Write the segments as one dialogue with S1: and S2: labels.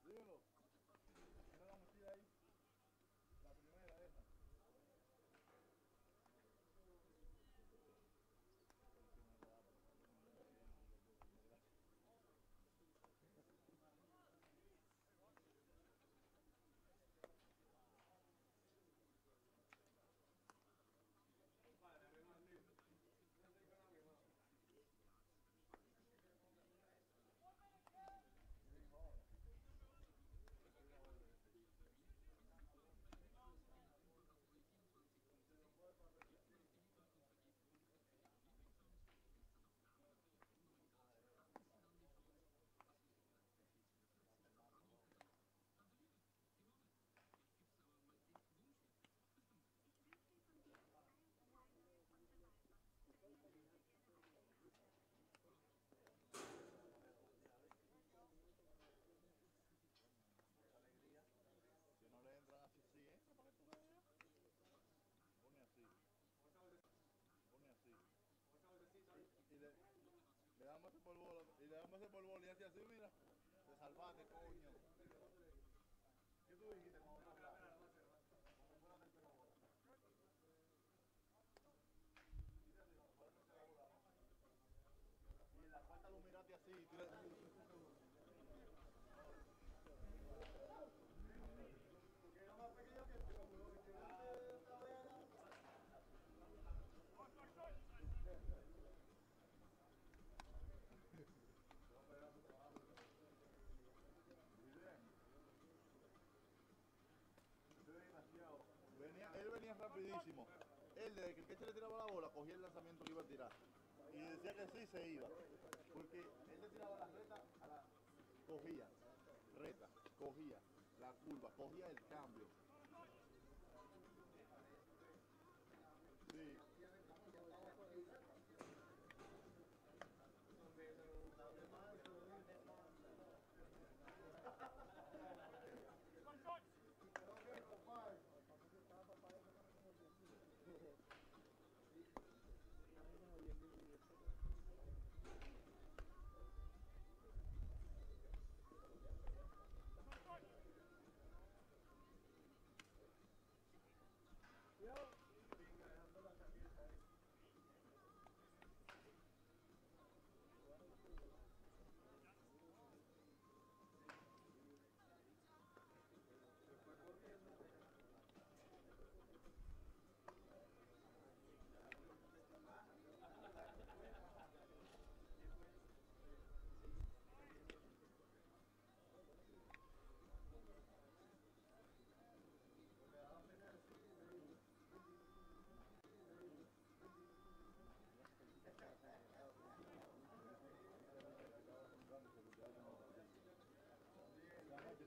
S1: Dímelo. Mira la mochila ahí. La primera esa. Si no le entran así, sí entra para que tú veas. Pone así. Pone así. Y le damos ese polvo, y le damos ese polvo y hace así, mira. Te salvaste, coño. ¿Qué tú dijiste cuando tú hablaste? Y en la cuarta lo miraste así. Porque era más pequeño que tú. Él venía rapidísimo. Él, desde que el catcher le tiraba la bola, cogía el lanzamiento que iba a tirar. Y decía que sí, se iba. Porque él le tiraba la reta a la... Cogía, reta, cogía la curva, cogía el cambio. Sí.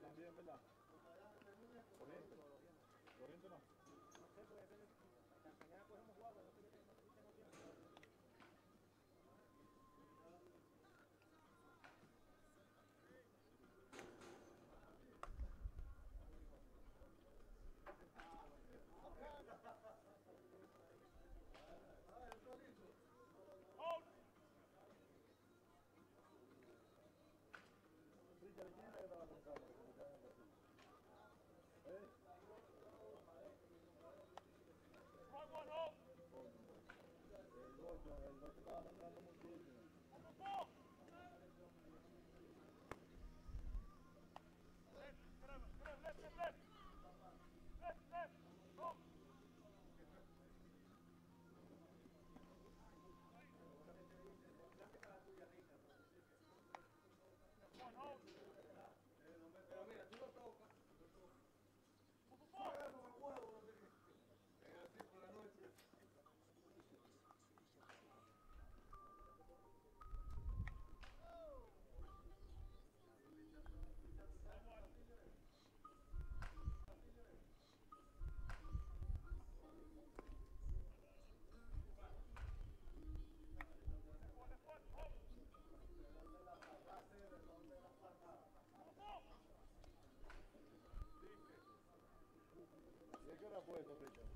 S1: También, ¿verdad? Corriente. Corriente no. Mañana cogemos guagua, no sé qué tengo tiempo. Richard, ¿quién era que estaba con cámara? ¿Eh? El 8 estaba mostrando muchísimo. Pero mira, tú lo tocas. Así por la noche. ¿Y a qué hora fue eso, Richard?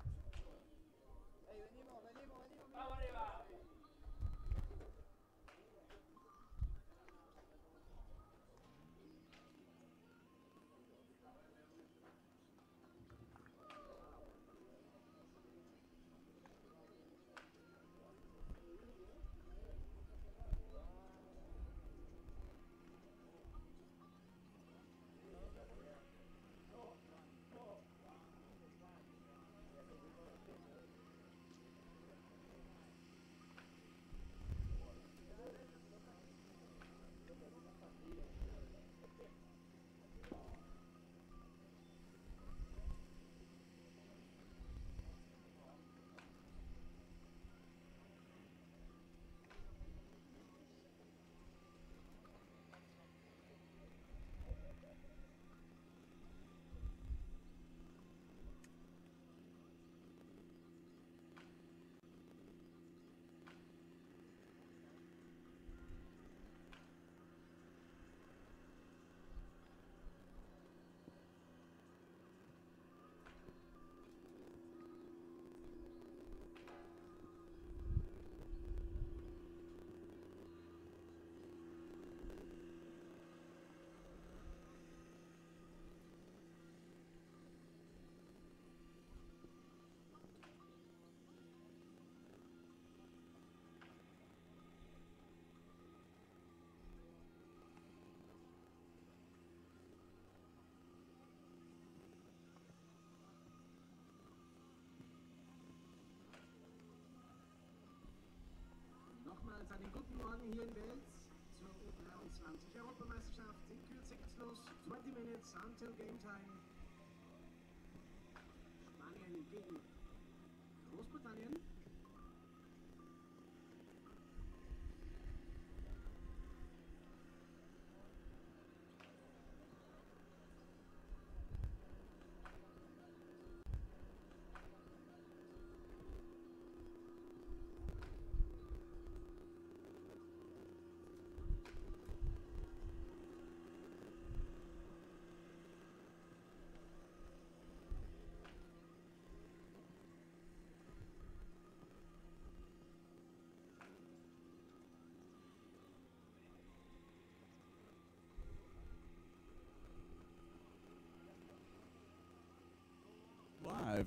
S2: Nochmals einen guten Morgen hier in Wels zur U23-Europameisterschaft. In Kürze geht's los. 20 minutes until game time. Spanien gegen Großbritannien.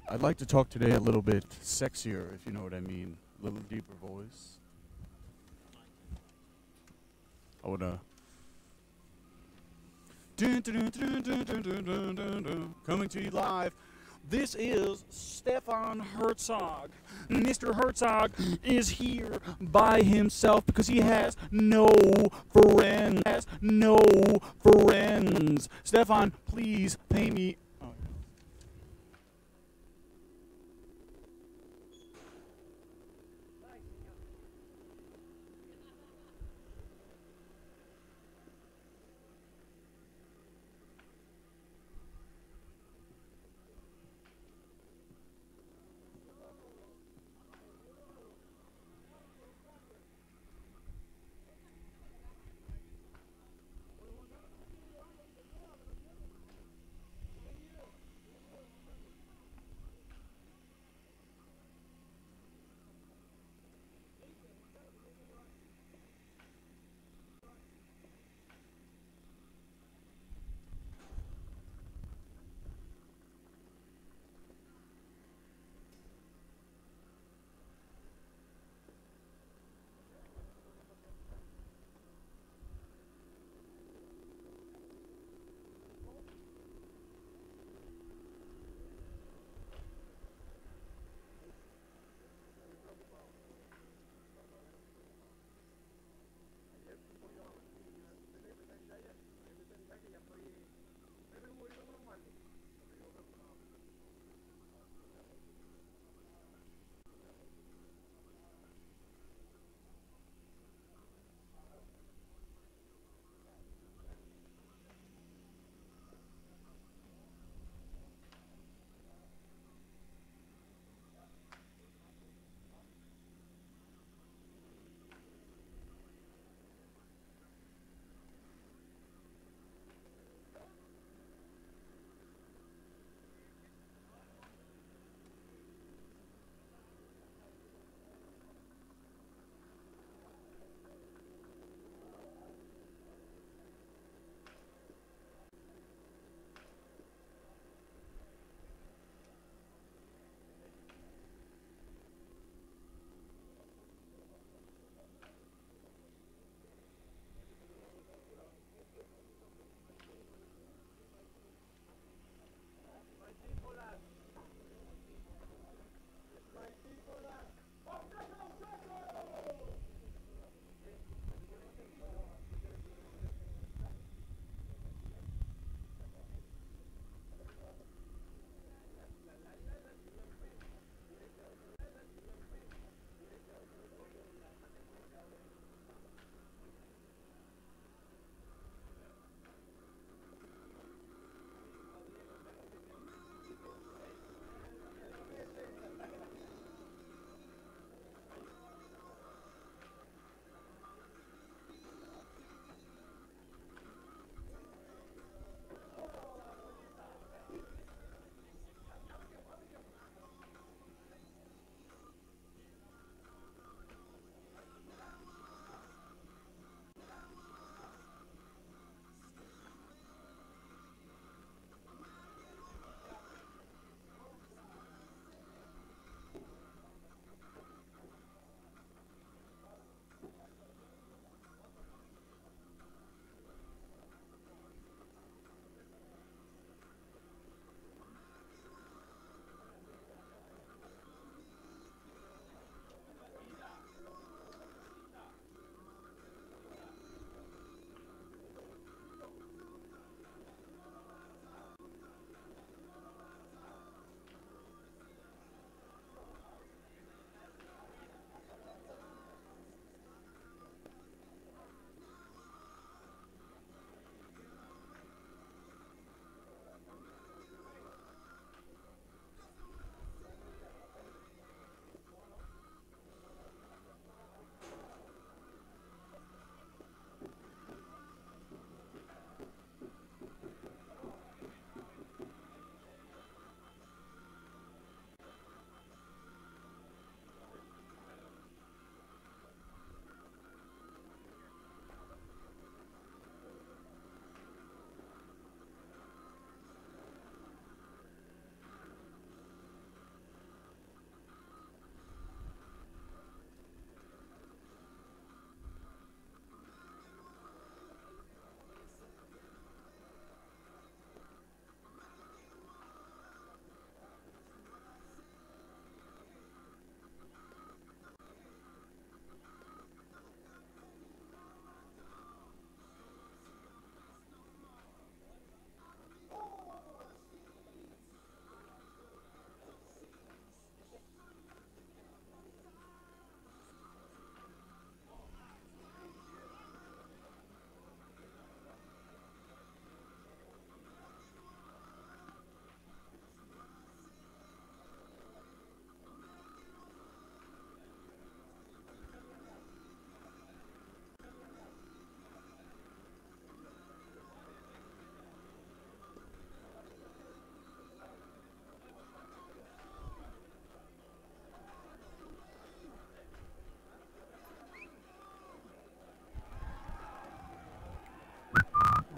S1: I'd like to talk today a little bit sexier, if you know what I mean. A little deeper voice. I would, coming to you live. This is Stefan Herzog. Mr. Herzog is here by himself because he has no friends. Stefan, please pay me.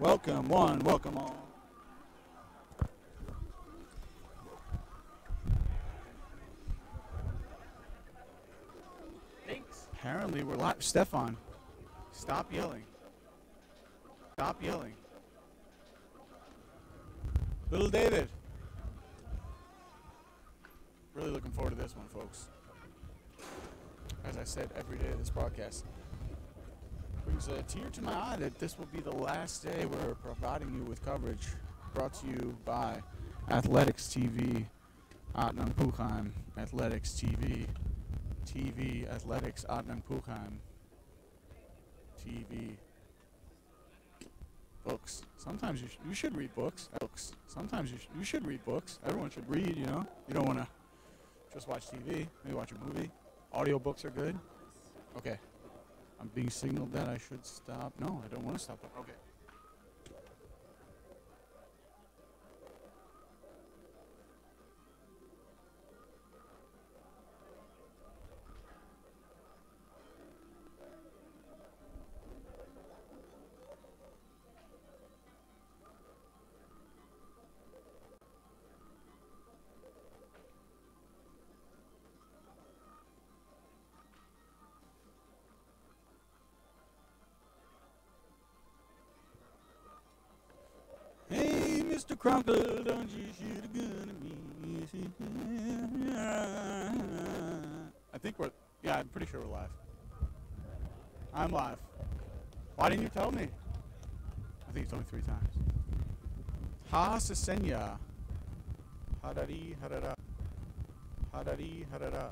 S3: Welcome one, welcome all. Apparently we're live. Stefan, stop yelling. Stop yelling. Little David. Really looking forward to this one, folks. As I said, every day of this broadcast brings a tear to my eye that this will be the last day we're providing you with coverage brought to you by Athletics TV, Adnan Puchheim, Athletics TV, Athletics, Adnan Puchheim, TV. Books. Sometimes you should read books. Sometimes you should read books. Everyone should read, you know. You don't want to just watch TV. Maybe watch a movie. Audiobooks are good. Okay. I'm being signaled that I should stop. No, I don't want to stop. Okay. Hey, Mr. Crunkle, don't you shoot a gun at me. I think yeah, I'm pretty sure we're live. I'm live. Why didn't you tell me? I think it's only 3 times. Ha Sesenya. Hadari Hadara. Hadari Hadara.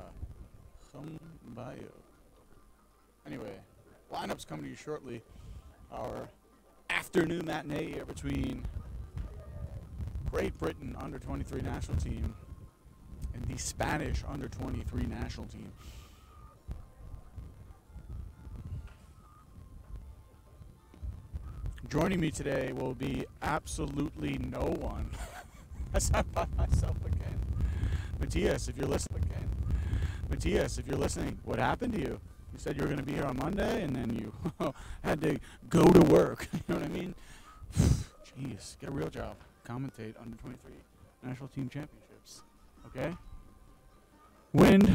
S3: Humbayo. Anyway, lineup's coming to you shortly. Our afternoon matinee here between Great Britain under-23 national team and the Spanish under-23 national team. Joining me today will be absolutely no one. As I'm by myself again. Matthias, if you're listening again. Matthias, if you're listening, what happened to you? You said you were going to be here on Monday, and then you had to go to work. You know what I mean? Jeez, get a real job. Commentate under 23 national team championships. Okay? Wind,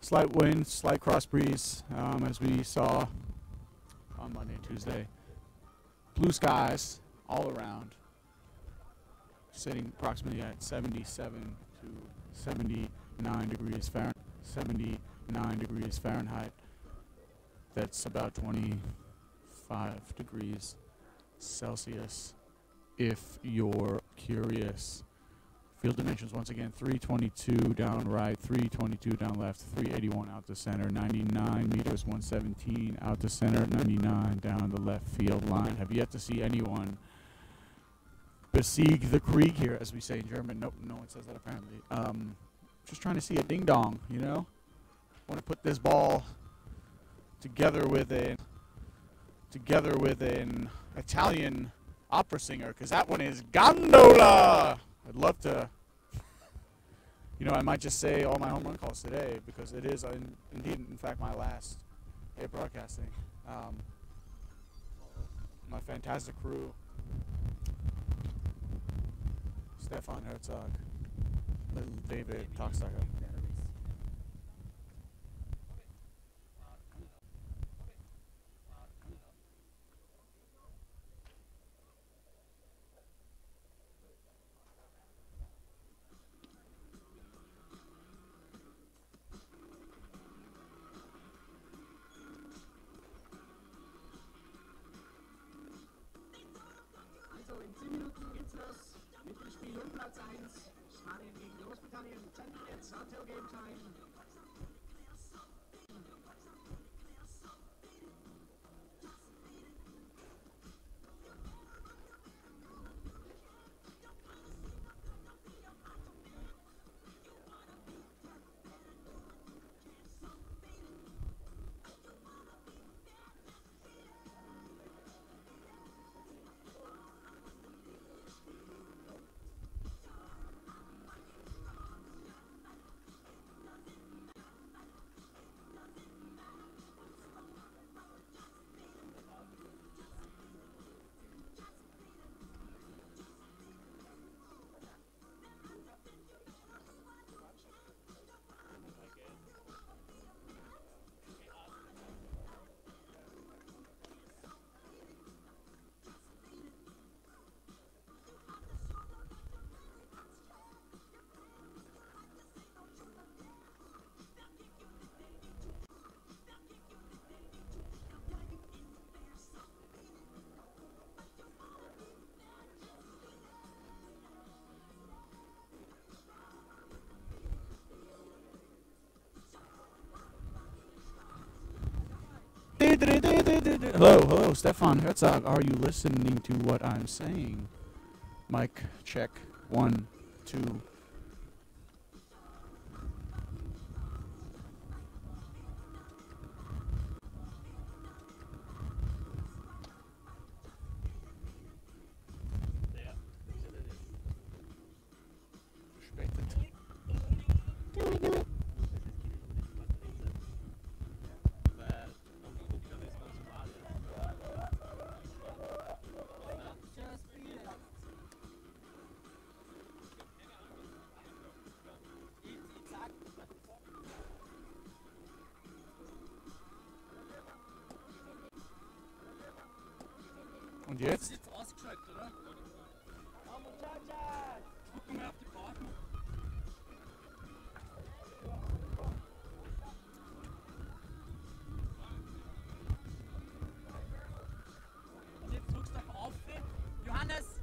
S3: slight cross breeze, as we saw on Monday and Tuesday. Blue skies all around, sitting approximately at 77 to 79 degrees Fahrenheit. 79 degrees Fahrenheit. That's about 25 degrees Celsius, if you're curious. Field dimensions, once again, 322 down right, 322 down left, 381 out to center, 99 meters, 117 out to center, 99 down the left field line. Have yet to see anyone besiege the Krieg here, as we say in German. Nope, no one says that apparently. Just trying to see a ding-dong, you know? Want to put this ball together with an Italian opera singer, because that one is Gondola. I'd love to, you know, I might just say all my home run calls today, because it is indeed, in fact, my last day of broadcasting. My fantastic crew, Stefan Herzog, little David Toxtaker.
S2: Also in 10 Minuten geht's los mit dem Spiel um Platz 1. Spanien gegen Großbritannien. 10 minutes until game time.
S3: Hello, Stefan Herzog. Are you listening to what I'm saying? Mic check. 1, 2. Und jetzt?
S4: Jetzt ausgeschaltet, oder? Guck mal auf die Pausen. Und jetzt drückst du auf Auf. Johannes,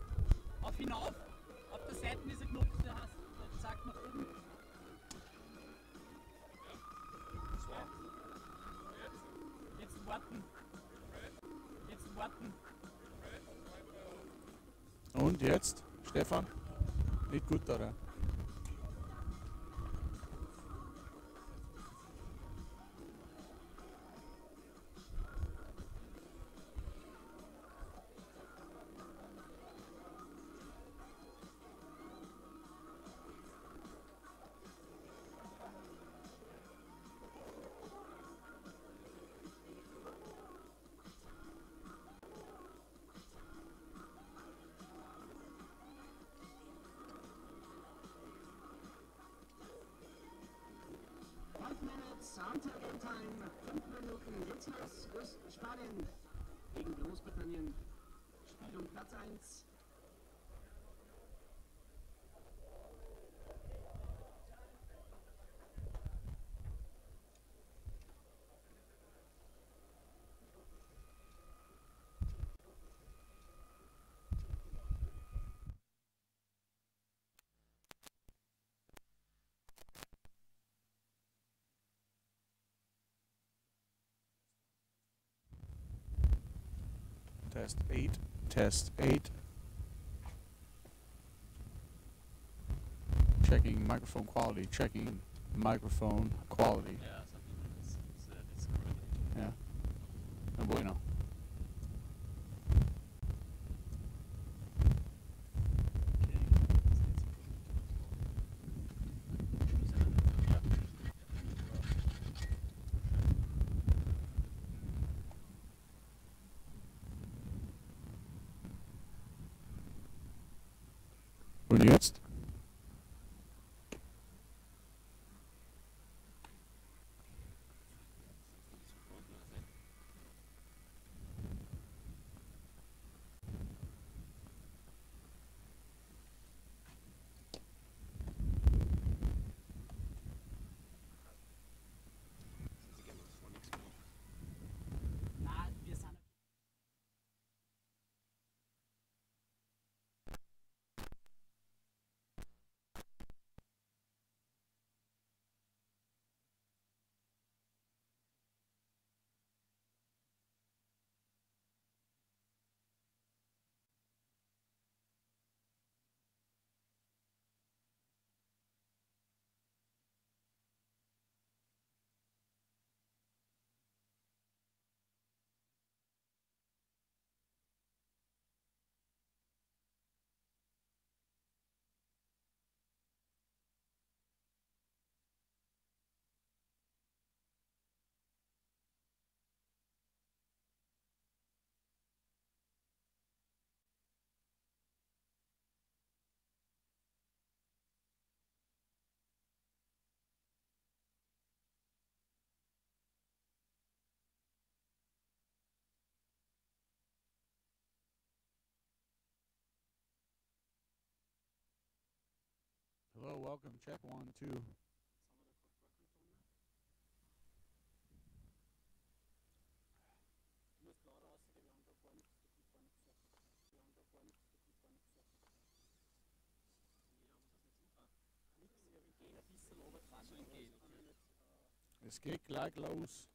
S4: auf hinauf. Auf der Seite dieser Knopf, der hast, der zeigt nach oben. Jetzt warten. Jetzt warten.
S3: Und jetzt? Stefan? Nicht gut, oder?
S2: Soundtrack in Time, 5 Minuten geht's los. Spanien gegen Großbritannien. Spiel um Platz 1.
S3: Test 8. Test 8. Checking microphone quality. Checking microphone quality.
S4: Ja, das ist gut.
S3: Ja. No bueno. Und jetzt?
S4: Na, wir sind.
S3: Hello, welcome. Check 1, 2. Es geht gleich los.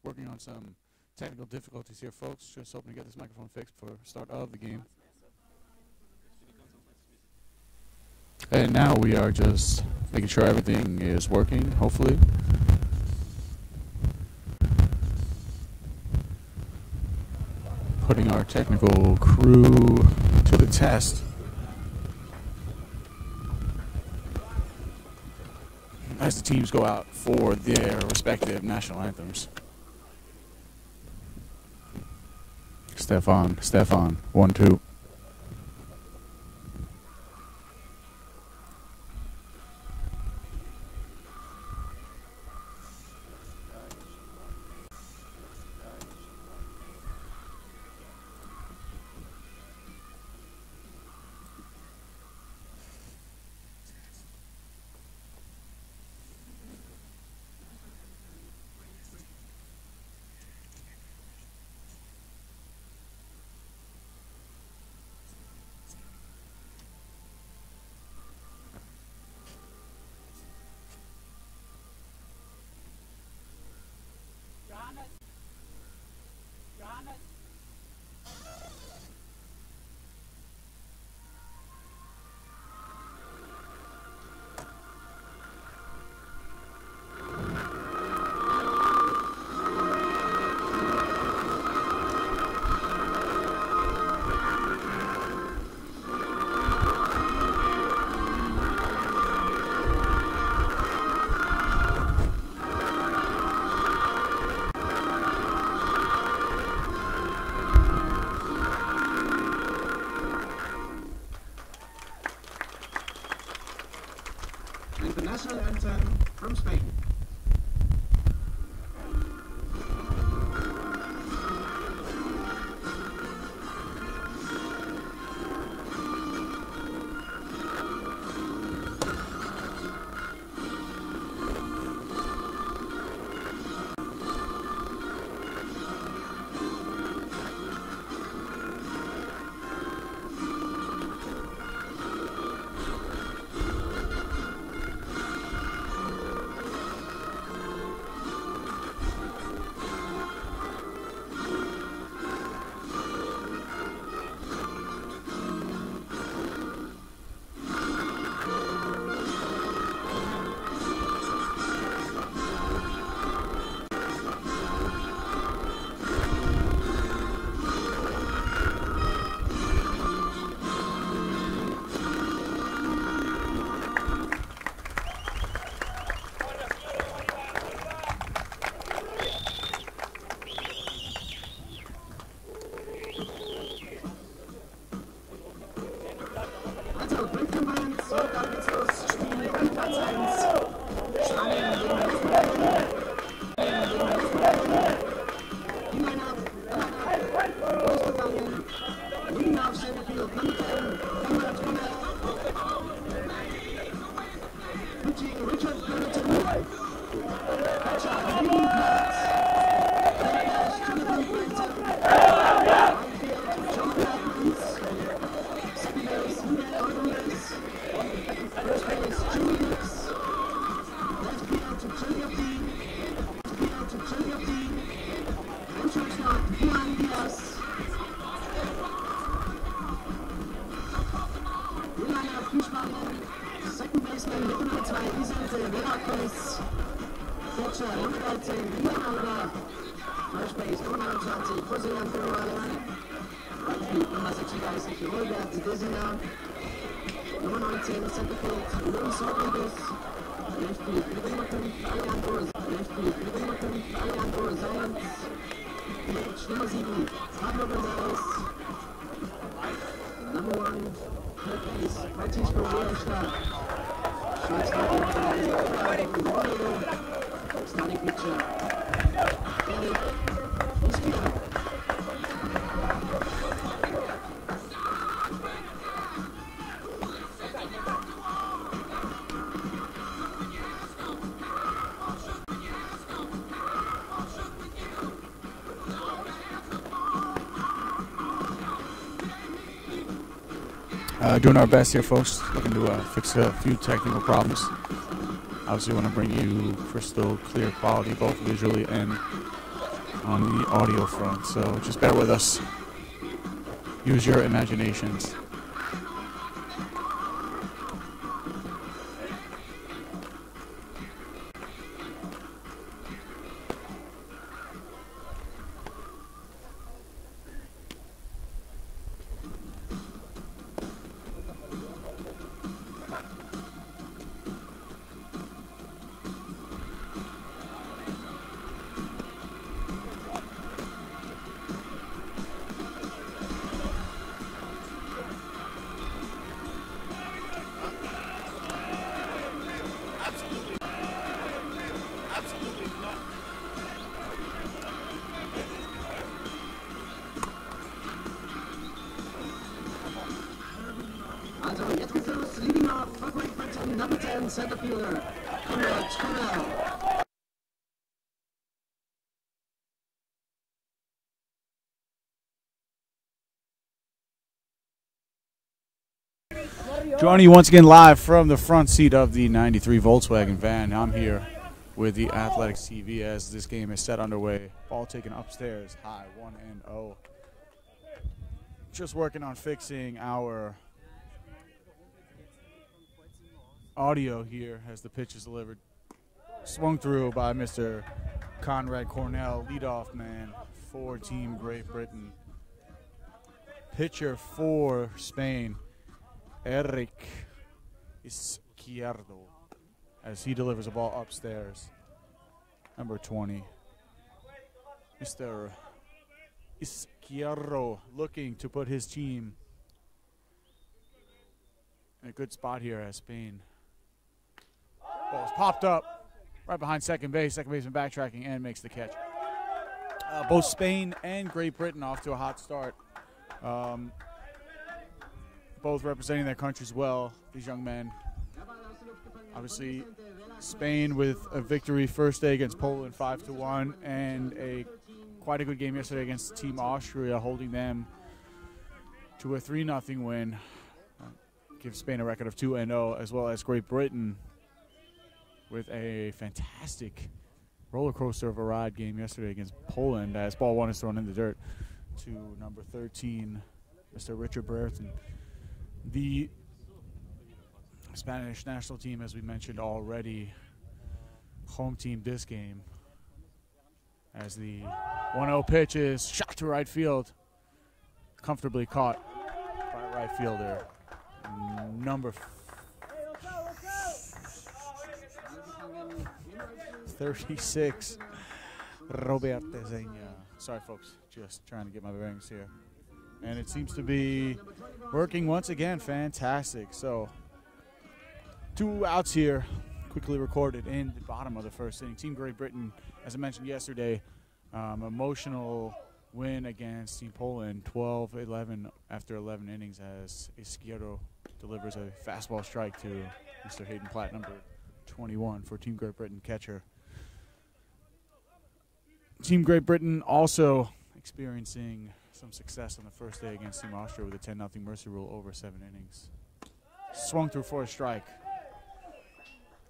S3: Working on some technical difficulties here, folks. Just hoping to get this microphone fixed for start of the game. And now we are just making sure everything is working, hopefully. Putting our technical crew to the test. As the teams go out for their respective national anthems. Stefan, 1-2.
S2: And the national anthem from Spain. Second baseman, EuroU23, catcher, number 13, Ronaldo. First base, 29, Brazilian Peruvian. Right field, number 36, Robert Dezina. Number 19, center field, Luis Rodriguez. Left field, Arian Borazan. Pitch, number 7, Pablo Gonzalez. Number 1, third base, Francisco Villarreal. Starting pitcher.
S3: Doing our best here, folks. Looking to fix a few technical problems. Obviously, want to bring you crystal clear quality, both visually and on the audio front, so just bear with us. Use your imaginations.
S2: Also jetzt geht's los. Leading off for Great Britain, number 10, center fielder, Conrad Cornell.
S3: Joining you once again live from the front seat of the 93 Volkswagen van. I'm here with the Athletics TV as this game is set underway. Ball taken upstairs, high, 1-0. Just working on fixing our audio here as the pitch is delivered. Swung through by Mr. Conrad Cornell, leadoff man for Team Great Britain. Pitcher for Spain, Eric Izquierdo, as he delivers a ball upstairs. Number 20, Mr. Izquierdo, looking to put his team in a good spot here as Spain. Ball's popped up right behind second base. Second baseman backtracking and makes the catch. Both Spain and Great Britain off to a hot start. Both representing their countries well, these young men. Obviously, Spain with a victory first day against Poland 5-1, and quite a good game yesterday against Team Austria, holding them to a 3-0 win. Gives Spain a record of 2-0, as well as Great Britain with a fantastic roller coaster of a ride game yesterday against Poland, as ball one is thrown in the dirt to number 13, Mr. Richard Brereton. The Spanish national team, as we mentioned already, home team this game, as the 1-0 pitch is shot to right field, comfortably caught by right fielder, number 36, Robert Zenia. Sorry, folks, just trying to get my bearings here. And it seems to be working once again. Fantastic. So 2 outs here, quickly recorded in the bottom of the first inning. Team Great Britain, as I mentioned yesterday, emotional win against Team Poland, 12-11 after 11 innings, as Izquierdo delivers a fastball strike to Mr. Hayden Platt, number 21 for Team Great Britain catcher. Team Great Britain also experiencing some success on the first day against Team Austria with a 10-0 mercy rule over 7 innings. Swung through for a strike,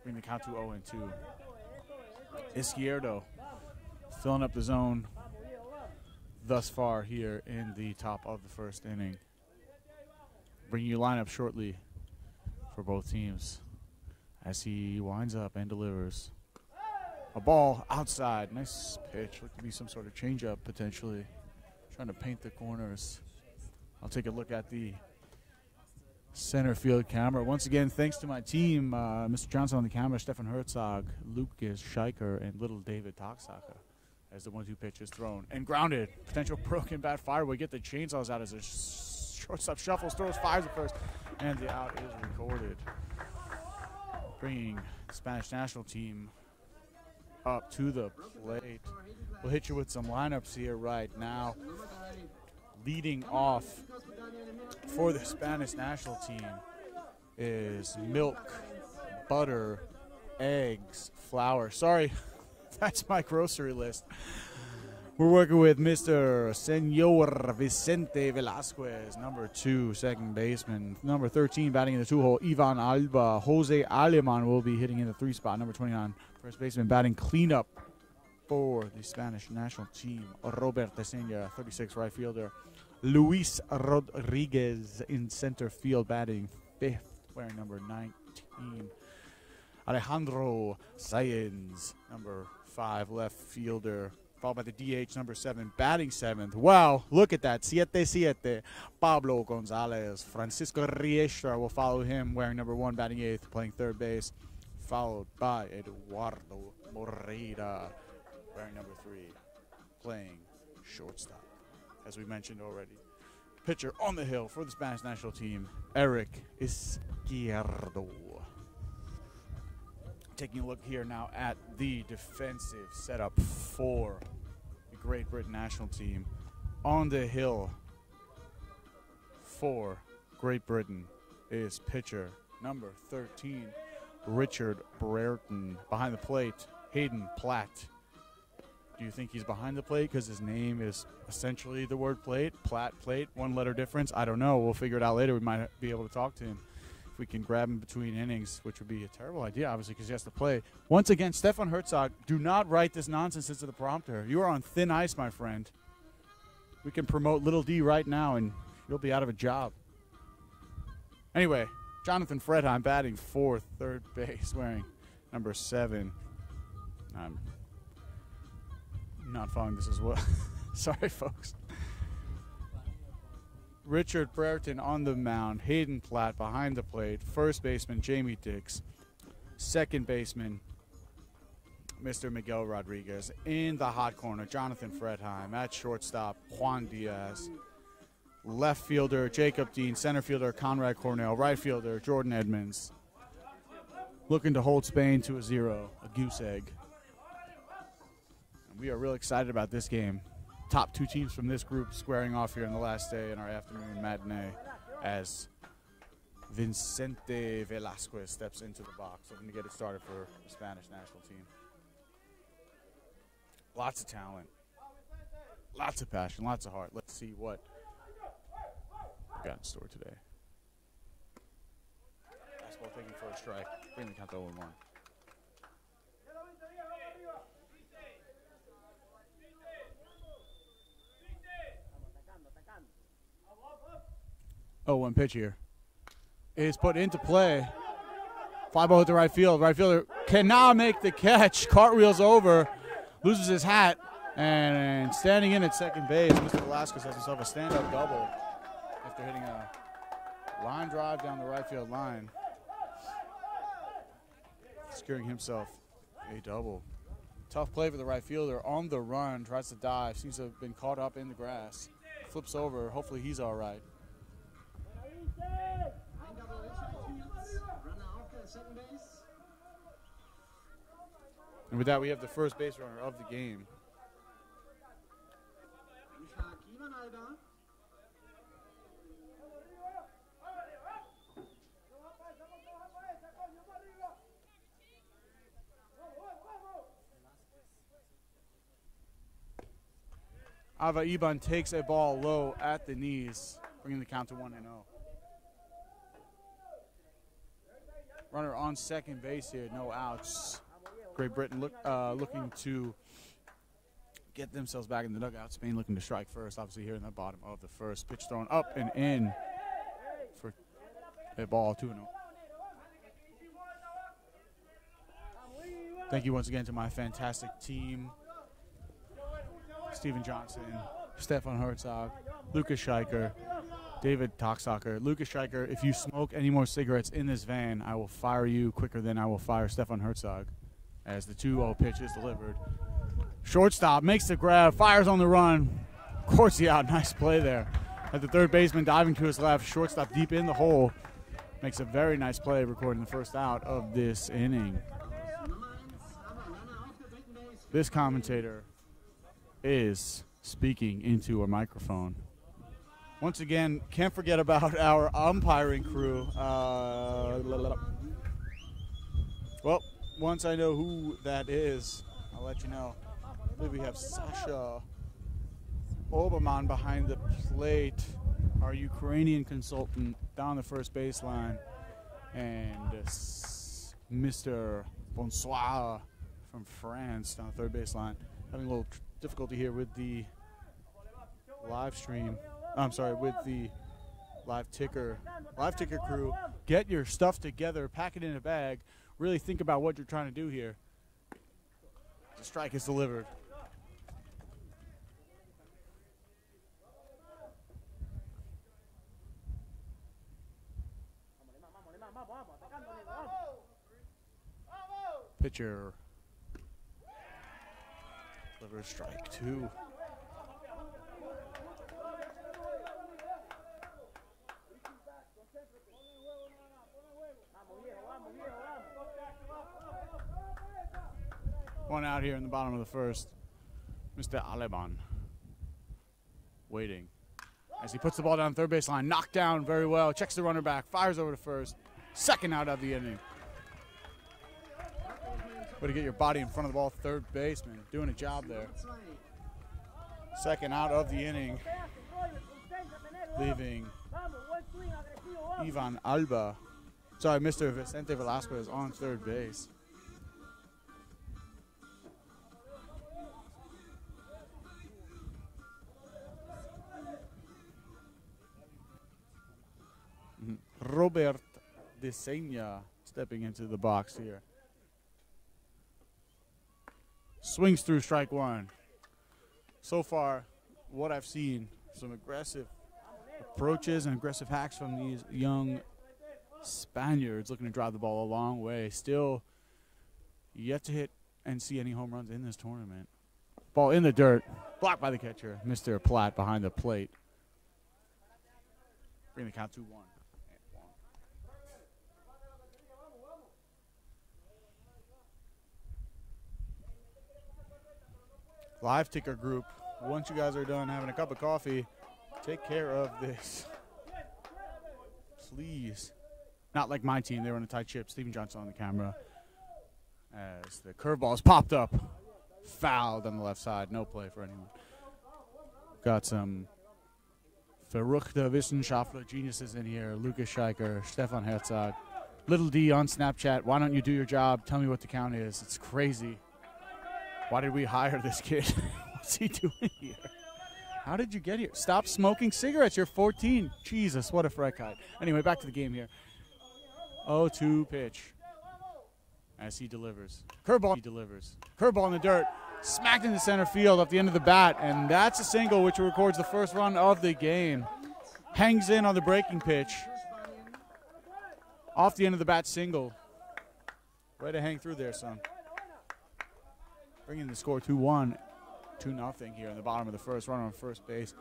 S3: bring the count to 0-2. Izquierdo filling up the zone thus far here in the top of the first inning. Bringing you lineup shortly for both teams as he winds up and delivers a ball outside. Nice pitch. Looked to be some sort of changeup potentially. Trying to paint the corners. I'll take a look at the center field camera. Once again, thanks to my team, Mr. Johnson on the camera, Stefan Herzog, Lucas Scheiker, and little David Toxacker, as the 1-2 pitch is thrown and grounded. Potential broken bat fire. We get the chainsaws out as a shortstop shuffles, throws, fires at first, and the out is recorded. Bringing the Spanish national team up to the plate. We'll hit you with some lineups here right now. Leading off for the Spanish national team is milk, butter, eggs, flour. Sorry, that's my grocery list. We're working with Mr. Senor Vicente Velasquez, number 2, second baseman. Number 13, batting in the 2-hole, Ivan Alba. Jose Aleman will be hitting in the 3 spot. Number 29, first baseman, batting cleanup for the Spanish national team, Robert Tesenia, 36 right fielder. Luis Rodriguez in center field, batting 5th, wearing number 19. Alejandro Sáenz, number 5 left fielder, followed by the DH, number 7, batting 7th. Wow, look at that, 7-7. Pablo Gonzalez. Francisco Riestra will follow him, wearing number 1, batting 8th, playing third base, followed by Eduardo Moreira, wearing number 3, playing shortstop. As we mentioned already, pitcher on the hill for the Spanish national team, Eric Izquierdo. Taking a look here now at the defensive setup for the Great Britain national team. On the hill for Great Britain is pitcher number 13, Richard Brereton. Behind the plate, Hayden Platt. Do you think he's behind the plate because his name is essentially the word plate? Platt, plate, 1 letter difference? I don't know. We'll figure it out later. We might be able to talk to him if we can grab him between innings, which would be a terrible idea, obviously, because he has to play. Once again, Stefan Herzog, do not write this nonsense into the prompter. You are on thin ice, my friend. We can promote Little D right now, and you'll be out of a job. Anyway, Jonathan Fredheim batting 4th, third base, wearing number 7. I'm not following this as well. Sorry, folks. Richard Brereton on the mound. Hayden Platt behind the plate. First baseman, Jamie Dix. Second baseman, Mr. Miguel Rodriguez. In the hot corner, Jonathan Fredheim. At shortstop, Juan Diaz. Left fielder, Jacob Dean. Center fielder, Conrad Cornell. Right fielder, Jordan Edmonds. Looking to hold Spain to a 0, a goose egg. We are real excited about this game. Top 2 teams from this group squaring off here in the last day in our afternoon matinee as Vicente Velasquez steps into the box, looking to get it started for the Spanish national team. Lots of talent, lots of passion, lots of heart. Let's see what we got in store today. Fastball taking for a strike. Bring the count to 0-1. Oh, 1 pitch here is put into play. Fly ball hit the right field. Right fielder cannot make the catch. Cartwheels over, loses his hat, and standing in at second base, Mr. Velasquez has himself a stand-up double after hitting a line drive down the right field line, securing himself a double. Tough play for the right fielder on the run, tries to dive, seems to have been caught up in the grass, flips over. Hopefully he's all right. And with that, we have the first base runner of the game. Ava Iban takes a ball low at the knees, bringing the count to 1-0. Runner on second base here, no outs. Great Britain looking to get themselves back in the dugout. Spain looking to strike first, obviously here in the bottom of the first. Pitch thrown up and in for a ball, 2-0. Thank you once again to my fantastic team. Steven Johnson, Stefan Herzog, Lucas Scheiker, David Toxacker. Lucas Scheiker, if you smoke any more cigarettes in this van, I will fire you quicker than I will fire Stefan Herzog. As the 2-0 pitch is delivered. Shortstop makes the grab, fires on the run. Corsi out, nice play there. At the third baseman diving to his left, shortstop deep in the hole. Makes a very nice play, recording the first out of this inning. This commentator is speaking into a microphone. Once again, can't forget about our umpiring crew. Well, once I know who that is, I'll let you know. I believe we have Sasha Oberman behind the plate, our Ukrainian consultant down the first baseline, and Mr. Bonsoir from France down the third baseline. Having a little difficulty here with the live stream. I'm sorry, with the live ticker crew. Get your stuff together, pack it in a bag, really think about what you're trying to do here. The strike is delivered. Pitcher delivers strike 2. One out here in the bottom of the first. Mr. Aleban waiting as he puts the ball down third baseline. Knocked down very well. Checks the runner back. Fires over to first. Second out of the inning. Way to get your body in front of the ball. Third baseman doing a job there. Second out of the inning. Leaving Ivan Alba. Sorry, Mr. Vicente Velasquez on third base. Robert Desenia stepping into the box here. Swings through strike 1. So far, what I've seen, some aggressive approaches and aggressive hacks from these young Spaniards looking to drive the ball a long way. Still yet to hit and see any home runs in this tournament. Ball in the dirt, blocked by the catcher, Mr. Platt behind the plate. Bring the count 2-1. Live ticker group, once you guys are done having a cup of coffee, take care of this. Please. Not like my team, they were on a tight ship. Steven Johnson on the camera. As the curveball is popped up. Fouled on the left side. No play for anyone. Got some verrückte Wissenschaftler geniuses in here. Lucas Scheiker, Stefan Herzog. Little D on Snapchat. Why don't you do your job? Tell me what the count is. It's crazy. Why did we hire this kid? What's he doing here? How did you get here? Stop smoking cigarettes. You're 14. Jesus, what a Frechheit. Anyway, back to the game here. 0-2 pitch. As he delivers. Curveball. He delivers. Curveball in the dirt. Smacked into center field off the end of the bat. And that's a single which records the first run of the game. Hangs in on the breaking pitch. Off the end of the bat single. Way to hang through there, son. Bringing the score 2-1, 2-0 here in the bottom of the first. Runner on first base.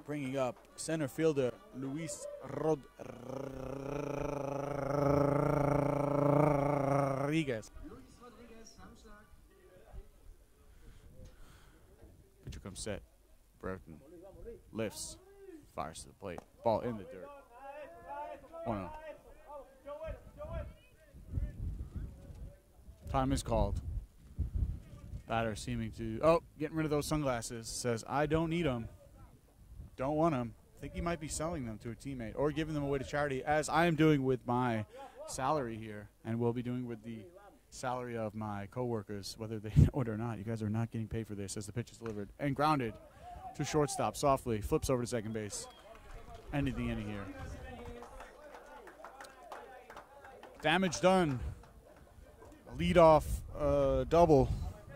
S3: Bringing up center fielder Luis Rodriguez. Pitcher comes set. Brereton lifts, fires to the plate. Ball in the dirt. 1-0. Time is called. Batter seeming to, getting rid of those sunglasses. Says, I don't need them. Don't want them. I think he might be selling them to a teammate or giving them away to charity, as I am doing with my salary here and will be doing with the salary of my coworkers, whether they know it or not. You guys are not getting paid for this, as the pitch is delivered and grounded to shortstop softly. Flips over to second base. Ending the inning here. Damage done. Leadoff double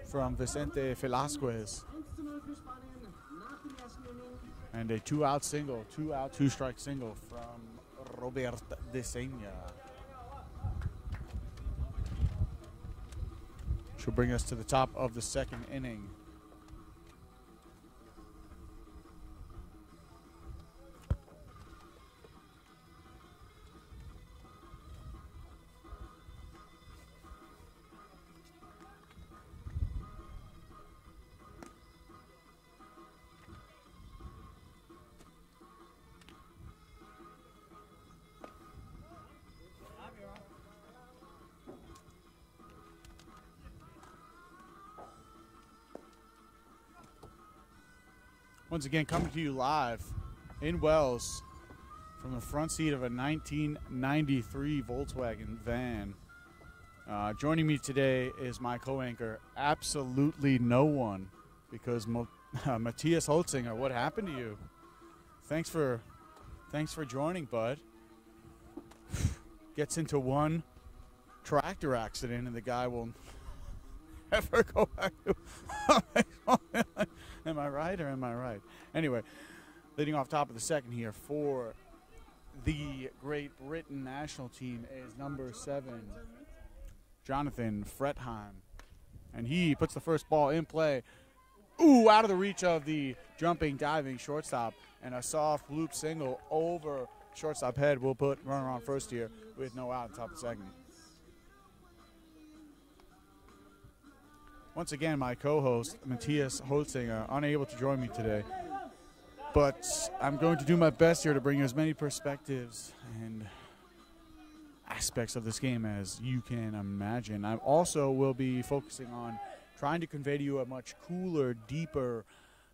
S3: from Vicente Velasquez. And a 2-out single, 2-out, 2-strike single from Robert Desenia. Which will bring us to the top of the second inning. Once again, coming to you live in Wells from the front seat of a 1993 Volkswagen van. Joining me today is my co-anchor, absolutely no one, because Matthias Holzinger. What happened to you? Thanks for joining, bud. Gets into one tractor accident and the guy will never go back to. Am I right or am I right? Anyway, leading off top of the second here for the Great Britain national team is number 7, Jonathan Fretheim. And he puts the first ball in play. Ooh, out of the reach of the jumping, diving shortstop. And a soft loop single over shortstop head will put runner on first here with no out top of the second. Once again, my co-host, Matthias Holzinger, unable to join me today. But I'm going to do my best here to bring you as many perspectives and aspects of this game as you can imagine. I also will be focusing on trying to convey to you a much cooler, deeper,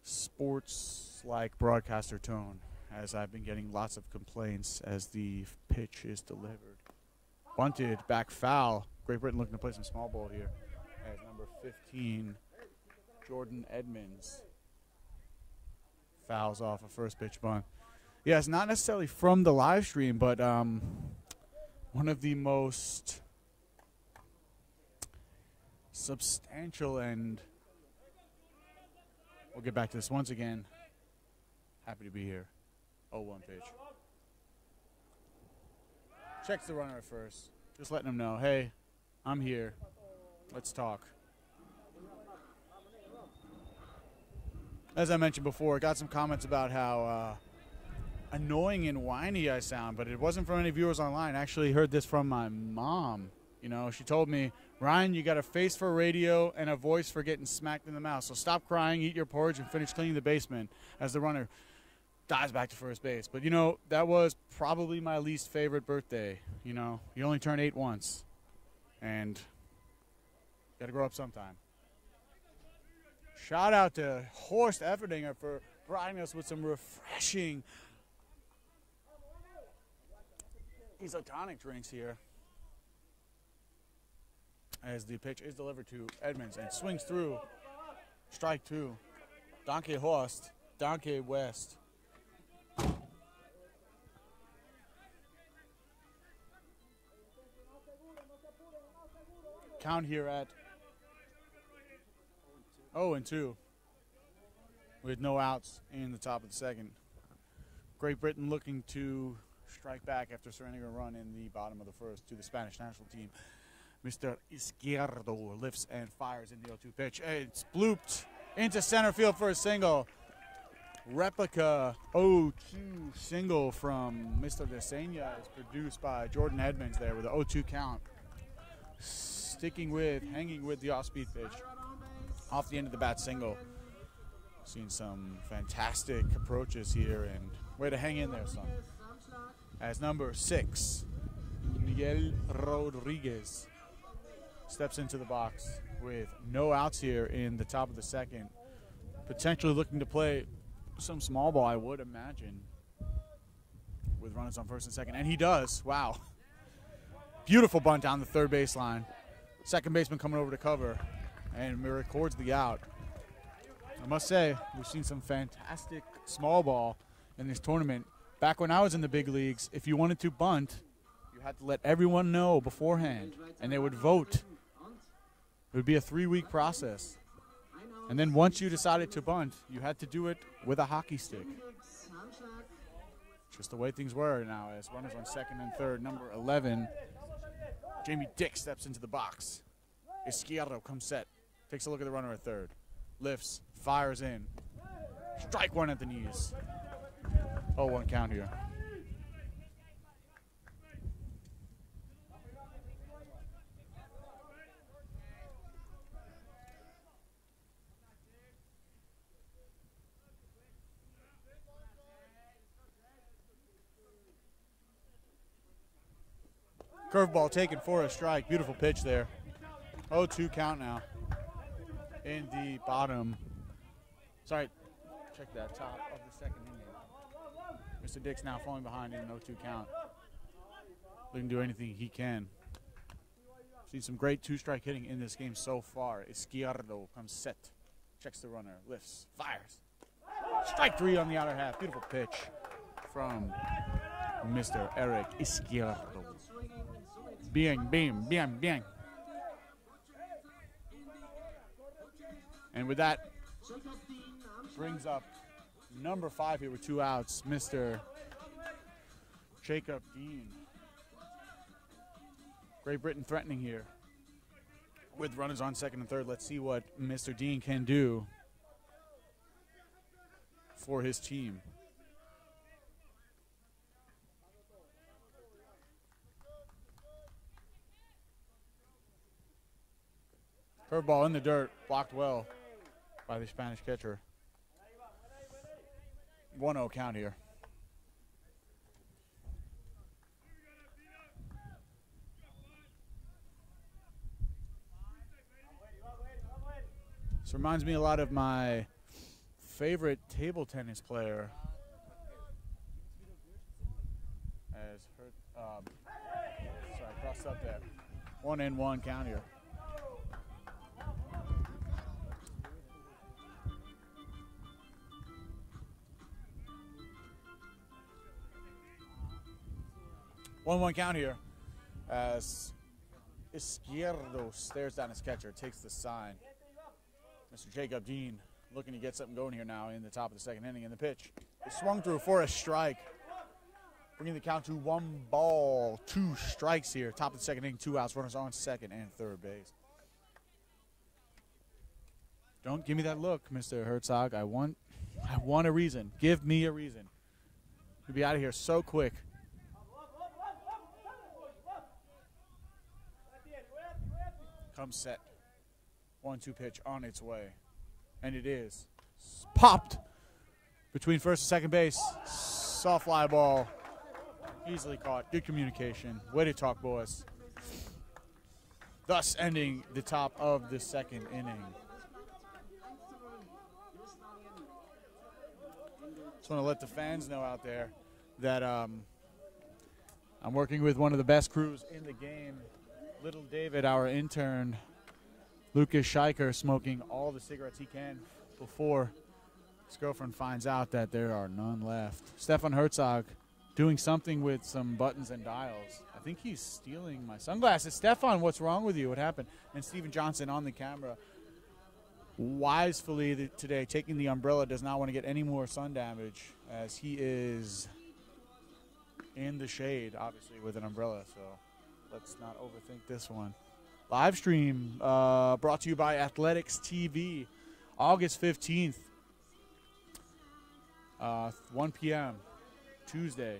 S3: sports-like broadcaster tone, as I've been getting lots of complaints as the pitch is delivered. Bunted, back foul. Great Britain looking to play some small ball here. As number 15, Jordan Edmonds, fouls off a first pitch bunt. Yes, not necessarily from the live stream, but one of the most substantial, and we'll get back to this once again. Happy to be here. 0-1 pitch. Checks the runner at first. Just letting him know, hey, I'm here. Let's talk. As I mentioned before, I got some comments about how annoying and whiny I sound, but it wasn't from any viewers online. I actually heard this from my mom. You know, she told me, Ryan, you got a face for radio and a voice for getting smacked in the mouth. So stop crying, eat your porridge, and finish cleaning the basement as the runner dives back to first base. But, you know, that was probably my least favorite birthday. You know, you only turn 8 once. And got to grow up sometime. Shout out to Horst Efferdinger for providing us with some refreshing isotonic drinks here. As the pitch is delivered to Edmonds and swings through. Strike 2. Danke Horst. Danke West. Count here at 0-2 with no outs in the top of the second. Great Britain looking to strike back after surrendering a run in the bottom of the first to the Spanish national team. Mr. Izquierdo lifts and fires in the 0-2 pitch. It's blooped into center field for a single. Replica 0-2 single from Mr. Desenia is produced by Jordan Edmonds there with a 0-2 count. Hanging with the off-speed pitch. Off the end of the bat single. Seen some fantastic approaches here, and way to hang in there, son. As number 6, Miguel Rodriguez steps into the box with no outs here in the top of the second. Potentially looking to play some small ball, I would imagine, with runners on first and second. And he does. Wow. Beautiful bunt down the third baseline. Second baseman coming over to cover and records the out. I must say, we've seen some fantastic small ball in this tournament. Back when I was in the big leagues, if you wanted to bunt, you had to let everyone know beforehand, and they would vote. It would be a 3-week process. And then once you decided to bunt, you had to do it with a hockey stick. Just the way things were now, as runners on second and third. Number 11, Jamie Dick steps into the box. Izquierdo comes set. Takes a look at the runner at third. Lifts, fires in. Strike 1 at the knees. 0-1 count here. Curveball taken for a strike. Beautiful pitch there. 0-2 count now. In the bottom. Sorry, check that. Top of the second inning. Mr. Dick's now falling behind in an 0-2 count. Looking to do anything he can Seen some great two-strike hitting in this game so far. Izquierdo comes set, checks the runner, lifts, fires. Strike 3 on the outer half. Beautiful pitch from Mr. Eric Izquierdo. Bien, bien, bien, bien. And with that, brings up number 5 here with 2 outs, Mr. Jacob Dean. Great Britain threatening here with runners on second and third. Let's see what Mr. Dean can do for his team. Curveball in the dirt, blocked well by the Spanish catcher. 1-0 count here. This reminds me a lot of my favorite table tennis player. Sorry, crossed up there. 1-1 count here. One count here as Izquierdo stares down his catcher, takes the sign. Mr. Jacob Dean looking to get something going here now in the top of the second inning. And the pitch is swung through for a strike, bringing the count to 1-2 strikes here. Top of the second inning, 2 outs, runners on second and third base. Don't give me that look, Mr. Herzog. I want a reason. Give me a reason. We'll be out of here so quick. Comes set. 1-2 pitch on its way. And it is popped between first and second base. Soft fly ball. Easily caught. Good communication. Way to talk, boys. Thus ending the top of the second inning. Just want to let the fans know out there that I'm working with one of the best crews in the game. Little David, our intern, Lucas Scheiker, smoking all the cigarettes he can before his girlfriend finds out that there are none left. Stefan Herzog doing something with some buttons and dials. I think he's stealing my sunglasses. Stefan, what's wrong with you? What happened? And Steven Johnson on the camera, wisely today, taking the umbrella, does not want to get any more sun damage as he is in the shade, obviously, with an umbrella. So let's not overthink this one. Live stream brought to you by Athletics TV, August 15th, 1 p.m. Tuesday.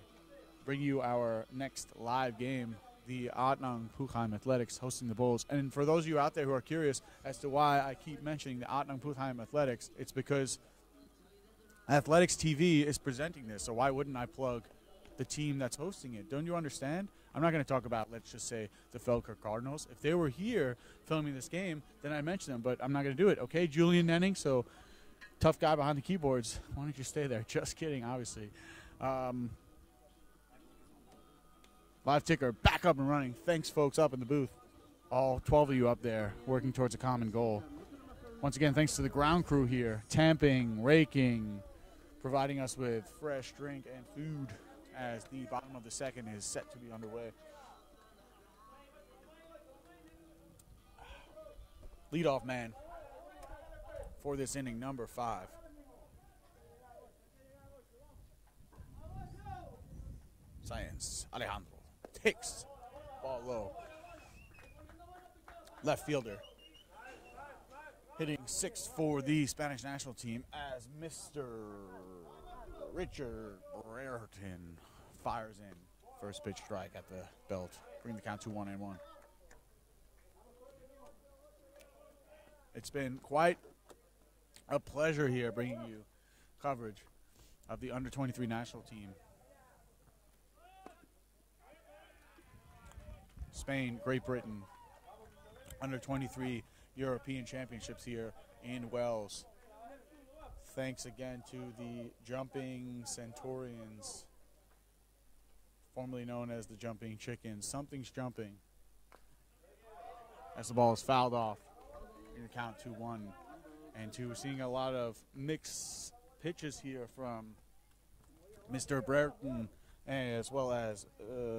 S3: Bring you our next live game, the Adnan Puchheim Athletics hosting the Bulls. And for those of you out there who are curious as to why I keep mentioning the Adnan Puchheim Athletics, it's because Athletics TV is presenting this. So why wouldn't I plug the team that's hosting it? Don't you understand? I'm not going to talk about, let's just say, the Falkirk Cardinals. If they were here filming this game, then I'd mention them, but I'm not going to do it. Okay, Julian Nenning, so tough guy behind the keyboards. Why don't you stay there? Just kidding, obviously. Live ticker back up and running. Thanks, folks, up in the booth. All 12 of you up there working towards a common goal. Once again, thanks to the ground crew here, tamping, raking, providing us with fresh drink and food as the bottom of the second is set to be underway. Leadoff man for this inning, number 5. Science Alejandro takes ball low. Left fielder hitting 6 for the Spanish national team as Mr. Richard Brereton fires in. First pitch strike at the belt. Bring the count to 1-1. It's been quite a pleasure here bringing you coverage of the under-23 national team. Spain, Great Britain, under-23 European Championships here in Wales. Thanks again to the Jumping Centaurians, formerly known as the Jumping Chickens. Something's jumping. as the ball is fouled off in the count 2-1 and 2. We're seeing a lot of mixed pitches here from Mr. Brereton as well as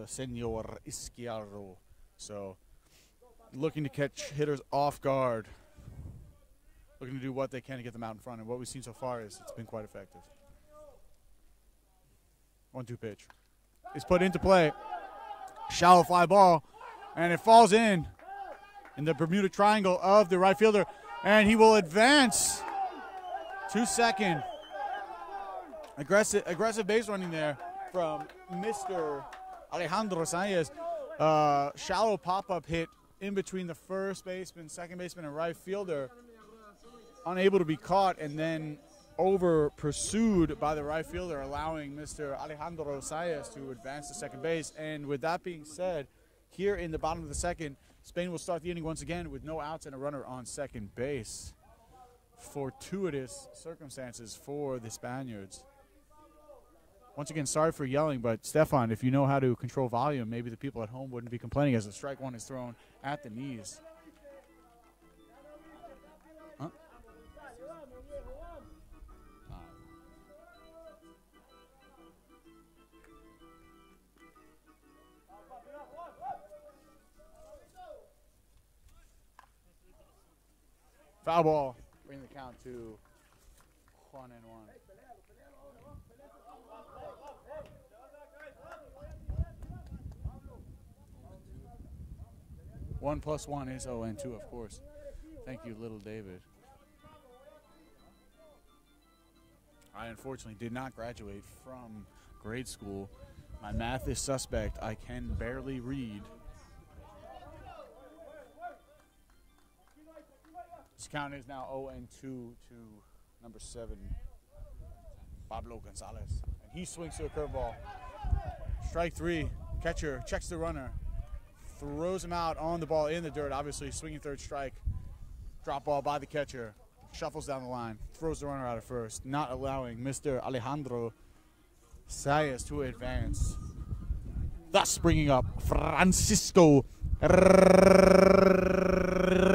S3: Senor Izquierdo. So looking to catch hitters off guard, looking to do what they can to get them out in front. And what we've seen so far is it's been quite effective. 1-2 pitch is put into play. Shallow fly ball, and it falls in the Bermuda Triangle of the right fielder, and he will advance to second. Aggressive base running there from Mr. Alejandro Saez. Shallow pop-up hit in between the first baseman, second baseman, and right fielder. Unable to be caught, and then over pursued by the right fielder, allowing Mr. Alejandro Saez to advance to second base. And with that being said, here in the bottom of the second, Spain will start the inning once again with no outs and a runner on second base. Fortuitous circumstances for the Spaniards. Once again, sorry for yelling, but Stefan, if you know how to control volume, maybe the people at home wouldn't be complaining as the strike one is thrown at the knees. Huh? Foul ball, bring the count to 1-1. 1 + 1 is 0-2, of course. Thank you, little David. I unfortunately did not graduate from grade school. My math is suspect. I can barely read. This count is now 0-2 to number 7, Pablo Gonzalez. And he swings to a curveball. Strike 3. Catcher checks the runner. Throws him out on the ball in the dirt. Obviously, swinging third strike. Drop ball by the catcher. Shuffles down the line. Throws the runner out at first. Not allowing Mr. Alejandro Saez to advance. Thus bringing up Francisco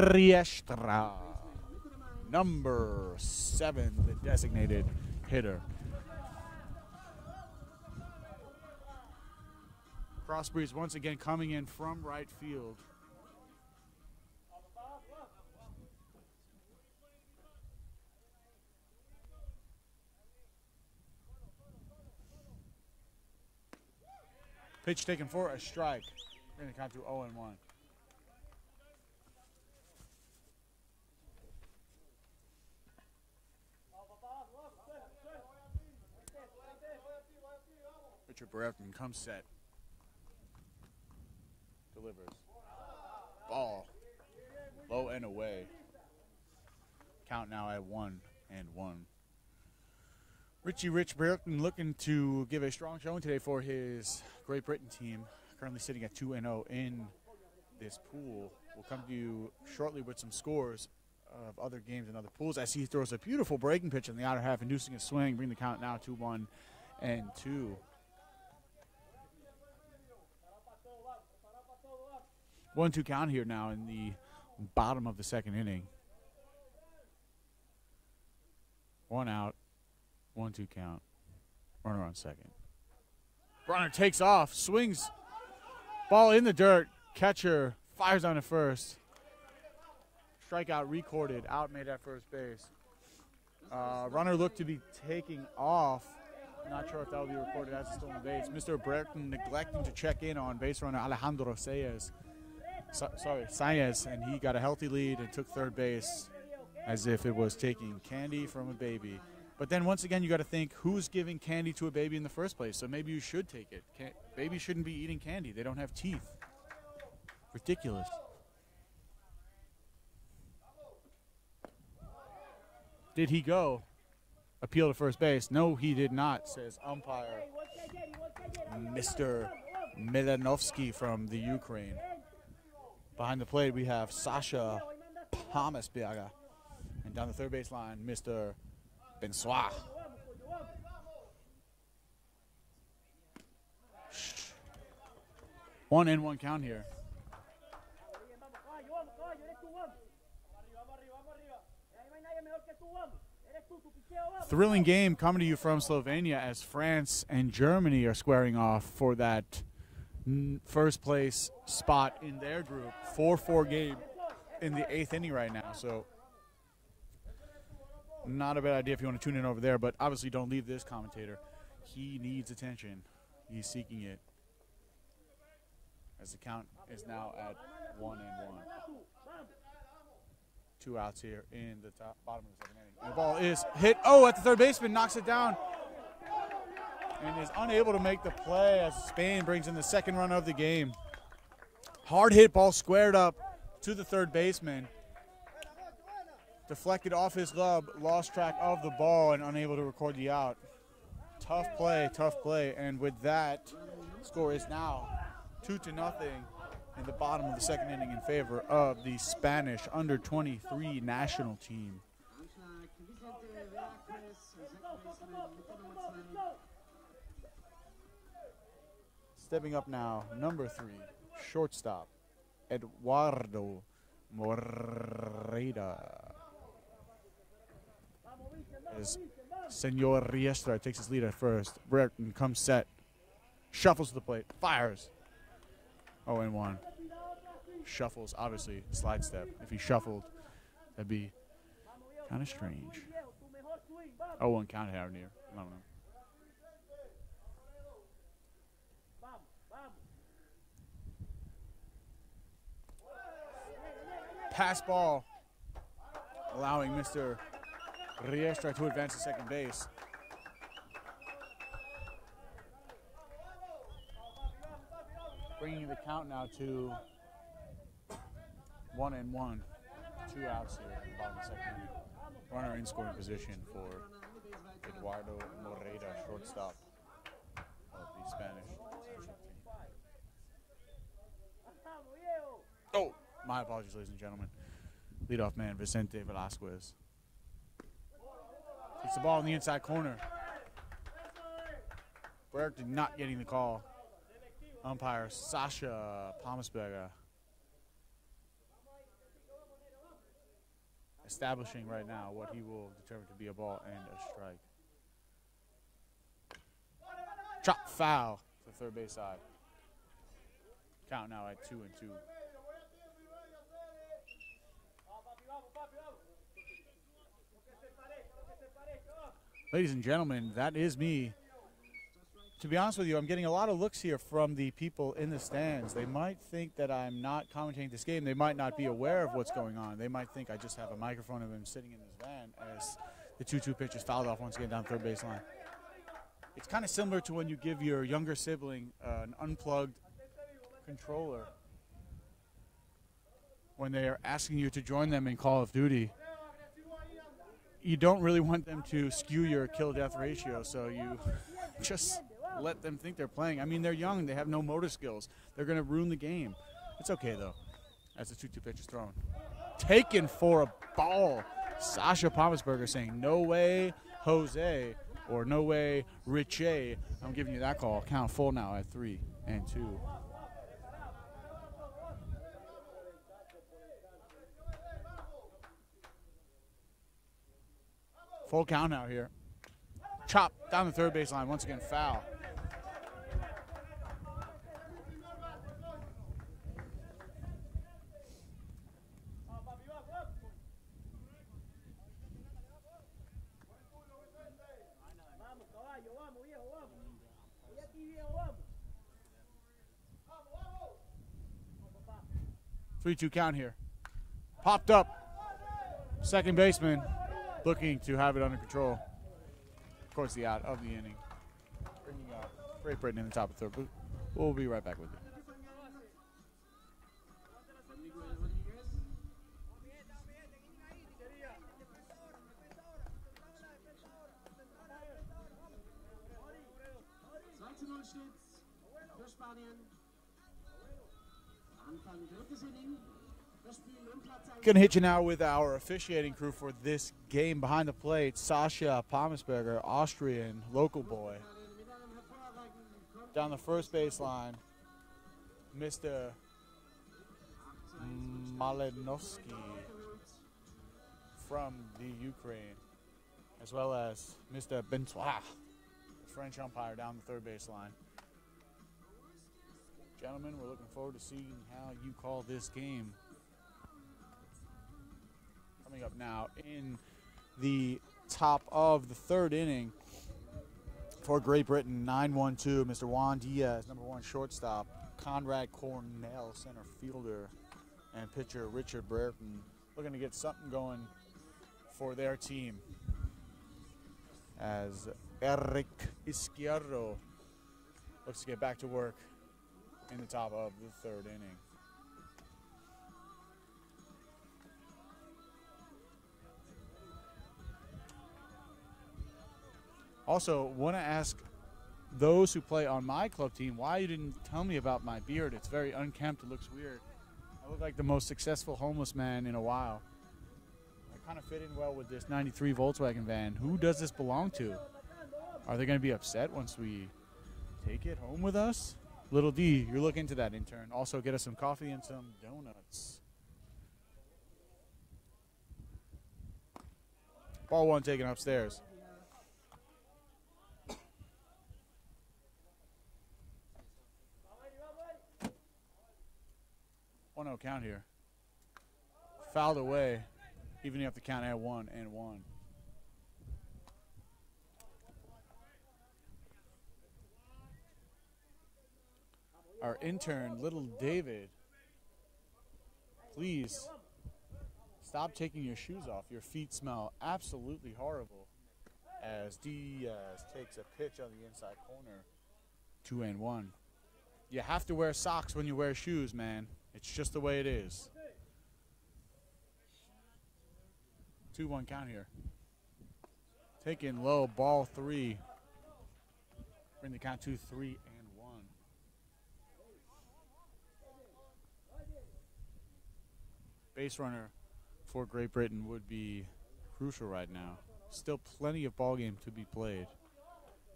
S3: Riestra. Number 7, the designated hitter. Crossbreeds once again coming in from right field. Pitch taken for a strike. We're going to count to 0-1. Richard Brereton comes set. Delivers. Ball. Low and away. Count now at 1-1. Rich Brereton looking to give a strong showing today for his Great Britain team. Currently sitting at 2-0 in this pool. We'll come to you shortly with some scores of other games and other pools as he throws a beautiful breaking pitch in the outer half, inducing a swing, bring the count now to 1-2. 1-2 count here now in the bottom of the second inning. 1 out, 1-2 count. Runner on second. Runner takes off, swings, ball in the dirt. Catcher fires on to first. Strikeout recorded, out made at first base. Runner looked to be taking off. Not sure if that will be recorded as it's still on the base. Mr. Brereton neglecting to check in on base runner Alejandro Saez. Saez, and he got a healthy lead and took third base as if it was taking candy from a baby. But then once again, you got to think, who's giving candy to a baby in the first place? So maybe you should take it. Babies shouldn't be eating candy. They don't have teeth. Ridiculous. Did he go? Appeal to first base. No, he did not, says umpire Mr. Milanovsky from the Ukraine. Behind the plate, we have Sasha Palmasberger. And down the third base line, Mr. Bensoir. 1-1 count here. Thrilling game coming to you from Slovenia as France and Germany are squaring off for that first place spot in their group. 4-4 game in the 8th inning right now, so not a bad idea if you want to tune in over there, but obviously don't leave this commentator. He needs attention. He's seeking it as the count is now at 1-1. 2 outs here in the bottom of the 2nd inning. And the ball is hit. Oh, at the third baseman, knocks it down and is unable to make the play as Spain brings in the 2nd run of the game. Hard hit ball squared up to the third baseman. Deflected off his glove, lost track of the ball and unable to record the out. Tough play, and with that, score is now 2-0 in the bottom of the 2nd inning in favor of the Spanish under-23 national team. Stepping up now, number 3, shortstop, Eduardo Moreda. As Senor Riestra takes his lead at first, Brereton comes set, shuffles to the plate, fires. 0-1. Shuffles, obviously, slide step. If he shuffled, that'd be kind of strange. 0-1 count out near. I don't know. Pass ball, allowing Mr. Riestra to advance to second base. Bringing the count now to 1-1. 2 outs here in the bottom of the 2nd inning. Runner in scoring position for Eduardo Moreda, shortstop of the Spanish national team. Oh, my apologies, ladies and gentlemen. Leadoff man Vicente Velasquez takes the ball in the inside corner. Brereton not getting the call. Umpire Sasha Palmsberger establishing right now what he will determine to be a ball and a strike. Chop foul to the third base side. Count now at 2-2. Ladies and gentlemen, that is me. To be honest with you, I'm getting a lot of looks here from the people in the stands. They might think that I'm not commentating this game. They might not be aware of what's going on. They might think I just have a microphone of him sitting in his van as the 2-2 pitch is fouled off once again down third baseline. It's kind of similar to when you give your younger sibling an unplugged controller when they are asking you to join them in Call of Duty. You don't really want them to skew your kill-death ratio, so you just let them think they're playing. I mean, they're young. They have no motor skills. They're going to ruin the game. It's okay, though, as the 2-2 pitch is thrown. Taken for a ball. Sasha Palmsberger saying, no way, Jose, or no way, Richie. I'm giving you that call. Count full now at 3-2. Full count out here. Chop down the third baseline. Once again, foul. Three-two count here. Popped up. Second baseman looking to have it under control. Of course, the out of the inning. Bringing up Ray Britton in the top of the third. We'll be right back with you. Gonna hit you now with our officiating crew for this game. Behind the plate, Sasha Palmsberger, Austrian local boy. Down the first baseline, Mr. Malinowski, from the Ukraine, as well as Mr. Bensoir, the French umpire down the third baseline. Gentlemen, we're looking forward to seeing how you call this game. Coming up now in the top of the third inning for Great Britain, 9-1-2, Mr. Juan Diaz, number 1 shortstop, Conrad Cornell, center fielder, and pitcher Richard Brereton, looking to get something going for their team as Eric Izquierdo looks to get back to work in the top of the third inning. Also, want to ask those who play on my club team why you didn't tell me about my beard. It's very unkempt. It looks weird. I look like the most successful homeless man in a while. I kind of fit in well with this 93 Volkswagen van. Who does this belong to? Are they going to be upset once we take it home with us? Little D, you look into that, intern. Also, get us some coffee and some donuts. Ball 1 taken upstairs. 1-0 count here. Fouled away. Even if you have to count at 1-1. Our intern, little David, please stop taking your shoes off. Your feet smell absolutely horrible. As Diaz takes a pitch on the inside corner. 2-1. You have to wear socks when you wear shoes, man. It's just the way it is. 2-1 count here. Taken low, ball 3. Bring the count to 3-1. Base runner for Great Britain would be crucial right now. Still plenty of ball game to be played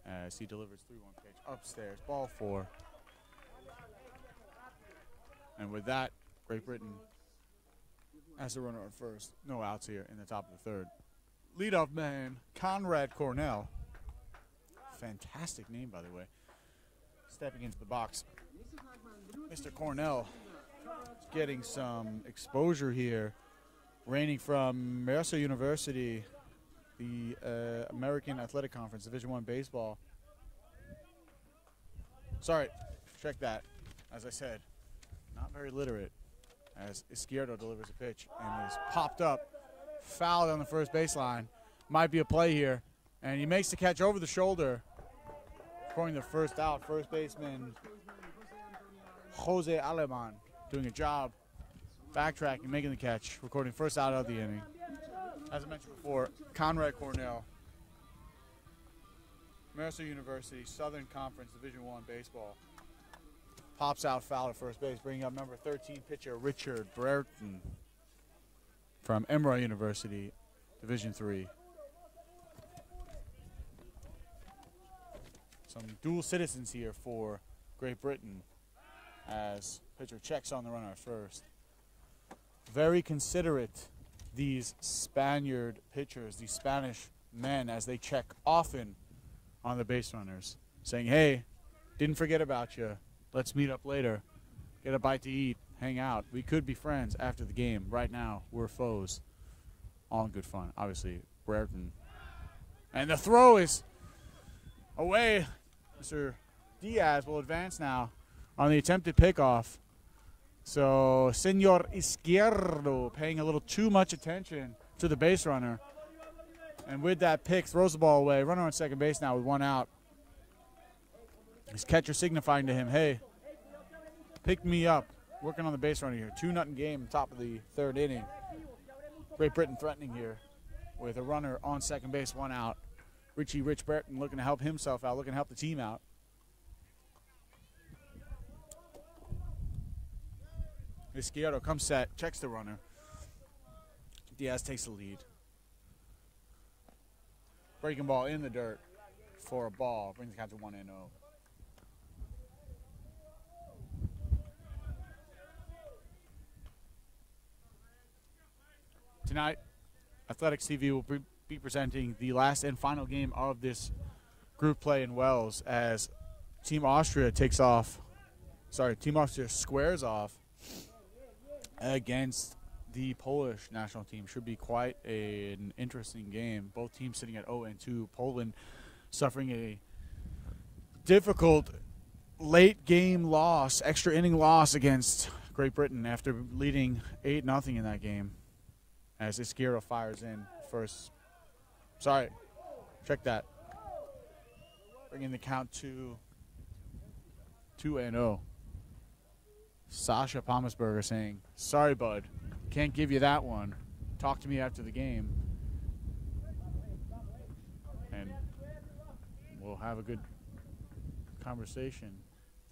S3: as he delivers 3-1 pitch upstairs. Ball 4. And with that, Great Britain has a runner at first. No outs here in the top of the third. Leadoff man, Conrad Cornell. Fantastic name, by the way. Stepping into the box. Mr. Cornell is getting some exposure here. Reigning from Mercer University, the American Athletic Conference, Division I baseball. Sorry, check that. As I said, not very literate, as Izquierdo delivers a pitch and is popped up, fouled on the first baseline. Might be a play here, and he makes the catch over the shoulder, scoring the first out. First baseman Jose Aleman doing a job, backtracking, making the catch, recording first out of the inning. As I mentioned before, Conrad Cornell, Mercer University, Southern Conference, Division I baseball. Pops out foul at first base, bringing up number 13 pitcher Richard Brereton from Emory University, Division III. Some dual citizens here for Great Britain as pitcher checks on the runner at first. Very considerate, these Spaniard pitchers, these Spanish men, as they check often on the base runners, saying, hey, didn't forget about you. Let's meet up later, get a bite to eat, hang out. We could be friends after the game. Right now, we're foes. All in good fun. Obviously, Brereton. And the throw is away. Mr. Diaz will advance now on the attempted pickoff. So, Senor Izquierdo paying a little too much attention to the base runner. And with that pick, throws the ball away. Runner on second base now with 1 out. His catcher signifying to him, hey, pick me up. Working on the base runner here. 2-0 game, top of the third inning. Great Britain threatening here with a runner on second base, 1 out. Rich Brereton looking to help himself out, looking to help the team out. Izquierdo comes set, checks the runner. Diaz takes the lead. Breaking ball in the dirt for a ball. Brings the count to 1-0. Tonight, Athletics TV will be presenting the last and final game of this group play in Wales as Team Austria squares off against the Polish national team. Should be quite an interesting game. Both teams sitting at 0-2. Poland suffering a difficult late game loss, extra inning loss against Great Britain after leading 8-0 in that game. As Izquierdo fires in first. Sorry, check that. Bringing the count to 2-0. Sasha Palmersberger saying, "Sorry, bud, can't give you that one. Talk to me after the game, and we'll have a good conversation."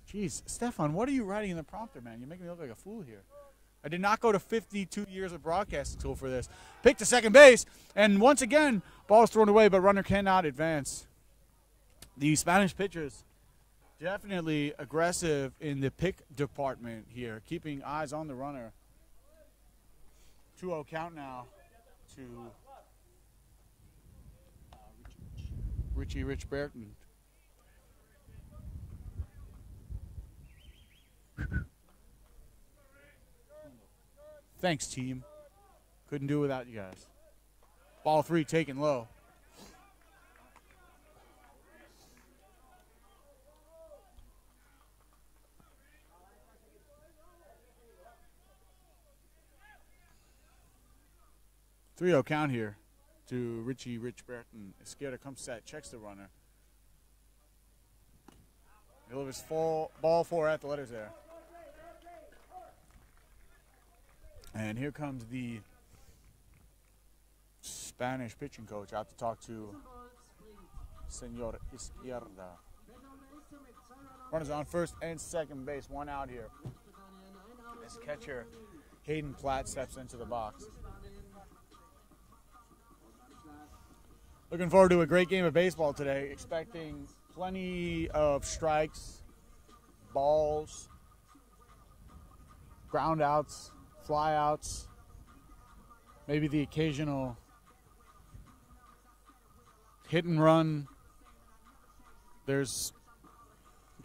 S3: Jeez, Stefan, what are you writing in the prompter, man? You're making me look like a fool here. I did not go to 52 years of broadcasting school for this. Pick to second base, and once again, ball is thrown away, but runner cannot advance. The Spanish pitchers definitely aggressive in the pick department here, keeping eyes on the runner. 2-0 count now to Rich Burton. Thanks, team. Couldn't do it without you guys. Ball 3 taken low. Three-0 count here to Rich Burton. Izquierdo comes set, checks the runner. Delivers ball 4 at the letters there. And here comes the Spanish pitching coach out to talk to Senor Izquierda. Runners on first and second base, 1 out here. As catcher Hayden Platt steps into the box. Looking forward to a great game of baseball today. Expecting plenty of strikes, balls, ground outs, fly outs, maybe the occasional hit and run. There's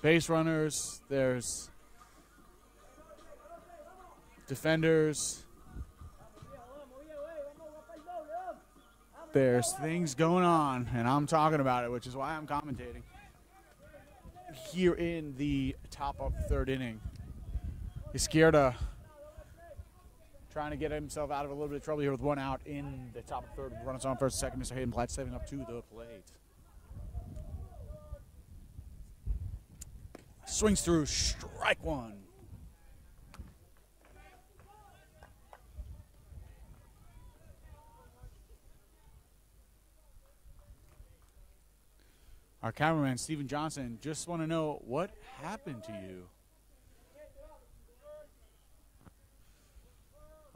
S3: base runners, there's defenders. There's things going on, and I'm talking about it, which is why I'm commentating. Here in the top of the third inning, Izquierda trying to get himself out of a little bit of trouble here with 1 out in the top of the third. Runners on first and second. Mr. Hayden Platt stepping up to the plate. Swings through, strike 1. Our cameraman, Steven Johnson, just want to know what happened to you.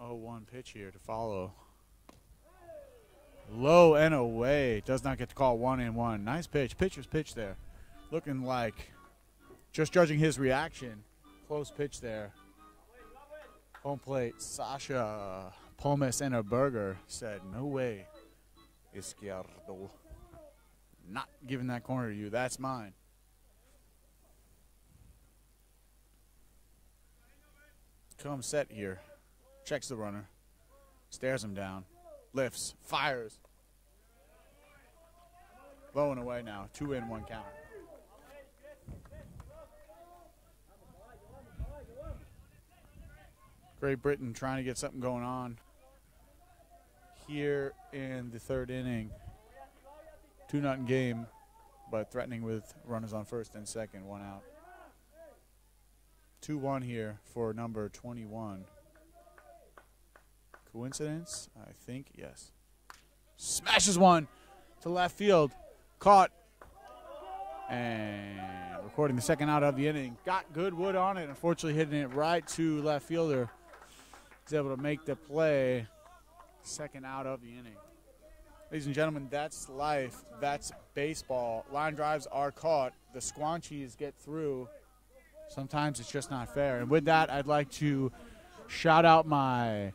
S3: 0-1 pitch here to follow. Low and away. Does not get to call 1-1. Nice pitch. Pitcher's pitch there. Looking like, just judging his reaction, close pitch there. Home plate, Sasha Palmersberger said, "No way, Izquierdo. Not giving that corner to you. That's mine." Comes set here. Checks the runner. Stares him down. Lifts. Fires. Low and away now. 2-1 count. Great Britain trying to get something going on here in the third inning. 2-0 game, but threatening with runners on first and second, 1 out. 2-1 here for number 21. Coincidence? I think yes. Smashes one to left field. Caught. And recording the second out of the inning. Got good wood on it. Unfortunately hitting it right to left fielder. He's able to make the play. Second out of the inning. Ladies and gentlemen, that's life. That's baseball. Line drives are caught. The squanchies get through. Sometimes it's just not fair. And with that, I'd like to shout out my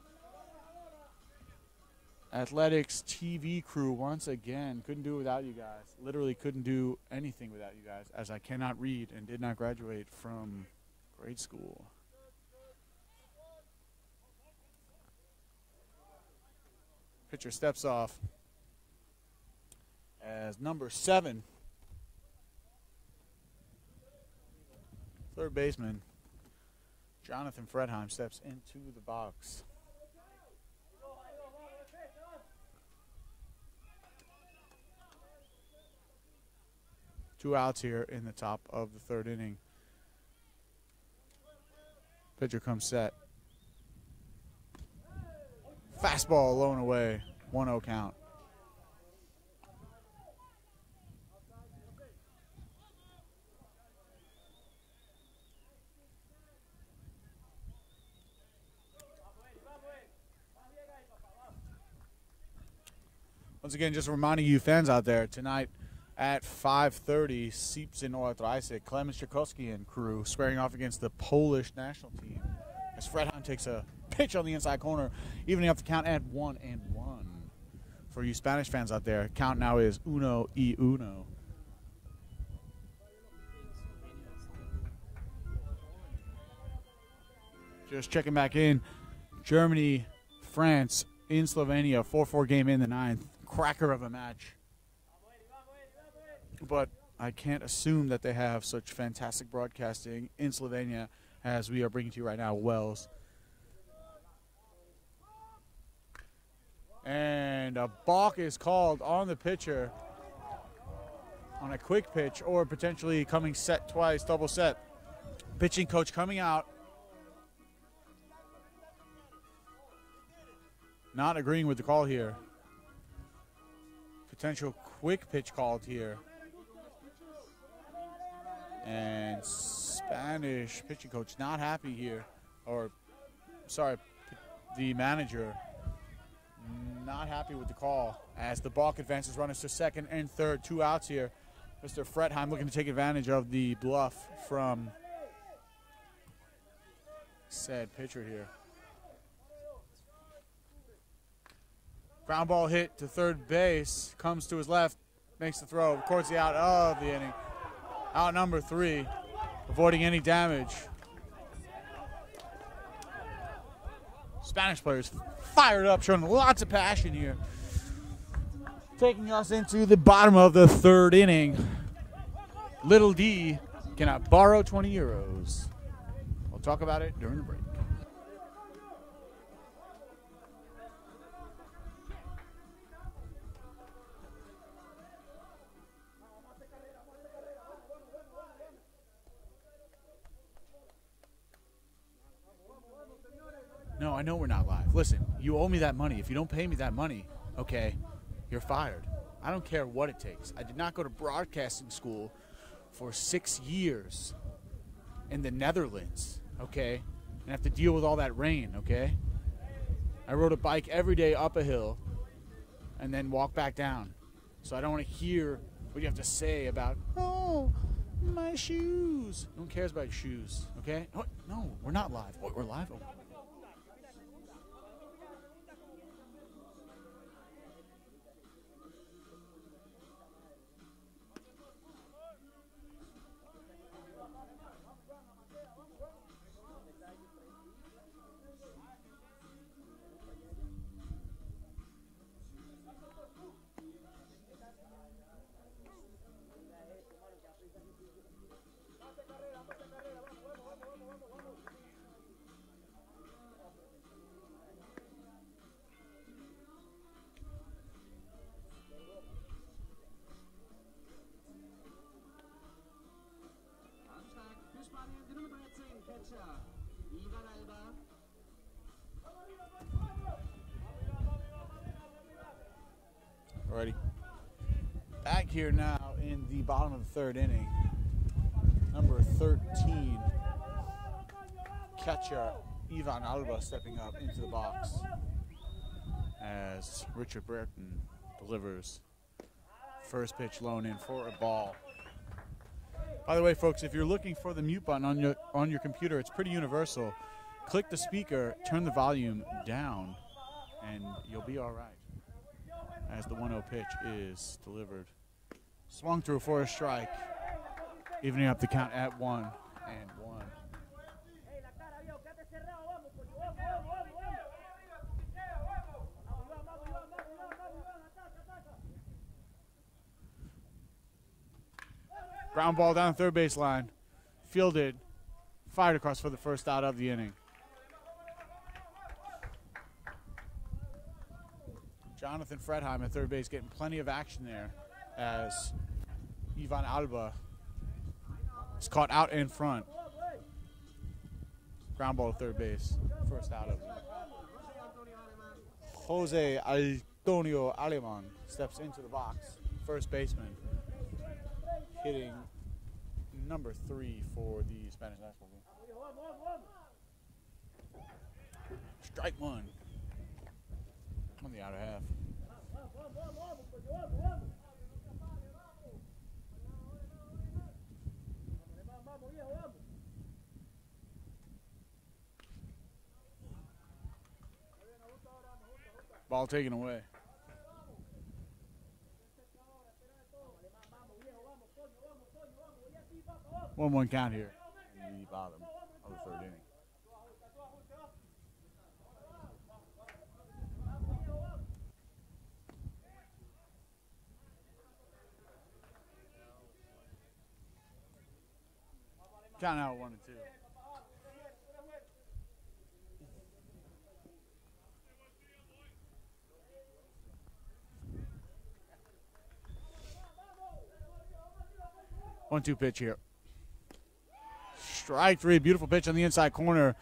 S3: Athletics TV crew once again. Couldn't do it without you guys. Literally couldn't do anything without you guys, as I cannot read and did not graduate from grade school. Pitcher steps off as number 7, third baseman Jonathan Fredheim steps into the box. Two outs here in the top of the third inning. Pitcher comes set. Fastball blown away. 1-0 count. Once again, just reminding you fans out there, tonight at 5:30, Seeps in EuroU23, Clemens Tchaikovsky and crew squaring off against the Polish national team. As Fredheim takes a pitch on the inside corner, evening up the count at 1-1. For you Spanish fans out there, count now is 1-1. Just checking back in. Germany, France, in Slovenia, 4-4 game in the 9th. Cracker of a match. But I can't assume that they have such fantastic broadcasting in Slovenia as we are bringing to you right now, Wells. And a balk is called on the pitcher on a quick pitch, or potentially coming set twice, double set. Pitching coach coming out, not agreeing with the call here. Potential quick pitch called here. And Spanish pitching coach not happy here. Or, sorry, the manager not happy with the call. As the balk advances runners to second and third. 2 outs here. Mr. Fredheim looking to take advantage of the bluff from said pitcher here. Ground ball hit to third base, comes to his left, makes the throw, records the out of the inning. Out number 3, avoiding any damage. Spanish players fired up, showing lots of passion here. Taking us into the bottom of the third inning. Little D cannot borrow 20 euros. We'll talk about it during the break. No, I know we're not live. Listen, you owe me that money. If you don't pay me that money, okay, you're fired. I don't care what it takes. I did not go to broadcasting school for 6 years in the Netherlands, okay, and have to deal with all that rain, okay? I rode a bike every day up a hill and then walk back down. So I don't want to hear what you have to say about, oh, my shoes. No one cares about your shoes, okay? Oh, no, we're not live. Oh, we're live? Oh. Alrighty. Back here now in the bottom of the third inning. Number 13, catcher Ivan Alba stepping up into the box as Richard Brereton delivers first pitch low in for a ball. By the way, folks, if you're looking for the mute button on your computer, it's pretty universal. Click the speaker, turn the volume down, and you'll be all right. as the 1-0 pitch is delivered. Swung through for a strike, evening up the count at 1-1. Ground ball down the third base line. Fielded, fired across for the first out of the inning. Jonathan Fredheim at third base getting plenty of action there as Ivan Alba is caught out in front. Ground ball to third base, first out of it. Jose Antonio Aleman steps into the box, first baseman, hitting number 3 for the Spanish national team. Strike 1 on the outer half. Ball taken away. 1-1 count here in the bottom of the third inning. Count out 1-2. One-two pitch here. Strike 3, beautiful pitch on the inside corner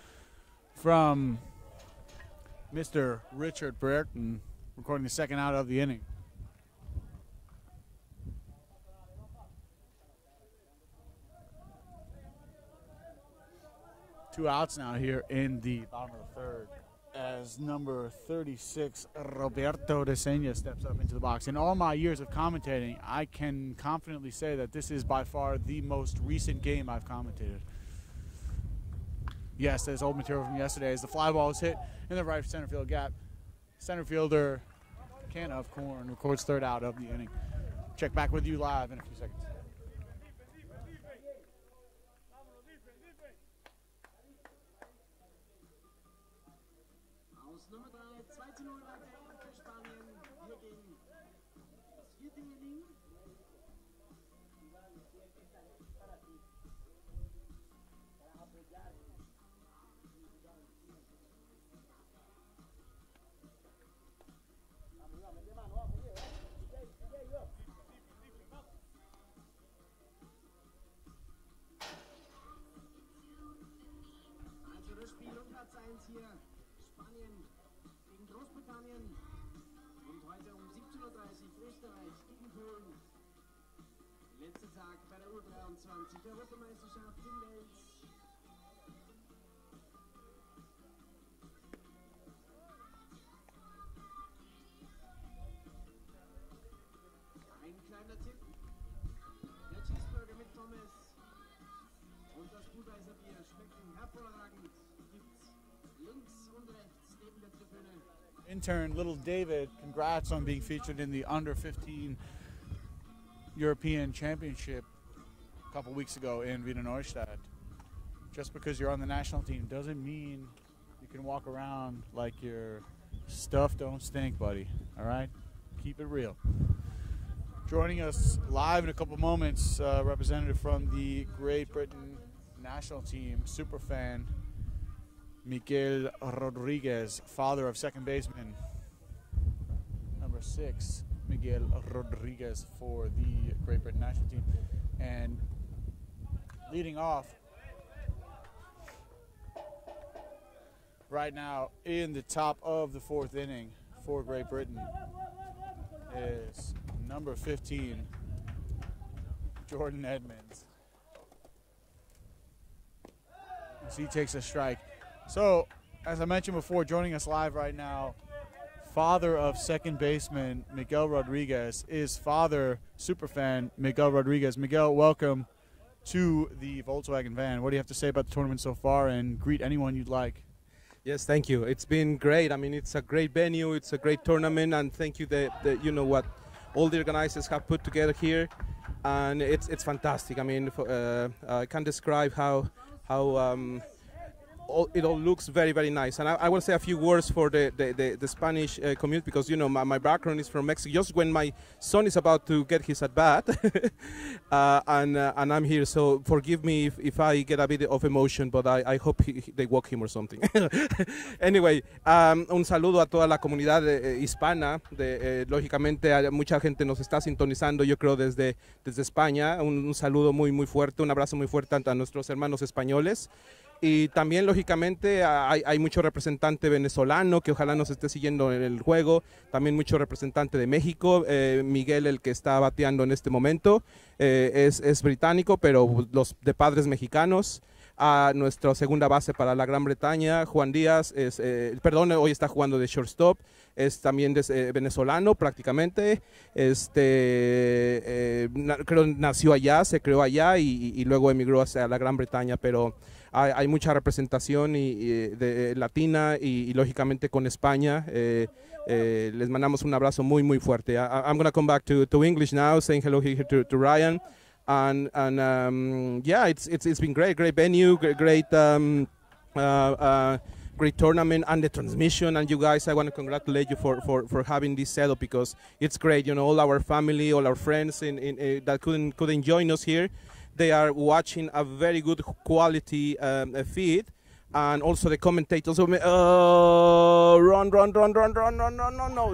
S3: from Mr. Richard Brereton, recording the second out of the inning. Two outs now here in the bottom of the third as number 36, Roberto De Sena, steps up into the box. In all my years of commentating, I can confidently say that this is by far the most recent game I've commentated. Yes, there's old material from yesterday as the fly ball is hit in the right center field gap. Center fielder, Can of Corn, records third out of the inning. Check back with you live in a few seconds.
S2: Aus Nummer 3, 2-0 weiterhin für Spanien. Wir gehen das vierte Inning. Also das Spiel um Platz 1 hier. Spanien gegen Großbritannien und heute um 17:30 Uhr Österreich gegen Polen. Letzter Tag bei der U23 der Europameisterschaft in Wales. Ein kleiner Tipp. Der Cheeseburger mit Pommes und das Budweiser Bier schmecken hervorragend. Gibt's links und rechts neben der Tribüne.
S3: Intern Little David, congrats on being featured in the Under-15 European Championship a couple weeks ago in Wiener Neustadt. Just because you're on the national team doesn't mean you can walk around like your stuff don't stink, buddy. All right? Keep it real. Joining us live in a couple moments, representative from the Great Britain national team, superfan Miguel Rodriguez, father of second baseman number 6, Miguel Rodriguez for the Great Britain national team. And leading off right now in the top of the fourth inning for Great Britain is number 15, Jordan Edmonds. As he takes a strike. So, as I mentioned before, joining us live right now, father of second baseman Miguel Rodriguez is father, superfan Miguel Rodriguez. Miguel, welcome to the Volkswagen van. What do you have to say about the tournament so far, and greet anyone you'd like?
S5: Yes, thank you. It's been great. I mean, it's a great venue. It's a great tournament, and thank you. You know what, all the organizers have put together here, and it's fantastic. I mean, I can't describe how it all looks very, very nice. And I want to say a few words for the Spanish community, because, you know, my background is from Mexico. Just when my son is about to get his at-bat, and I'm here, so forgive me if I get a bit of emotion, but I hope they walk him or something. Anyway, un saludo a toda la comunidad hispana. Lógicamente, mucha gente nos está sintonizando, yo creo, desde España. Un saludo muy, muy fuerte, un abrazo muy fuerte a nuestros hermanos españoles. Y también, lógicamente, hay mucho representante venezolano que ojalá nos esté siguiendo en el juego. También mucho representante de México. Miguel, el que está bateando en este momento, es británico, pero los de padres mexicanos. A nuestra segunda base para la Gran Bretaña, Juan Díaz, hoy está jugando de shortstop, es también venezolano prácticamente, creo nació allá, se creó allá y luego emigró hacia la Gran Bretaña, pero hay mucha representación de latina y lógicamente con España. Les mandamos un abrazo muy, muy fuerte. I'm going to come back to English now, saying hello here to Ryan. Yeah, it's been great venue, great great tournament, and the transmission. And you guys, I want to congratulate you for having this setup, because it's great. You know, all our family, all our friends that couldn't join us here, they are watching a very good quality feed. And also the commentators. Run! No!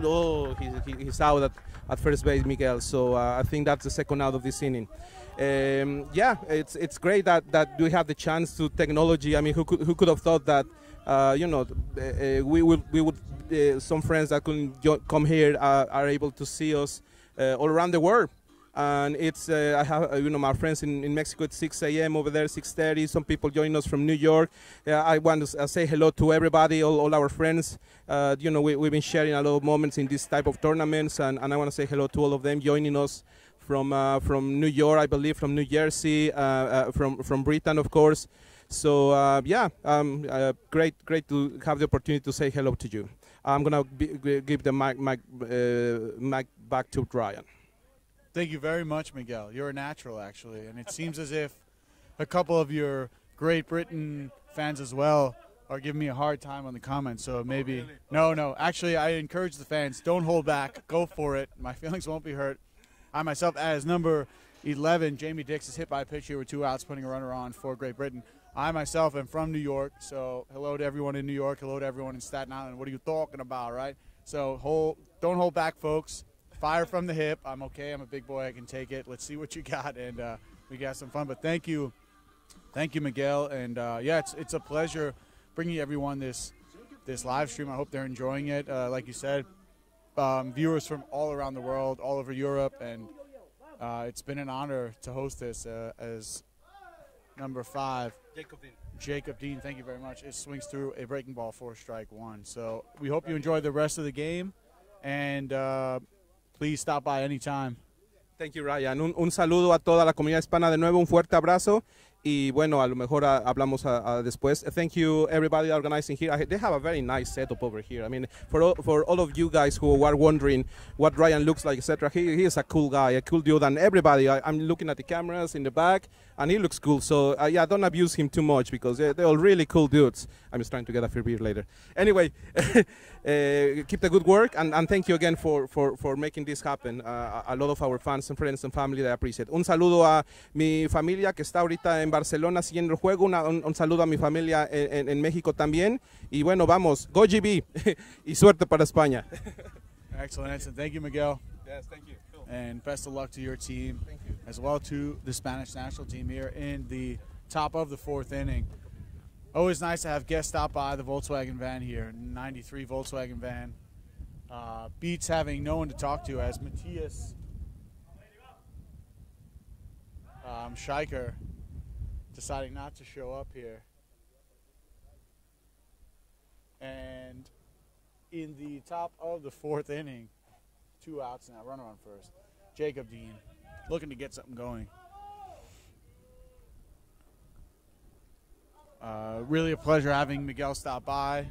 S5: Oh, he's out at first base, Miguel. So I think that's the second out of this inning. Yeah, it's great that we have the chance to technology. I mean, who could have thought that you know, we would some friends that couldn't come here are able to see us all around the world. And it's I have you know, my friends in Mexico, it's 6 a.m. over there, 6:30. Some people join us from New York. I want to say hello to everybody, all our friends. You know, we've been sharing a lot of moments in this type of tournaments, and I want to say hello to all of them joining us from New York, I believe, from New Jersey, from Britain, of course. So yeah, great to have the opportunity to say hello to you. I'm gonna give the mic back to Ryan.
S3: Thank you very much, Miguel. You're a natural, actually, and it seems as if a couple of your Great Britain fans as well are giving me a hard time on the comments. So maybe no. Actually, I encourage the fans, don't hold back, go for it. My feelings won't be hurt. I myself, as number 11, Jamie Dix is hit by a pitch here with 2 outs, putting a runner on for Great Britain. I myself am from New York, so hello to everyone in New York, hello to everyone in Staten Island. What are you talking about, right? So don't hold back, folks. Fire from the hip. I'm okay. I'm a big boy. I can take it. Let's see what you got, and we got some fun. But thank you, Miguel. And yeah, it's a pleasure bringing everyone this live stream. I hope they're enjoying it. Like you said, viewers from all around the world, all over Europe, and it's been an honor to host this as number 5. Jacob Dean, thank you very much. It swings through a breaking ball for strike 1. So we hope you enjoy the rest of the game, and please stop by anytime.
S5: Thank you, Ryan. Un saludo a toda la comunidad hispana de nuevo, un fuerte abrazo. Y bueno, a lo mejor hablamos después. Thank you, everybody organizing here. They have a very nice setup over here. I mean, for all of you guys who are wondering what Ryan looks like, etc., he is a cool guy, a cool dude, and everybody. I'm looking at the cameras in the back, and he looks cool. So yeah, don't abuse him too much, because they're all really cool dudes. I'm just trying to get a free beer later. Anyway, keep the good work, and thank you again for making this happen. A lot of our fans and friends and family, they appreciate. Un saludo a mi familia que está ahorita en Barcelona siguiendo el juego. Un saludo a mi familia en México también. Y bueno, vamos, go GB y suerte para España.
S3: Excellent. Thank you, Miguel.
S5: Yes, thank you. Cool.
S3: And best of luck to your team.
S5: Thank you.
S3: As well to the Spanish national team here in the top of the 4th inning. Always nice to have guests stop by the Volkswagen van here, 93 Volkswagen van. Beats having no one to talk to, as Matthias Scheicher deciding not to show up here. And in the top of the 4th inning, 2 outs now, runner on first. Jacob Dean looking to get something going. Really a pleasure having Miguel stop by.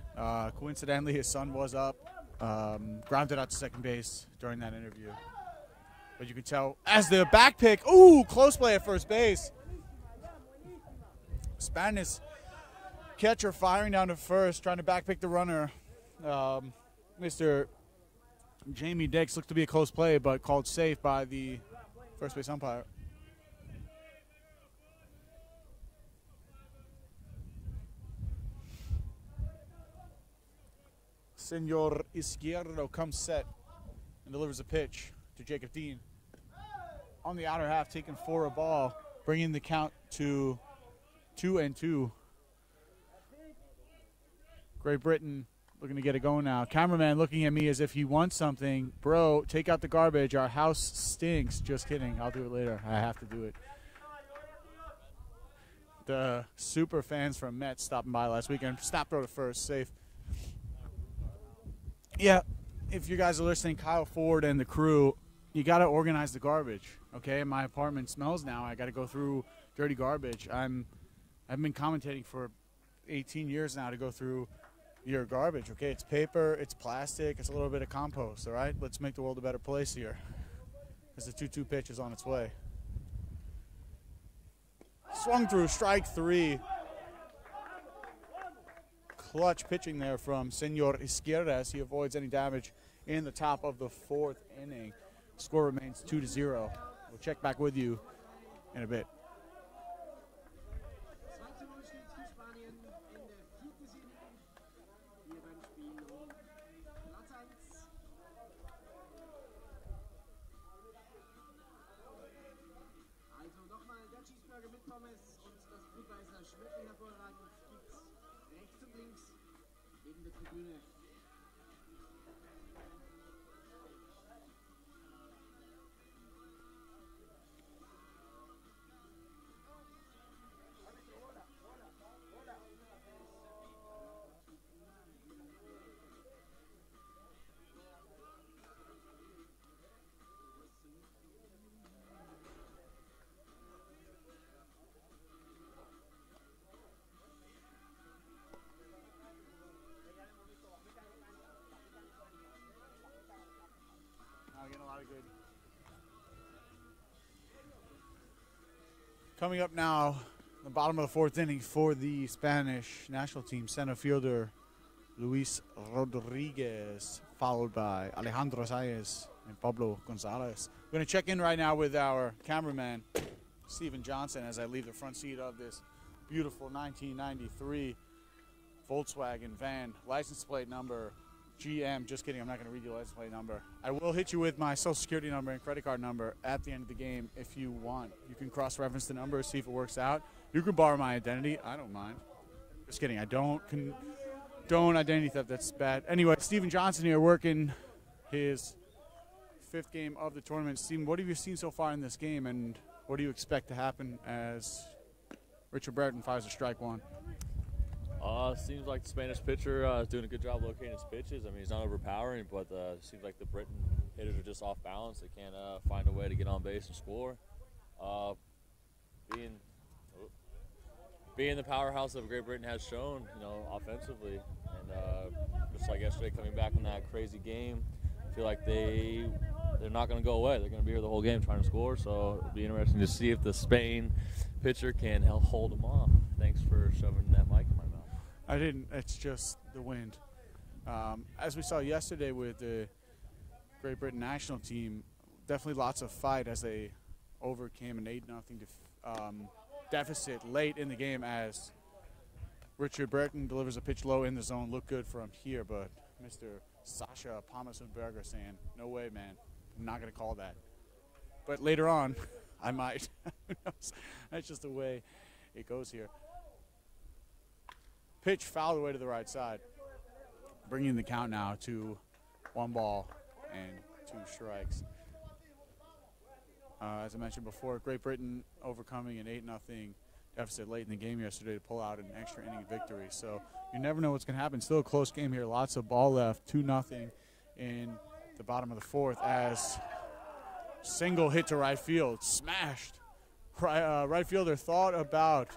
S3: Coincidentally, his son was up. Grounded out to second base during that interview. But you can tell as the back pick, ooh, close play at first base. Spanish catcher firing down to first, trying to back pick the runner. Mr. Jamie Dix looked to be a close play, but called safe by the first base umpire. Senor Izquierdo comes set and delivers a pitch to Jacob Dean. On the outer half, taking for a ball, bringing the count to 2-2. Great Britain looking to get it going now. Cameraman looking at me as if he wants something. Bro, take out the garbage. Our house stinks. Just kidding. I'll do it later. I have to do it. The super fans from Mets stopping by last weekend. Snap throw to first. Safe. Yeah, if you guys are listening, Kyle Ford and the crew, you got to organize the garbage, okay? My apartment smells now. I got to go through dirty garbage. I've been commentating for 18 years now to go through your garbage, okay? It's paper, it's plastic, it's a little bit of compost, all right? Let's make the world a better place here. As the 2-2 pitch is on its way. Swung through, strike three. Clutch pitching there from Senor Izquierda as he avoids any damage in the top of the fourth inning. Score remains 2-0. We'll check back with you in a bit. Coming up now, the bottom of the fourth inning for the Spanish national team, center fielder Luis Rodriguez, followed by Alejandro Sáez and Pablo Gonzalez. We're going to check in right now with our cameraman, Stephen Johnson, as I leave the front seat of this beautiful 1993 Volkswagen van. License plate number GM. Just kidding, I'm not going to read your license plate number. I will hit you with my social security number and credit card number at the end of the game if you want. You can cross-reference the numbers, see if it works out. You can borrow my identity. I don't mind. Just kidding. I don't identity theft. That's bad. Anyway, Stephen Johnson here working his fifth game of the tournament. Stephen, what have you seen so far in this game, and what do you expect to happen as Richard Brereton fires a strike one?
S6: Seems like the Spanish pitcher is doing a good job locating his pitches. I mean, he's not overpowering, but seems like the Britain hitters are just off balance. They can't find a way to get on base and score. Being the powerhouse that Great Britain has shown, you know, offensively, and just like yesterday, coming back from that crazy game, I feel like they're not going to go away. They're going to be here the whole game trying to score. So it'll be interesting to see if the Spain pitcher can hold them off. Thanks for shoving that mic in my mouth.
S3: I didn't. It's just the wind. As we saw yesterday with the Great Britain national team, definitely lots of fight as they overcame an 8-0 deficit late in the game as Richard Brereton delivers a pitch low in the zone. Looked good from here, but Mr. Sasha Palmasunberger saying, no way, man. I'm not going to call that. But later on, I might. Who knows? That's just the way it goes here. Pitch fouled away to the right side, bringing the count now to 1 ball and 2 strikes. As I mentioned before, Great Britain overcoming an 8-0 deficit late in the game yesterday to pull out an extra inning victory. So you never know what's going to happen. Still a close game here. Lots of ball left. 2-0 in the bottom of the fourth as single hit to right field. Smashed. Right fielder thought about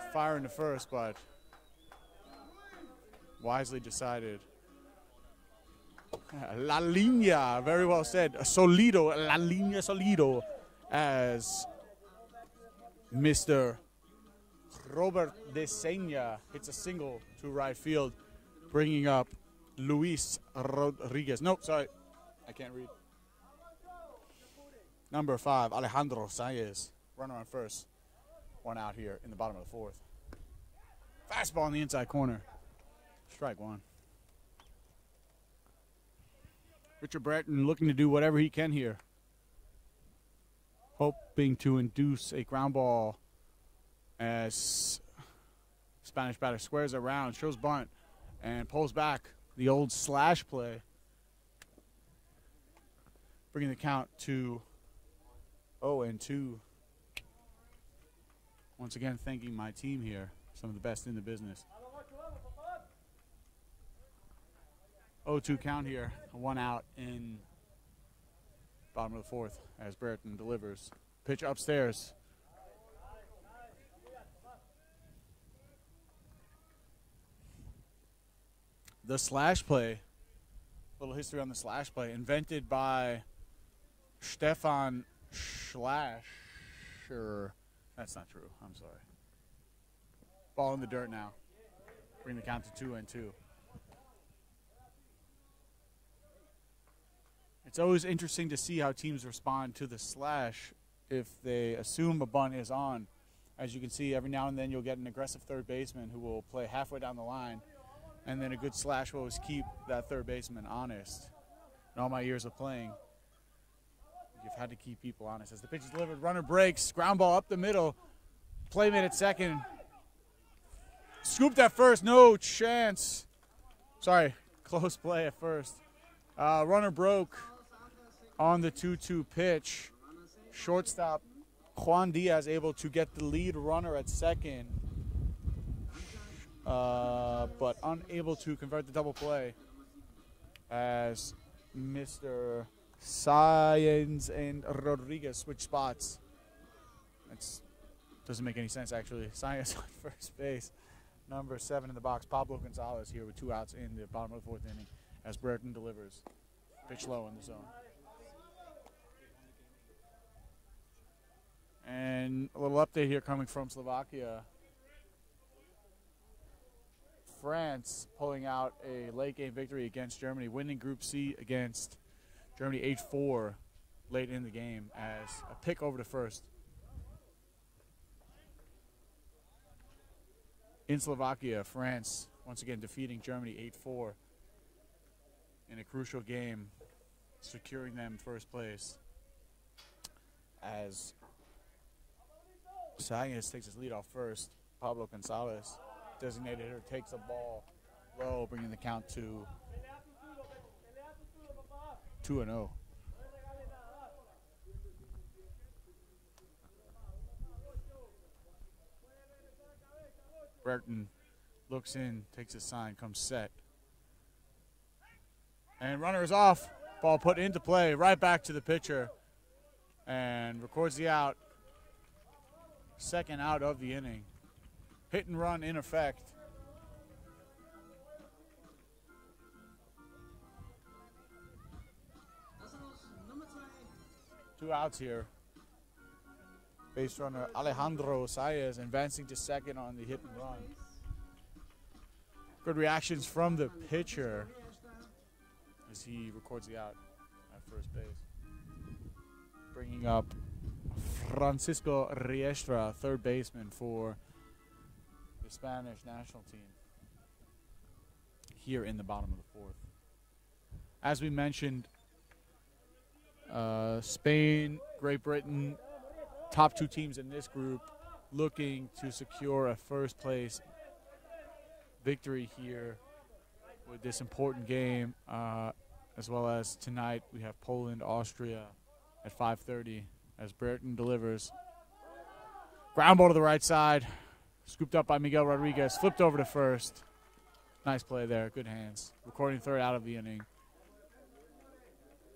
S3: fire in the first, but wisely decided. La línea, very well said. Solido, la línea solido, as Mr. Robert De Sena hits a single to right field, bringing up Luis Rodriguez. Nope, sorry, I can't read. Number 5, Alejandro Saez, runner on first. One out here in the bottom of the fourth. Fastball in the inside corner. Strike one. Richard Breton looking to do whatever he can here, hoping to induce a ground ball as Spanish batter squares around, shows bunt, and pulls back the old slash play, bringing the count to 0-2. Once again, thanking my team here, some of the best in the business. 0-2 count here, one out in bottom of the fourth as Brereton delivers. Pitch upstairs. The slash play, little history on the slash play, invented by Stefan Schlascher. That's not true, I'm sorry. Ball in the dirt now. Bring the count to 2-2. It's always interesting to see how teams respond to the slash if they assume a bunt is on. As you can see, every now and then you'll get an aggressive third baseman who will play halfway down the line, and then a good slash will always keep that third baseman honest. In all my years of playing, you've had to keep people honest. As the pitch is delivered, runner breaks, ground ball up the middle, play made at second. Scooped at first, no chance. Sorry, close play at first. Runner broke on the 2-2 pitch. Shortstop Juan Diaz able to get the lead runner at second, but unable to convert the double play as Mr. Sáenz and Rodriguez switch spots. That doesn't make any sense, actually. Sáenz on first base. Number 7 in the box, Pablo Gonzalez here with 2 outs in the bottom of the fourth inning as Brereton delivers. Pitch low in the zone. And a little update here coming from Slovakia. France pulling out a late game victory against Germany, winning Group C against Germany 8-4 late in the game as a pick over to first. In Slovakia, France once again defeating Germany 8-4 in a crucial game, securing them first place as Sáenz takes his lead off first. Pablo Gonzalez, designated hitter, takes a ball low, bringing the count to 2-0. Brereton looks in, takes a sign, comes set. And runner is off. Ball put into play, right back to the pitcher. And records the out. Second out of the inning. Hit and run in effect. Two outs here. Base runner Alejandro Sáenz advancing to second on the hit and run. Good reactions from the pitcher as he records the out at first base. Bringing up Francisco Riestra, third baseman for the Spanish national team here in the bottom of the fourth. As we mentioned, Spain, Great Britain, top 2 teams in this group looking to secure a first place victory here with this important game, as well as tonight we have Poland, Austria at 5:30 as Brereton delivers. Ground ball to the right side, scooped up by Miguel Rodriguez, flipped over to first. Nice play there, good hands. Recording third out of the inning.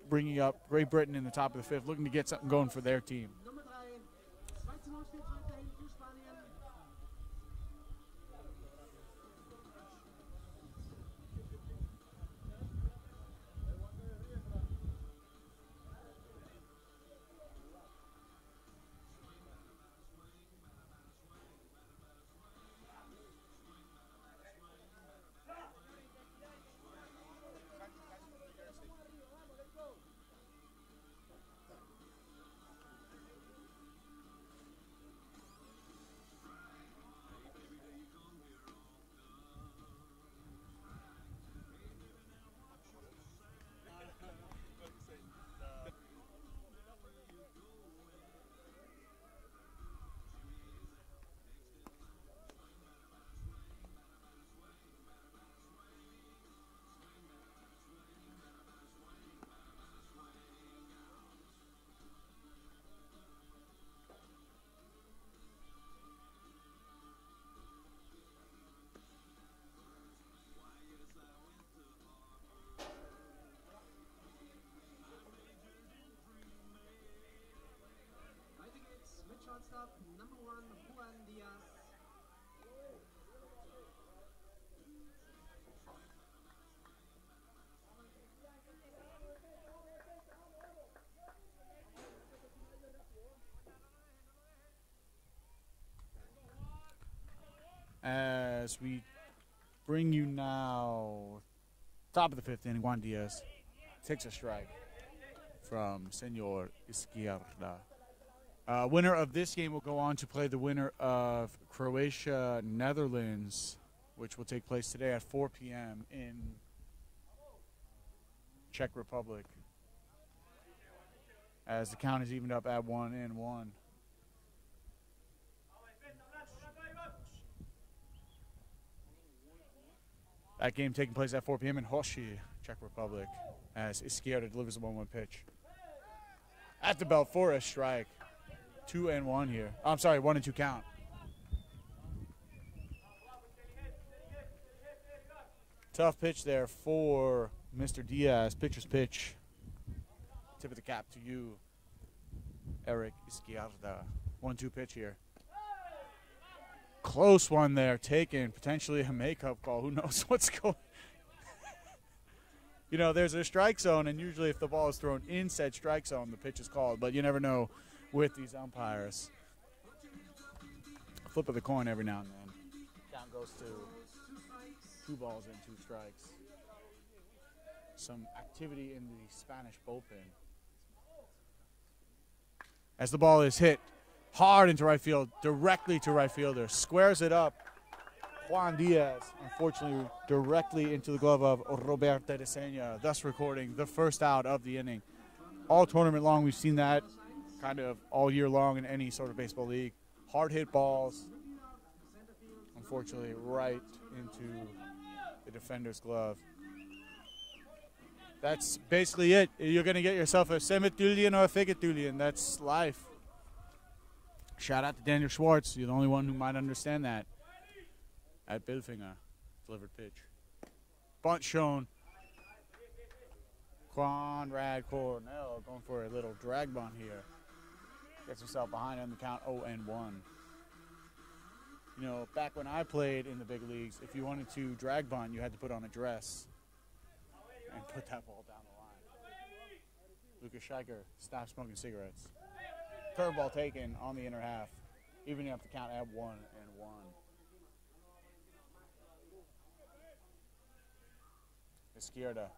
S3: Bringing up Great Britain in the top of the fifth, looking to get something going for their team. as we bring you now top of the 5th inning. Juan Diaz takes a strike from Senor Izquierda. Winner of this game will go on to play the winner of Croatia-Netherlands, which will take place today at 4 p.m. in Czech Republic, as the count is evened up at 1-1. That game taking place at 4 p.m. in Hoši, Czech Republic, as Izquierda delivers a 1-1 pitch. At the belt for a strike. 2-1 here. I'm sorry, 1-2 count. Tough pitch there for Mr. Diaz. Pitcher's pitch. Tip of the cap to you, Eric Izquierda. 1-2 pitch here. Close one there, taken. Potentially a makeup call. Who knows what's going on? You know, there's a strike zone, and usually if the ball is thrown in said strike zone, the pitch is called. But you never know with these umpires. Flip of the coin every now and then. Count goes to 2 balls and 2 strikes. Some activity in the Spanish bullpen. As the ball is hit hard into right field, directly to right fielder. Squares it up. Juan Diaz, unfortunately, directly into the glove of Roberto de Sena, thus recording the first out of the inning. All tournament long, we've seen that kind of all year long in any sort of baseball league. Hard hit balls, unfortunately, right into the defender's glove. That's basically it. You're going to get yourself a Semitulian or a Figatulian. That's life. Shout out to Daniel Schwartz. You're the only one who might understand that. At Billfinger, delivered pitch. Bunt shown. Conrad Cornell going for a little drag bunt here. Gets himself behind on the count 0-1. You know, back when I played in the big leagues, if you wanted to drag bunt, you had to put on a dress and put that ball down the line. Lucas Scheiker stopped smoking cigarettes. Curveball taken on the inner half, evening up the count at 1-1. Izquierda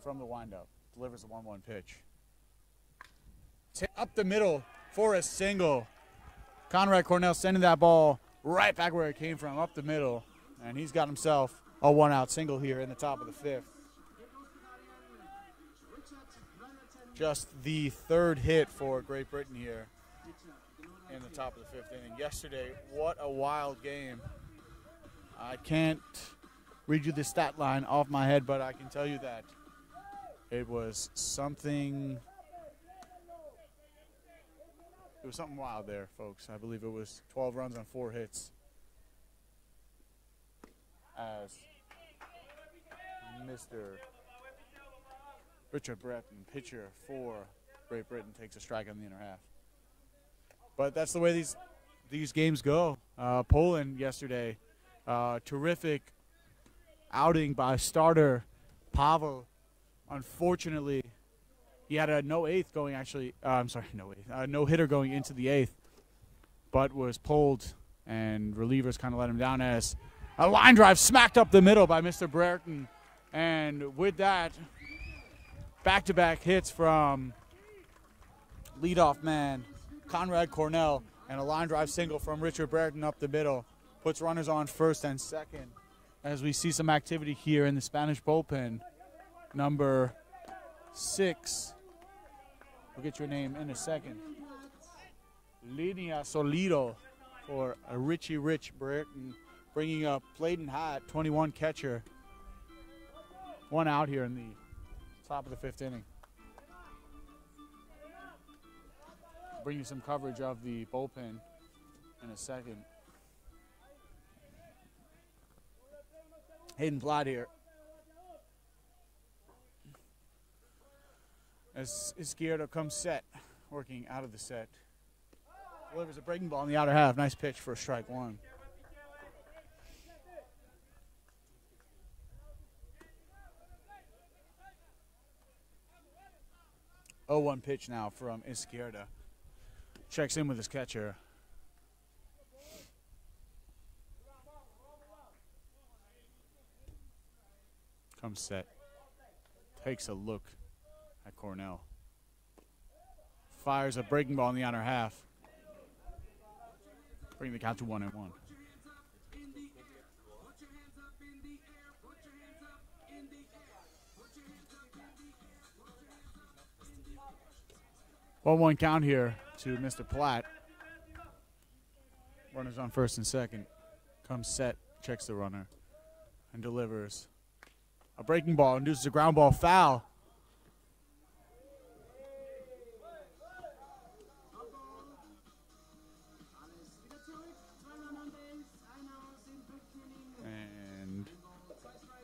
S3: from the windup delivers a 1-1 pitch. Up the middle for a single. Conrad Cornell sending that ball right back where it came from, up the middle. And he's got himself a 1-out single here in the top of the 5th. Just the 3rd hit for Great Britain here in the top of the 5th inning. Yesterday, what a wild game. I can't read you the stat line off my head, but I can tell you that it was something wild there, folks. I believe it was 12 runs on 4 hits as Mr. Richard Breton, pitcher for Great Britain, takes a strike on the inner half. But that's the way these games go. Poland yesterday, terrific outing by starter Pavel. Unfortunately, he had a no-hitter going into the 8th, but was pulled, and relievers kind of let him down as a line drive smacked up the middle by Mr. Brereton. And with that, back-to-back hits from leadoff man Conrad Cornell and a line drive single from Richard Brereton up the middle puts runners on first and second as we see some activity here in the Spanish bullpen. Number 6. We'll get your name in a second. Linea Solido for a Richie Rich Brereton, bringing up Clayton Hatt, 21 catcher. 1 out here in the top of the 5th inning. Bring you some coverage of the bullpen in a second. Hayden Platt here. As Izquierdo comes set, working out of the set. Delivers a breaking ball in the outer half. Nice pitch for strike 1. Oh, 1 pitch now from Izquierda. Checks in with his catcher. Comes set. Takes a look at Cornell. Fires a breaking ball in the outer half. Bring the count to 1-1. 1-1 count here to Mr. Platt. Runners on first and second. Comes set, checks the runner, and delivers. A breaking ball induces a ground ball foul. And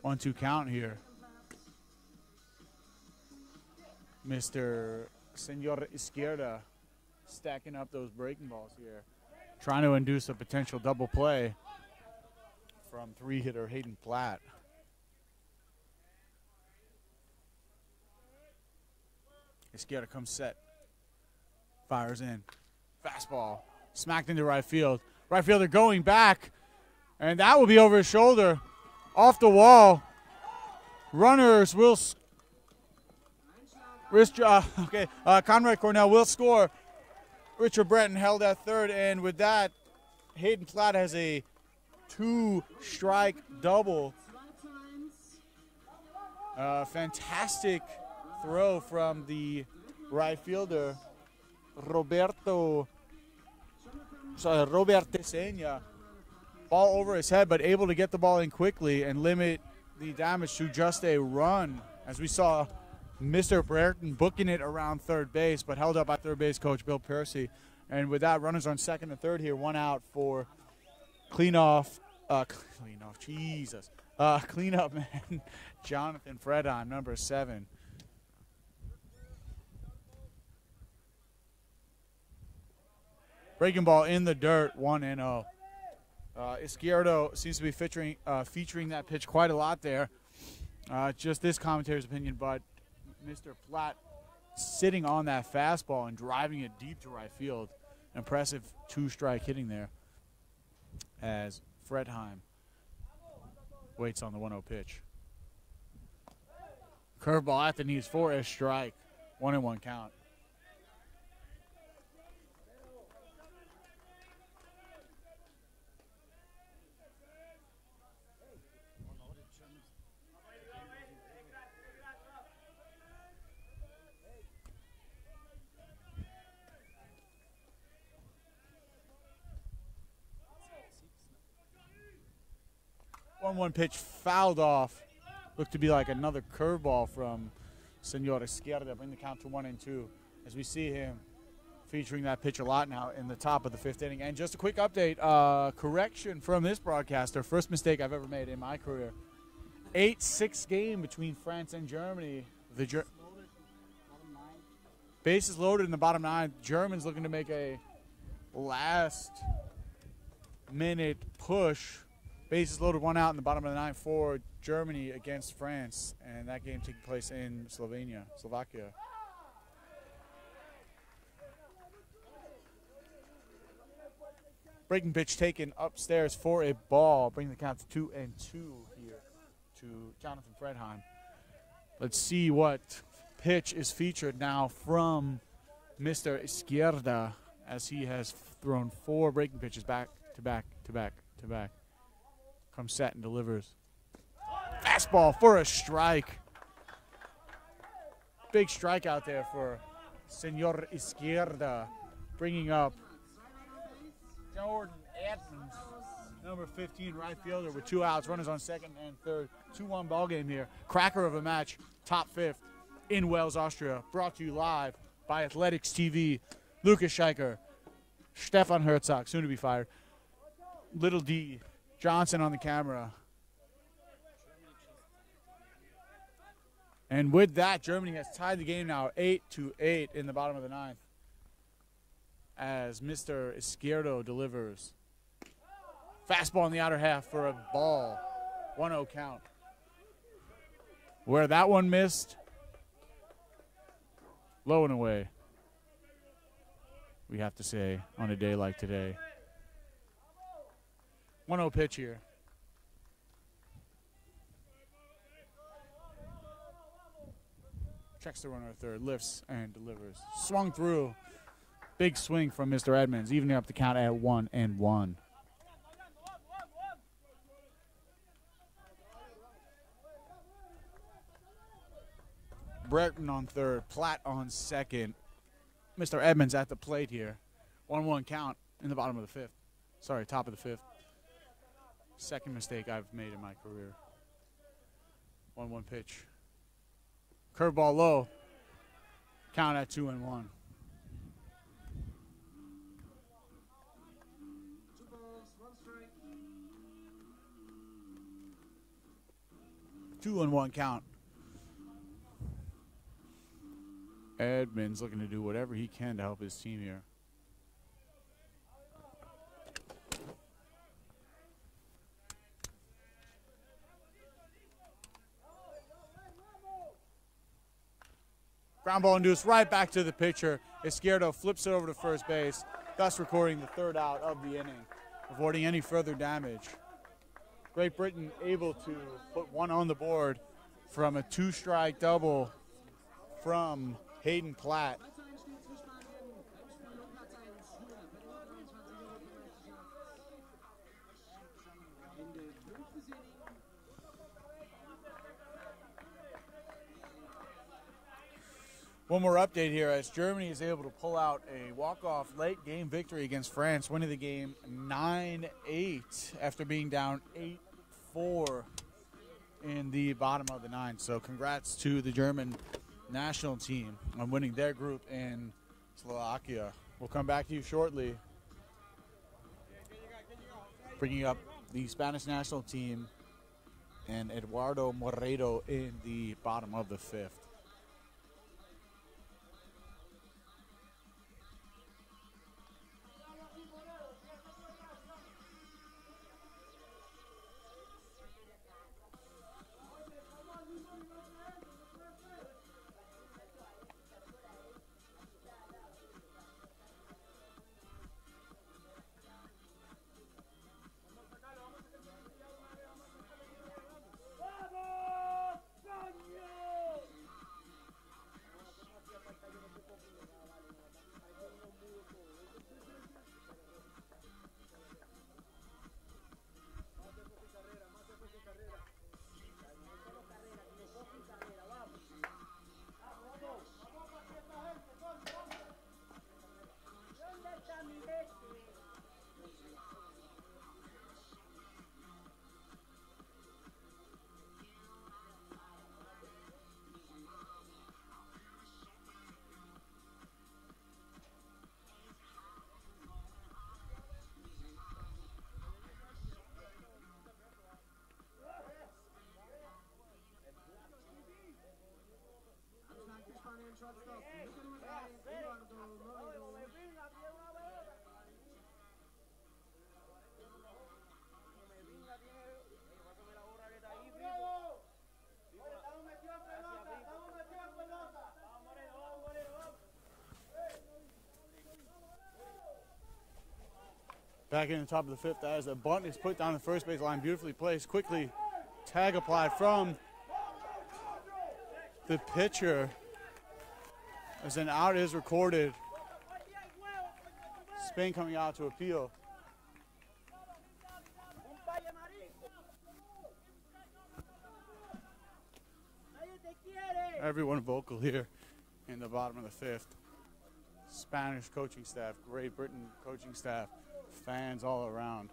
S3: 1-2 count here. Mr. Senor Izquierda stacking up those breaking balls here. Trying to induce a potential double play from three-hitter Hayden Platt. Izquierda comes set. Fires in. Fastball. Smacked into right field. Right fielder going back. And that will be over his shoulder. Off the wall. Runners will... Conrad Cornell will score. Richard Breton held at third. And with that, Hayden Platt has a 2-strike double. Fantastic throw from the right fielder, Robert Tesenia. Ball over his head, but able to get the ball in quickly and limit the damage to just a run. As we saw Mr. Brereton booking it around third base, but held up by third base coach Bill Percy. And with that, runners on second and third here, 1 out for cleanup man, Jonathan Fredheim, number 7. Breaking ball in the dirt, 1-0. Izquierdo seems to be featuring that pitch quite a lot there. Just this commentator's opinion, but Mr. Platt sitting on that fastball and driving it deep to right field. Impressive 2-strike hitting there as Fredheim waits on the 1-0 pitch. Curveball at the knees for a strike. 1-1 count. One pitch fouled off. Looked to be like another curveball from Senor Izquierda. Bring the count to 1-2 as we see him featuring that pitch a lot now in the top of the 5th inning. And just a quick update, correction from this broadcaster. First mistake I've ever made in my career. 8-6 game between France and Germany. Bases loaded in the bottom 9. Germans looking to make a last-minute push. Bases loaded, 1 out in the bottom of the 9th for Germany against France, and that game taking place in Slovakia. Breaking pitch taken upstairs for a ball. Bring the count to 2-2 here to Jonathan Fredheim. Let's see what pitch is featured now from Mr. Izquierda as he has thrown 4 breaking pitches back to back to back to back. Comes set and delivers. Fastball for a strike. Big strike out there for Senor Izquierda. Bringing up Jordan Edmonds, number 15 right fielder with 2 outs. Runners on second and third. 2-1 ball game here. Cracker of a match. Top 5th in Wales, Austria. Brought to you live by Athletics TV. Lucas Scheicher, Stefan Herzog, soon to be fired. Little D. Johnson on the camera. And with that, Germany has tied the game now 8-8 in the bottom of the 9th as Mr. Izquierdo delivers. Fastball in the outer half for a ball. 1-0 count. Where that one missed, low and away, we have to say, on a day like today. 1-0 pitch here. Checks the runner at third, lifts and delivers. Swung through. Big swing from Mr. Edmonds, evening up the count at 1-1. Breton on third, Platt on second. Mr. Edmonds at the plate here. 1-1 count in the bottom of the fifth. Sorry, top of the fifth. Second mistake I've made in my career. 1-1 pitch. Curveball low. Count at 2-1. 2-1 count. Edmonds looking to do whatever he can to help his team here. Ground ball induced right back to the pitcher. Izquierdo flips it over to first base, thus recording the third out of the inning, avoiding any further damage. Great Britain able to put one on the board from a two-strike double from Hayden Platt. One more update here as Germany is able to pull out a walk-off late game victory against France, winning the game 9-8 after being down 8-4 in the bottom of the ninth. So congrats to the German national team on winning their group in Slovakia. We'll come back to you shortly, bringing up the Spanish national team and Eduardo Moreiro in the bottom of the fifth. Back in the top of the fifth as a bunt is put down the first base line, beautifully placed. Quickly, tag applied from the pitcher as an out is recorded. Spain coming out to appeal. Everyone vocal here in the bottom of the fifth. Spanish coaching staff, Great Britain coaching staff, fans all around.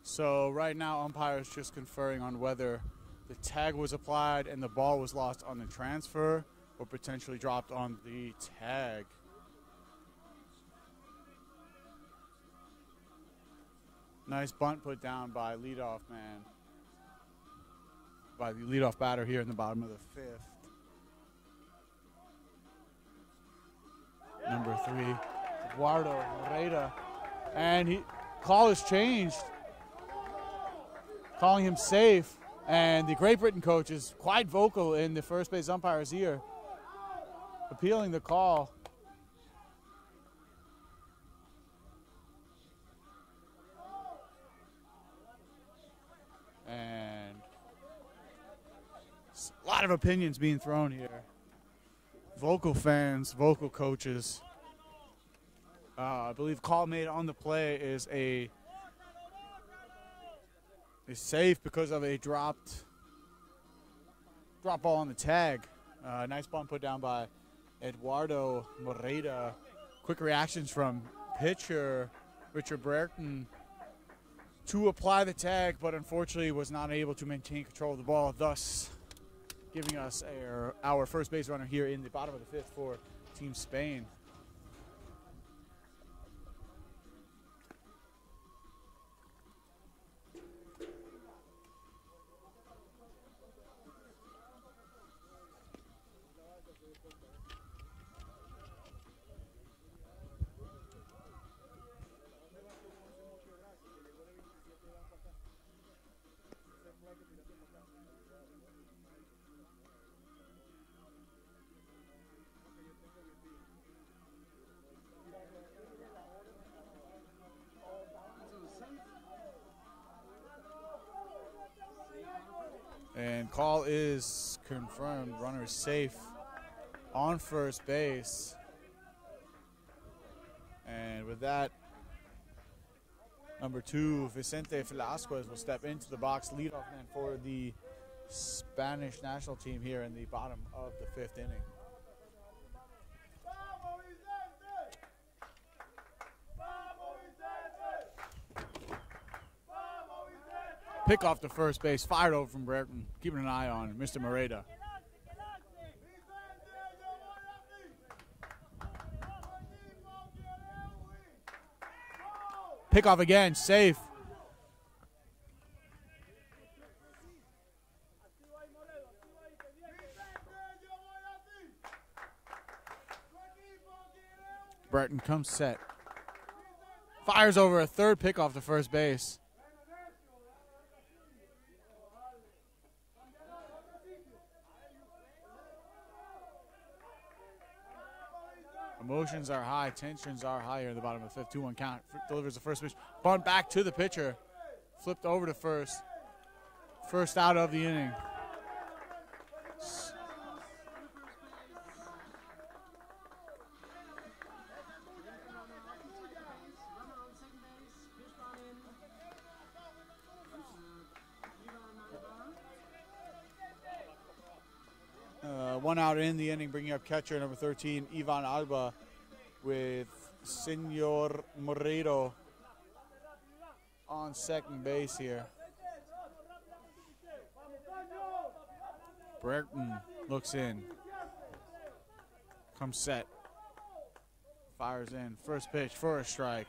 S3: So right now, umpires just conferring on whether the tag was applied and the ball was lost on the transfer or potentially dropped on the tag. Nice bunt put down by leadoff man, by the leadoff batter here in the bottom of the fifth. Number 3, Eduardo Moreira, and call is changed. calling him safe. And the Great Britain coach is quite vocal in the first base umpire's ear, appealing the call. And a lot of opinions being thrown here. Vocal fans, vocal coaches. I believe call made on the play is safe because of a drop ball on the tag. Nice ball put down by Eduardo Moreda. Quick reactions from pitcher Richard Brereton to apply the tag, but unfortunately was not able to maintain control of the ball, thus giving us our first base runner here in the bottom of the fifth for Team Spain. And call is confirmed. Runner is safe on first base. And with that, number 2, Vicente Velasquez will step into the box, leadoff man for the Spanish national team here in the bottom of the 5th inning. Pick off the first base, fired over from Brereton, keeping an eye on Mr. Moreda. Pick off again, safe. Brereton comes set. Fires over a third pick off the first base. Emotions are high, tensions are higher in the bottom of the 5th. 2-1 count. Delivers the first pitch. Bunt back to the pitcher. Flipped over to first. First out of the inning. One out in the inning, bringing up catcher number 13, Ivan Alba, with Senor Moreno on second base here. Brereton looks in, comes set, fires in, first pitch for a strike.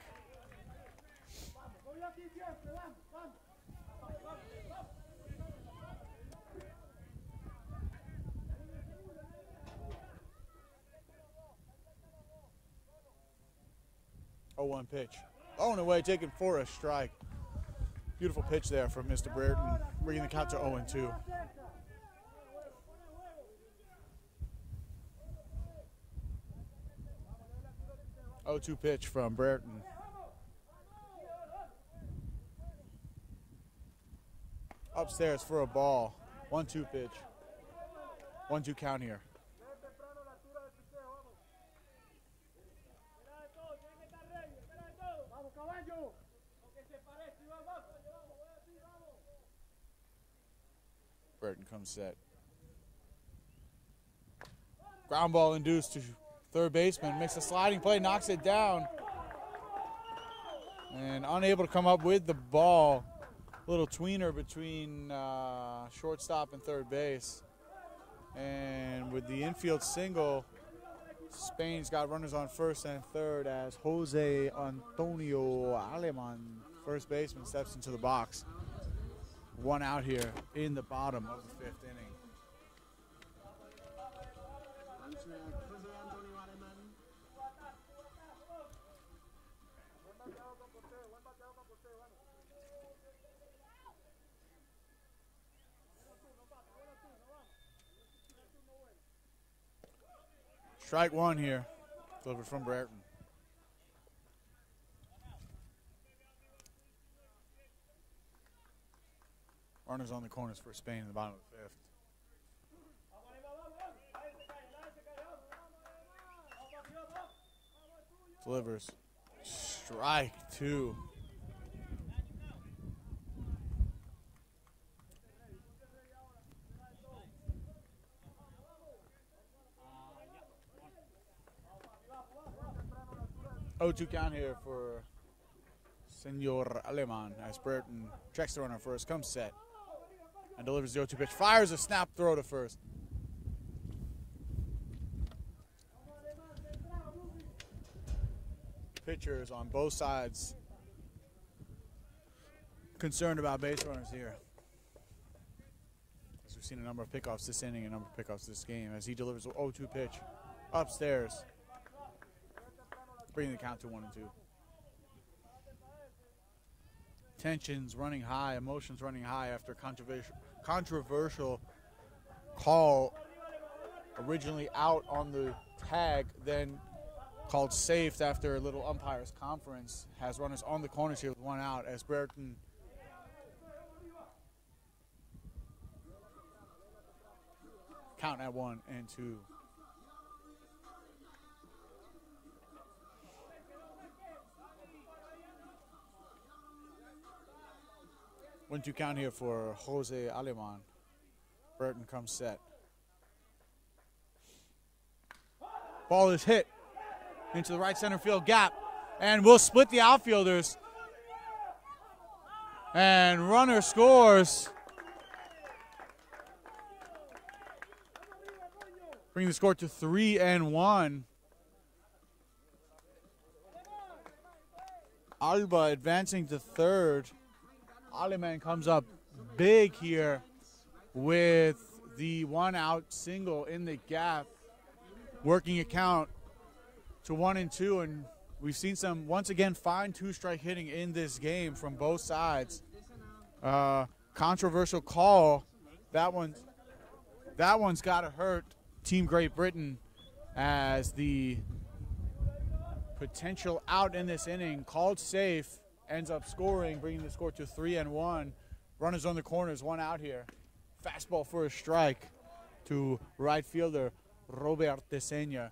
S3: Oh, 1 pitch. Oh, and away, taken for a strike. Beautiful pitch there from Mr. Brereton, bringing the count to 0-2. Oh, 2 pitch from Brereton. Upstairs for a ball. 1-2 pitch. 1-2 count here. Brereton comes set. Ground ball induced to third baseman. Makes a sliding play, knocks it down. And unable to come up with the ball. Little tweener between shortstop and third base. And with the infield single, Spain's got runners on first and third as Jose Antonio Aleman, first baseman, steps into the box. 1 out here in the bottom of the 5th inning. Strike one here. Delivered from Brereton. Runners on the corners for Spain in the bottom of the fifth. Delivers. Strike two. O2 count here for Senor Aleman as Brereton checks the runner first, comes set, and delivers the 0-2 pitch. Fires a snap throw to first. Pitchers on both sides concerned about base runners here. As we've seen a number of pickoffs this inning, a number of pickoffs this game, as he delivers the 0-2 pitch upstairs, bringing the count to 1-2. Tensions running high, emotions running high after controversial call originally out on the tag, then called safe after a little umpire's conference. Has runners on the corners here with one out as Brereton count at 1-2. 1-2 count here for Jose Aleman. Brereton comes set. Ball is hit into the right center field gap, and we'll split the outfielders. And runner scores. Bring the score to 3-1. Alba advancing to third. Aleman comes up big here with the one-out single in the gap, working a count to 1-2, and we've seen some, once again, fine two-strike hitting in this game from both sides. Controversial call. That one's got to hurt Team Great Britain, as the potential out in this inning, called safe, ends up scoring, bringing the score to 3-1. Runners on the corners, one out here. Fastball for a strike to right fielder Robert Desenia.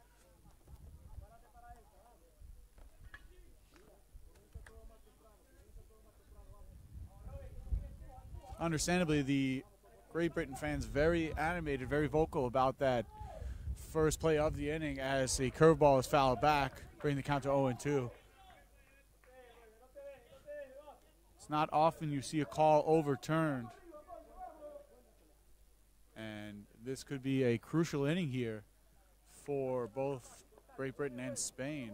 S3: Understandably, the Great Britain fans very animated, very vocal about that first play of the inning as a curveball is fouled back, bringing the count to 0-2. It's not often you see a call overturned, and this could be a crucial inning here for both Great Britain and Spain.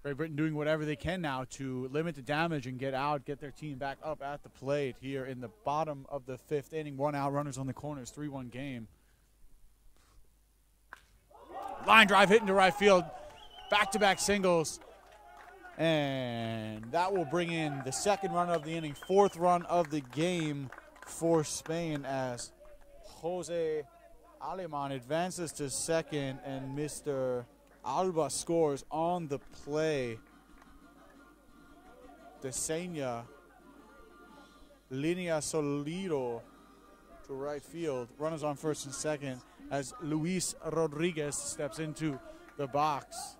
S3: Great Britain doing whatever they can now to limit the damage and get out, get their team back up at the plate here in the bottom of the fifth inning. One out, runners on the corners, 3-1 game. Line drive hit into right field, back-to-back singles. And that will bring in the second run of the inning, fourth run of the game for Spain, as Jose Aleman advances to second and Mr. Alba scores on the play. Desenia, linea solido to right field. Runners on first and second as Luis Rodriguez steps into the box.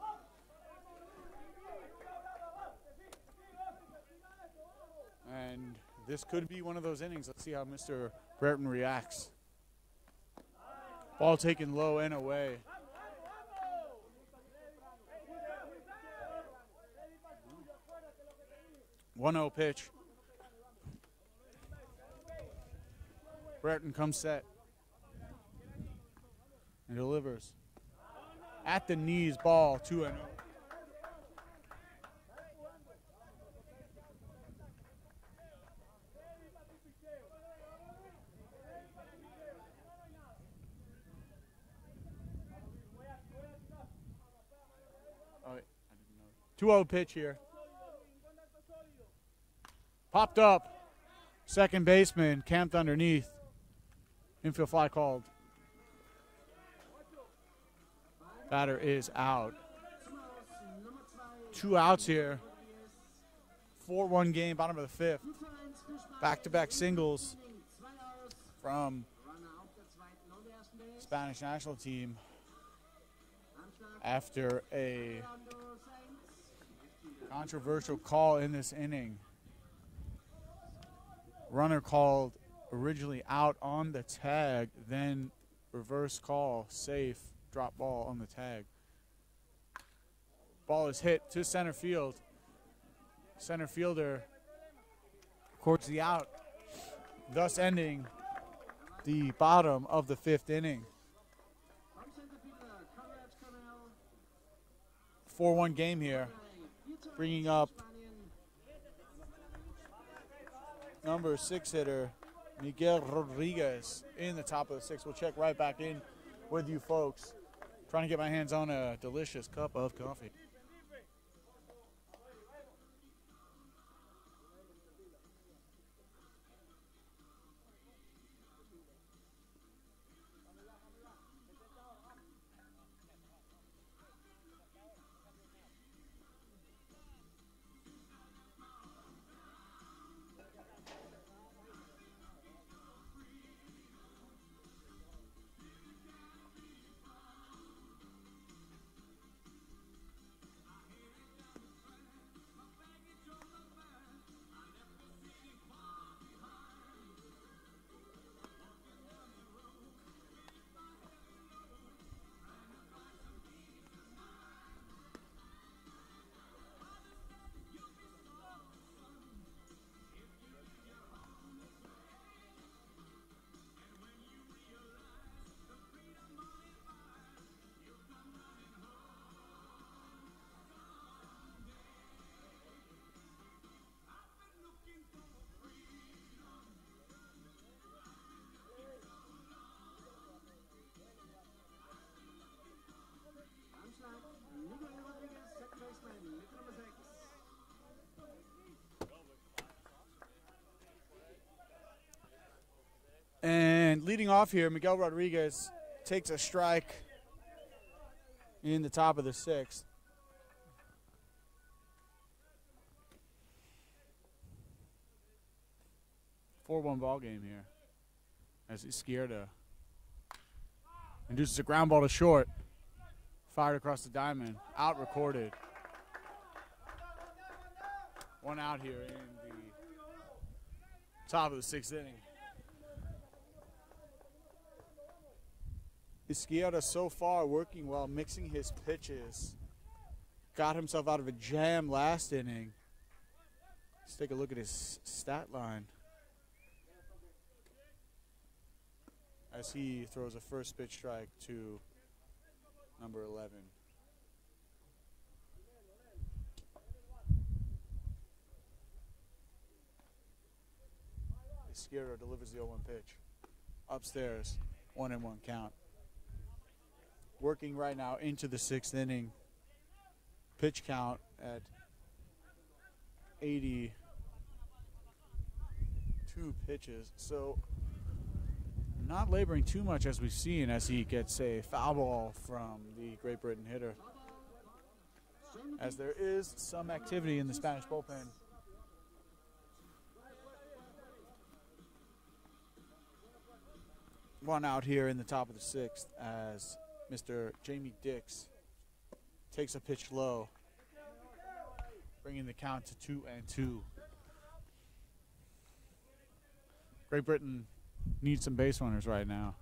S3: And this could be one of those innings. Let's see how Mr. Brereton reacts. Ball taken low and away. One-0 pitch. Brereton comes set and delivers. At the knees, ball 2-0. Oh, wait, I didn't know. 2-0 pitch here. Popped up. Second baseman camped underneath. Infield fly called. Batter is out. 2 outs here. 4-1 game, bottom of the 5th. Back-to-back singles from Spanish national team after a controversial call in this inning. Runner called originally out on the tag, then reverse call, safe, drop ball on the tag. Ball is hit to center field. Center fielder records the out, thus ending the bottom of the 5th inning. 4-1 game here, bringing up number 6 hitter Miguel Rodriguez in the top of the 6th. We'll check right back in with you folks. Trying to get my hands on a delicious cup of coffee. And leading off here, Miguel Rodriguez takes a strike in the top of the 6th. Four-1 ball game here as Izquierda induces a ground ball to short. Fired across the diamond. Out recorded. 1 out here in the top of the 6th inning. Izquierda so far working well, mixing his pitches. Got himself out of a jam last inning. Let's take a look at his stat line as he throws a first pitch strike to number 11. Izquierda delivers the 0-1 pitch. Upstairs, 1-1 count. Working right now into the 6th inning. Pitch count at 82 pitches. So not laboring too much as we've seen as he gets a foul ball from the Great Britain hitter. As there is some activity in the Spanish bullpen. One out here in the top of the 6th as Mr. Jamie Dix takes a pitch low, bringing the count to 2-2. Great Britain needs some base runners right now.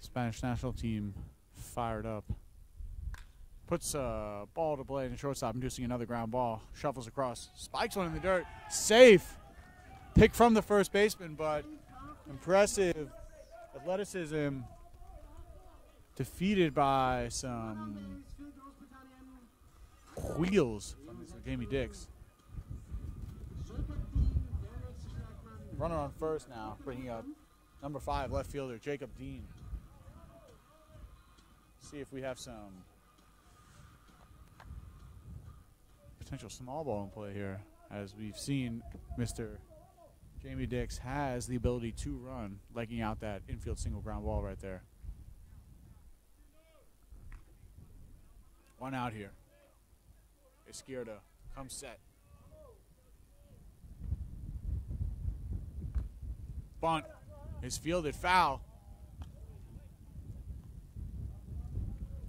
S3: Spanish national team fired up. Puts a ball to play in the shortstop, inducing another ground ball. Shuffles across, spikes one in the dirt. Safe. Pick from the first baseman, but impressive athleticism. Defeated by some wheels from Mr. Jamie Dix. Runner on first now, bringing up number 5 left fielder Jacob Dean. See if we have some potential small ball in play here. As we've seen, Mr. Jamie Dix has the ability to run, legging out that infield single ground ball right there. One out here. Izquierdo comes set. Bunt is fielded foul.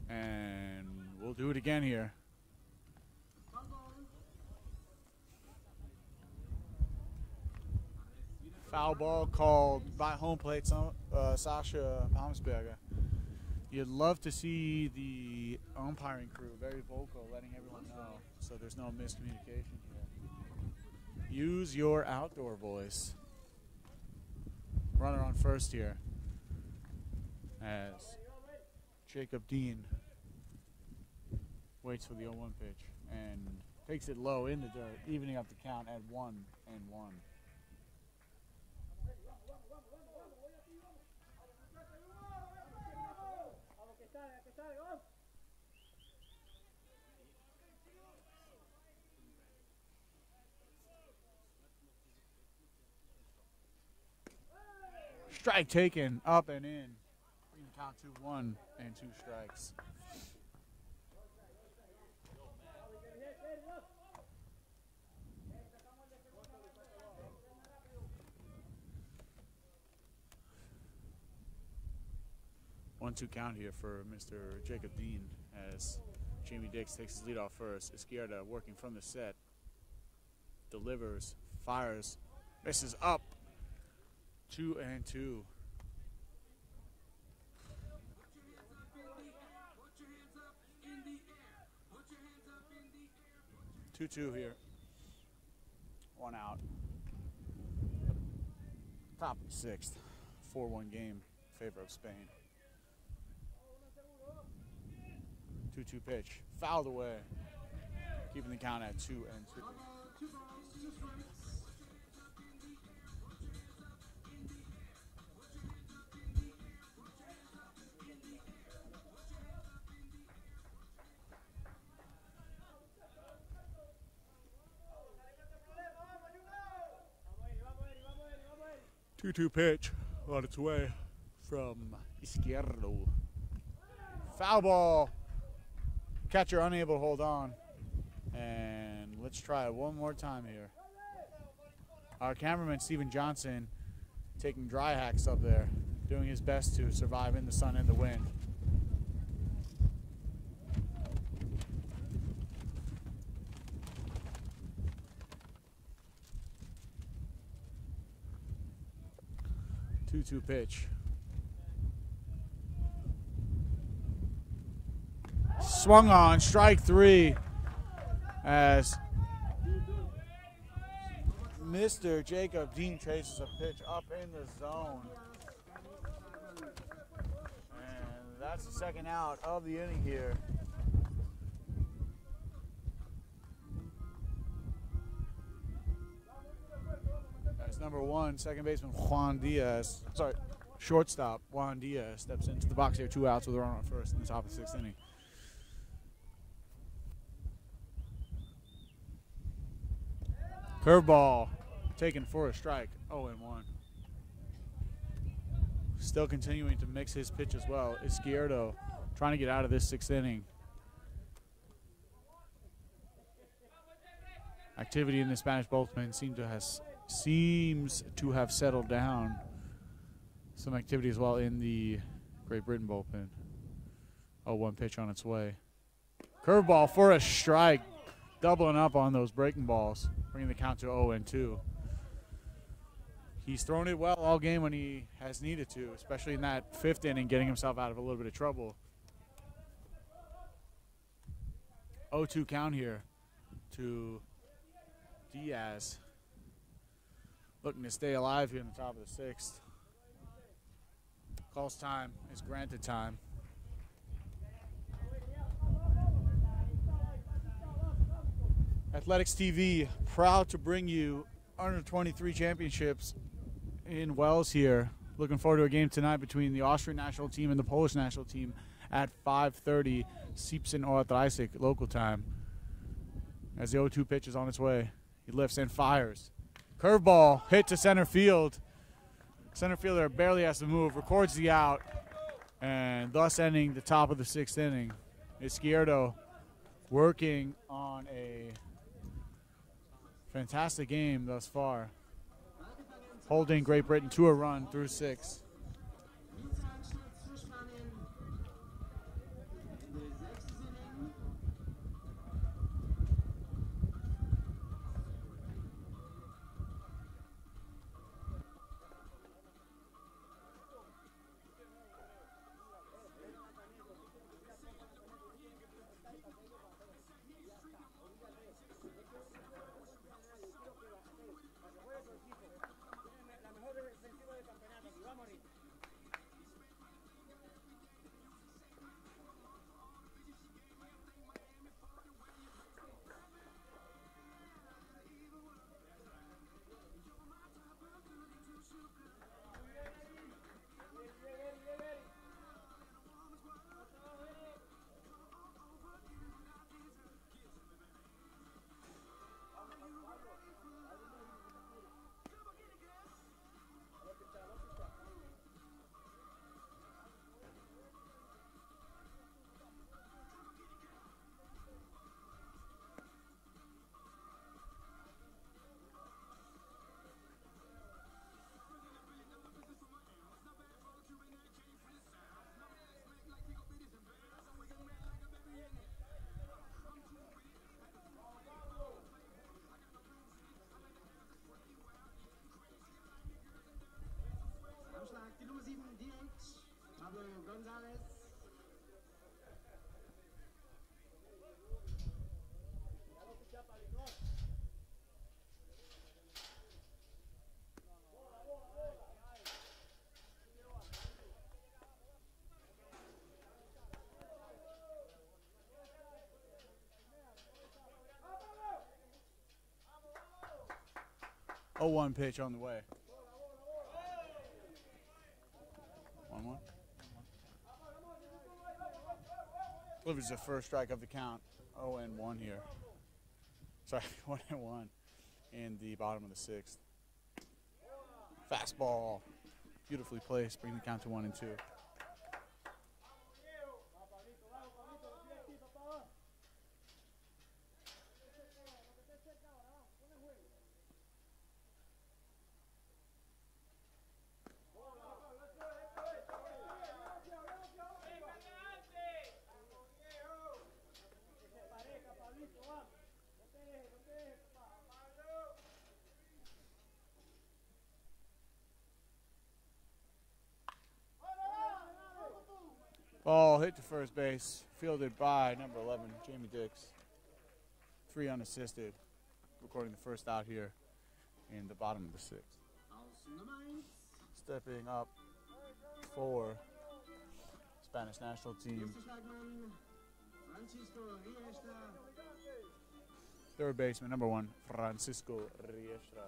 S3: And we'll do it again here. Foul ball called by home plate, Sasha Palmsberger. You'd love to see the umpiring crew very vocal, letting everyone know so there's no miscommunication here. Use your outdoor voice. Runner on first here as Jacob Dean waits for the 0-1 pitch and takes it low in the dirt, evening up the count at 1-1. Strike taken, up and in. Bring the count to 1 and 2 strikes. One-two count here for Mr. Jacob Dean as Jamie Dix takes his lead off first. Izquierda working from the set. Delivers, fires, misses up. 2-2. Two here. One out. Top of the sixth. 4-1 game in favor of Spain. 2-2 pitch. Fouled away. Keeping the count at 2-2. 2-2 pitch on its way from Izquierdo. Foul ball. Catcher unable to hold on. And let's try it one more time here. Our cameraman, Steven Johnson, taking dry hacks up there, doing his best to survive in the sun and the wind. Two pitch. Swung on, strike 3 as Mr. Jacob Dean traces a pitch up in the zone. And that's the second out of the inning here. Number 1, second baseman Juan Diaz. Sorry, shortstop Juan Diaz steps into the box here. 2 outs with a runner on first in the top of the 6th inning. Curveball taken for a strike. 0-1. Still continuing to mix his pitch as well. Izquierdo trying to get out of this 6th inning. Activity in the Spanish bullpen seems to have settled down. Some activity as well in the Great Britain bullpen. 0-1 pitch on its way. Curveball for a strike. Doubling up on those breaking balls. Bringing the count to 0-2. He's thrown it well all game when he has needed to, especially in that 5th inning, getting himself out of a little bit of trouble. 0-2 count here to Diaz. Looking to stay alive here in the top of the 6th. Calls time is granted time. Athletics TV, proud to bring you under 23 championships in Wales here. Looking forward to a game tonight between the Austrian national team and the Polish national team at 5:30, Siebsen or 30 local time. As the 0-2 pitch is on its way, he lifts and fires. Curveball hit to center field. Center fielder barely has to move, records the out, and thus ending the top of the 6th inning. Izquierdo working on a fantastic game thus far, holding Great Britain to a run through 6.
S2: Anschlag die Nummer 7 direkt. Pablo González.
S3: Oh, 1 pitch on the way. 1-1. Delivers the first strike of the count. 0-1 here. Sorry, 1-1 in the bottom of the 6th. Fastball, beautifully placed, bring the count to 1-2. Ball hit to first base, fielded by number 11, Jamie Dix. 3 unassisted, recording the first out here in the bottom of the 6th. Stepping up for Spanish national team. Third baseman, number 1, Francisco Riestra.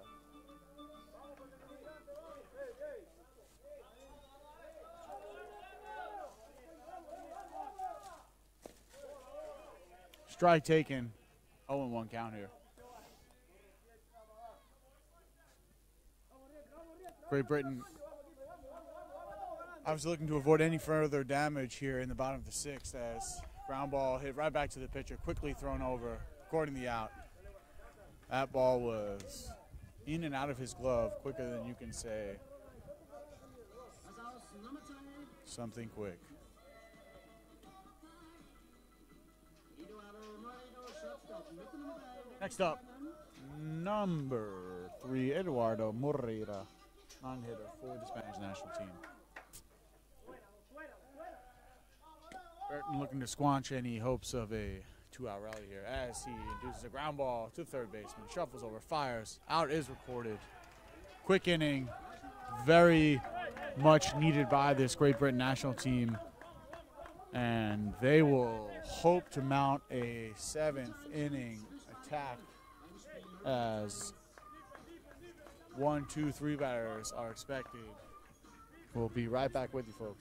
S3: Strike taken. 0-1 count here. Great Britain obviously looking to avoid any further damage here in the bottom of the 6th as ground ball hit right back to the pitcher, quickly thrown over, recording the out. That ball was in and out of his glove quicker than you can say something quick. Next up, number 3, Eduardo Moreira, non-hitter for the Spanish national team. Burton looking to squanch any hopes of a 2-out rally here as he induces a ground ball to third baseman, shuffles over, fires. Out is recorded. Quick inning, very much needed by this Great Britain national team, and they will hope to mount a 7th inning attack as 1, 2, 3 batters are expected. We'll be right back with you folks.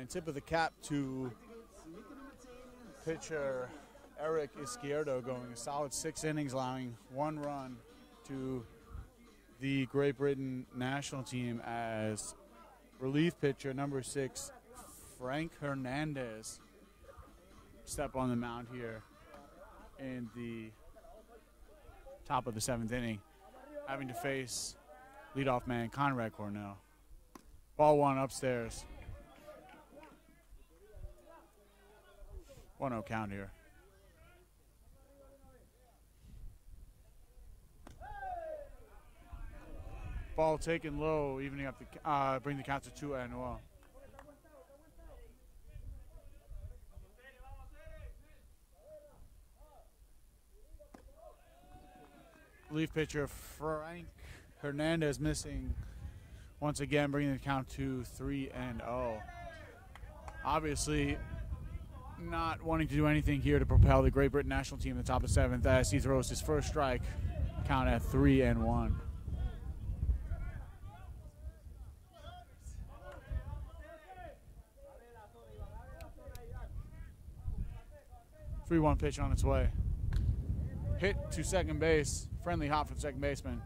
S3: And tip of the cap to pitcher Eric Izquierdo, going a solid 6 innings, allowing 1 run to the Great Britain national team, as relief pitcher number 6, Frank Hernandez, step on the mound here in the top of the 7th inning, having to face leadoff man Conrad Cornell. Ball 1 upstairs. 1-0 count here. Ball taken low, evening up the bring the count to 2-1. Relief pitcher Frank Hernandez missing once again, bringing the count to 3-0. Obviously, not wanting to do anything here to propel the Great Britain national team in the top of 7th, as he throws his first strike. Count at 3-1. 3-1 pitch on its way. Hit to second base. Friendly hop from second baseman.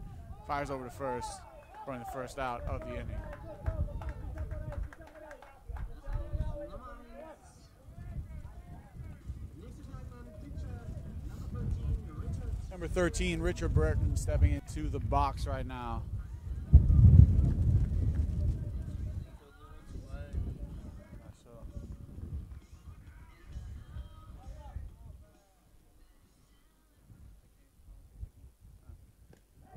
S3: Fires over to first. Running the first out of the inning. Number 13, Richard Burton, stepping into the box right now.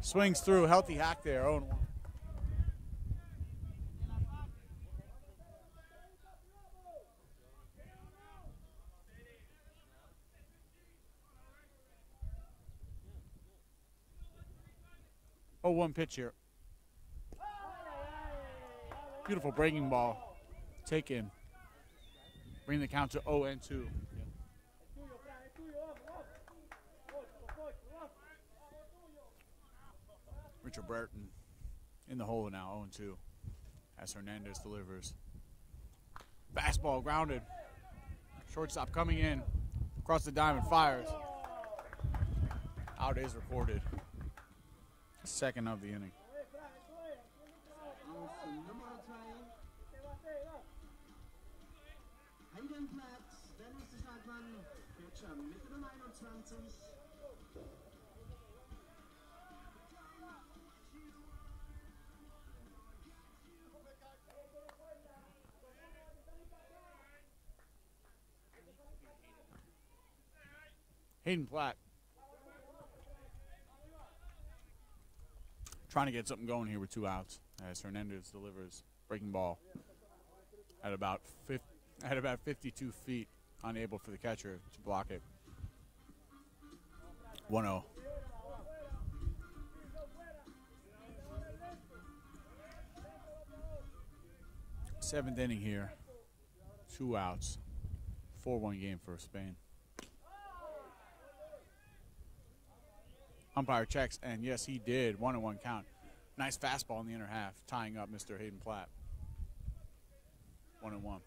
S3: Swings through, healthy hack there, 0-1. Oh, 1 pitch here. Beautiful breaking ball. Taken. Bring the count to 0-2. Richard Burton in the hole now, 0-2, as Hernandez delivers. Fastball grounded. Shortstop coming in. Across the diamond, fires. Out is recorded. Second of the inning. Hayden Platt trying to get something going here with 2 outs, as Hernandez delivers breaking ball at about 52 feet, unable for the catcher to block it. 1-0. Seventh inning here. 2 outs. 4-1 game for Spain. Umpire checks, and yes, he did. 1-1 count. Nice fastball in the inner half, tying up Mr. Hayden Platt. 1-1.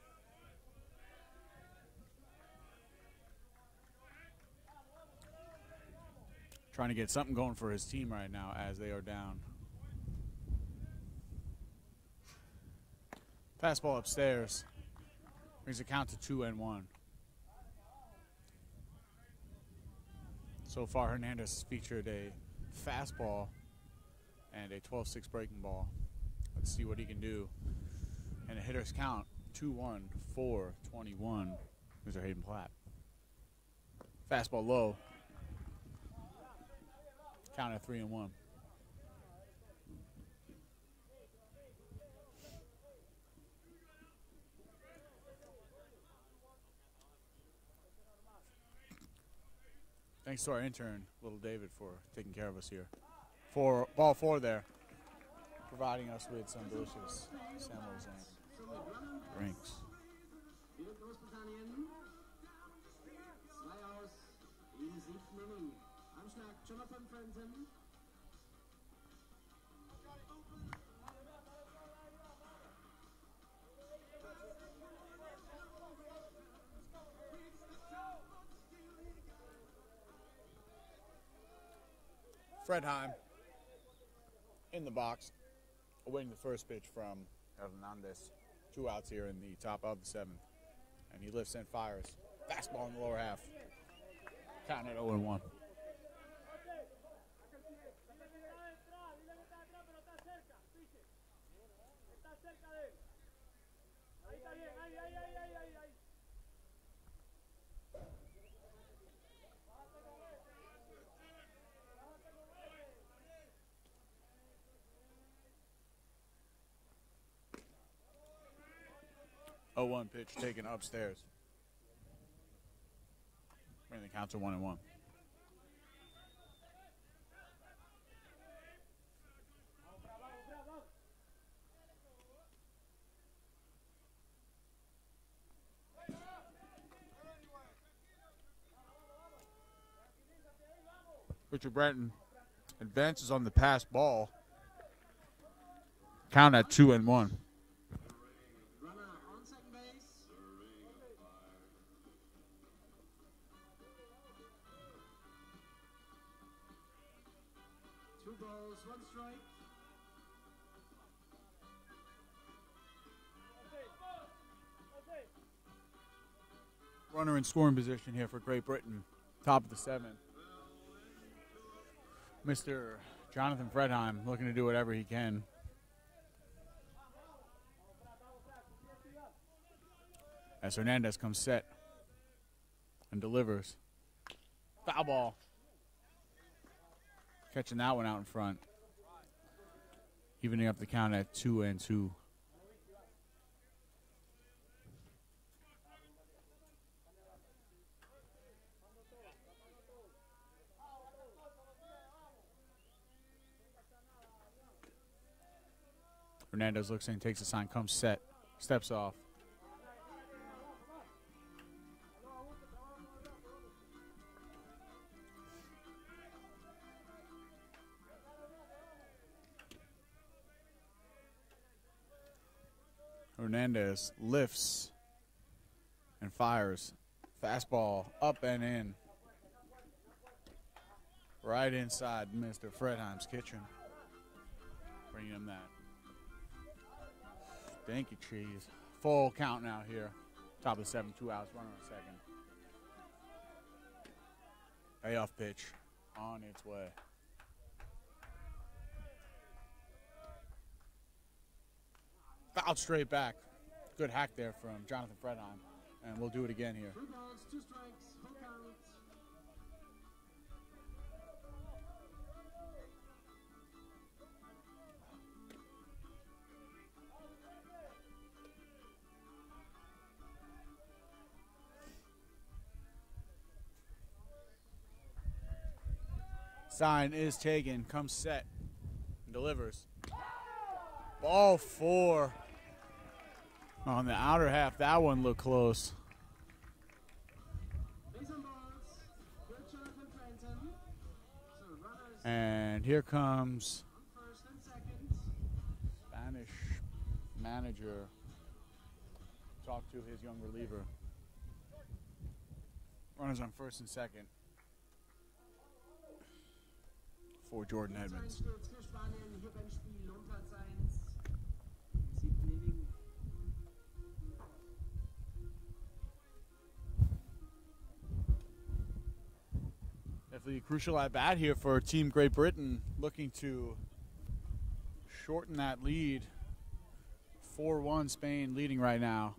S3: Trying to get something going for his team right now as they are down. Fastball upstairs. Brings the count to 2-1. So far, Hernandez has featured a fastball and a 12-6 breaking ball. Let's see what he can do. And a hitter's count, 2-1, 4-21, Mr. Hayden Platt. Fastball low. Count at 3-1. Thanks to our intern, Little David, for taking care of us here. For ball 4 there, providing us with some delicious samples and drinks. Fredheim in the box, awaiting the first pitch from Hernandez. 2 outs here in the top of the 7th. And he lifts and fires. Fastball in the lower half. Count at 0-1. Oh, 1 pitch taken upstairs. Bring the count to 1-1. Richard Brenton advances on the pass ball. Count at 2-1. Runner in scoring position here for Great Britain. Top of the 7th. Mr. Jonathan Fredheim looking to do whatever he can. As Hernandez comes set and delivers. Foul ball. Catching that one out in front. Evening up the count at 2-2. Hernandez looks in, takes a sign, comes set, steps off. Hernandez lifts and fires. Fastball up and in. Right inside Mr. Fredheim's kitchen. Bringing him that. Thank you, Cheese. Full count now here. Top of the 7, 2 outs, runner on second. Payoff pitch on its way. Fouled straight back. Good hack there from Jonathan Fredheim. And we'll do it again here.
S2: 3 balls, 2 strikes, hook out.
S3: Sign is taken, comes set, and delivers. Ball 4 on the outer half. That one looked close. And here comes Spanish manager. Talk to his young reliever. Runners on first and second for Jordan Edmonds. Definitely a crucial at bat here for Team Great Britain, looking to shorten that lead. 4-1 Spain leading right now.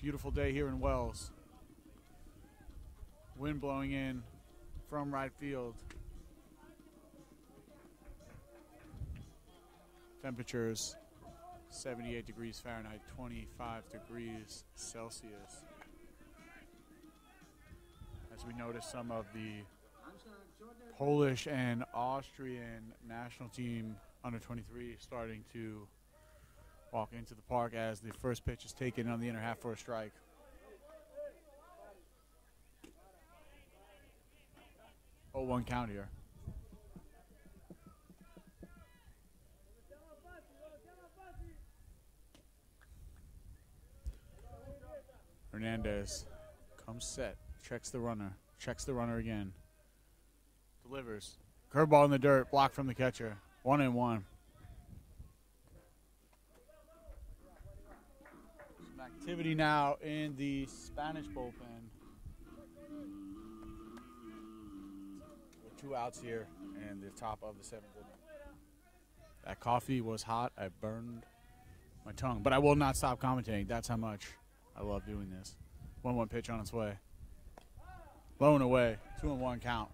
S3: Beautiful day here in Wells. Wind blowing in from right field. Temperatures 78 degrees Fahrenheit, 25 degrees Celsius. As we notice some of the Polish and Austrian national team under 23 starting to walk into the park as the first pitch is taken on the inner half for a strike. Oh, 1 count here. Hernandez comes set, checks the runner, checks the runner again. Delivers. Curveball in the dirt, blocked from the catcher. 1-1. Some activity now in the Spanish bullpen. With 2 outs here and the top of the 7th inning. That coffee was hot. I burned my tongue, but I will not stop commentating. That's how much I love doing this. 1-1 pitch on its way. Blown away. 2-1 count.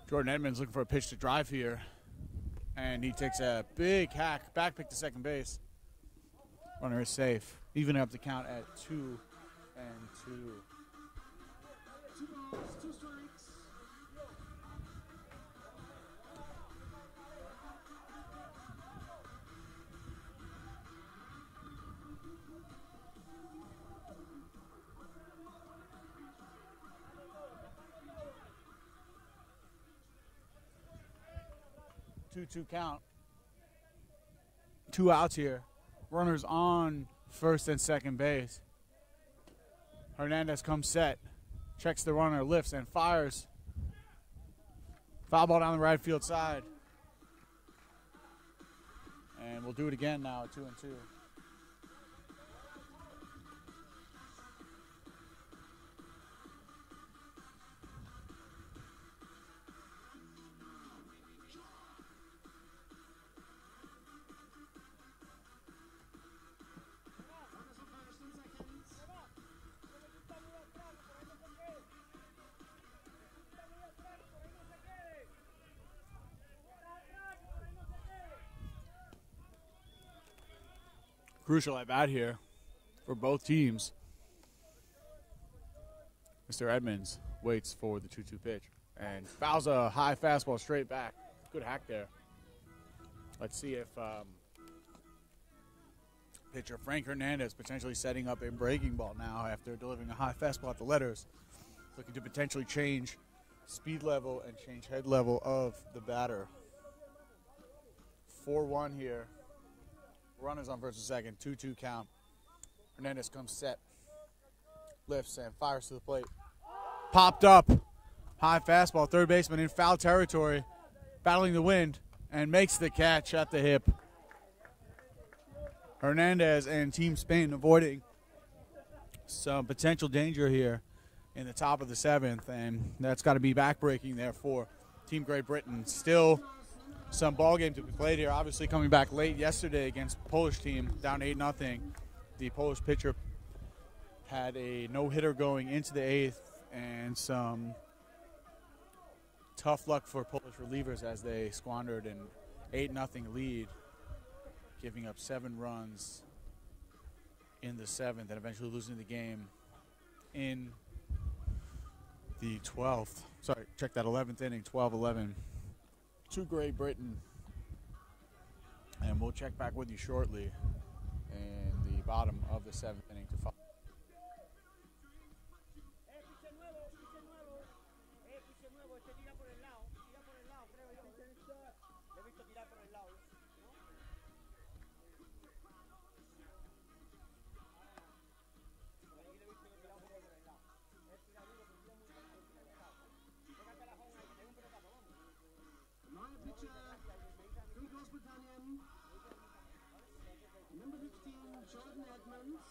S3: Jordan Edmonds looking for a pitch to drive here. And he takes a big hack, back pick to second base. Runner is safe. Even up the count at 2-2.
S2: 2 balls, 2 strikes.
S3: Two count. 2 outs here. Runners on first and second base. Hernandez comes set. Checks the runner, lifts and fires. Foul ball down the right field side. And we'll do it again now at 2-2. Crucial at bat here for both teams. Mr. Edmonds waits for the 2-2 pitch and fouls a high fastball straight back. Good hack there. Let's see if pitcher Frank Hernandez potentially setting up a breaking ball now after delivering a high fastball at the letters. Looking to potentially change speed level and change head level of the batter. 4-1 here. Runners on first and second, 2-2 count. Hernandez comes set, lifts and fires to the plate. Popped up, high fastball, third baseman in foul territory, battling the wind, and makes the catch at the hip. Hernandez and Team Spain avoiding some potential danger here in the top of the 7th, and that's got to be backbreaking there for Team Great Britain. Still some ball game to be played here. Obviously coming back late yesterday against the Polish team, down 8-0. The Polish pitcher had a no-hitter going into the 8th, and some tough luck for Polish relievers as they squandered an 8-0 lead, giving up 7 runs in the 7th and eventually losing the game in the 11th inning, 12-11. To Great Britain, and we'll check back with you shortly in the bottom of the 7th inning to follow.
S2: Number 15, Jordan Edmonds.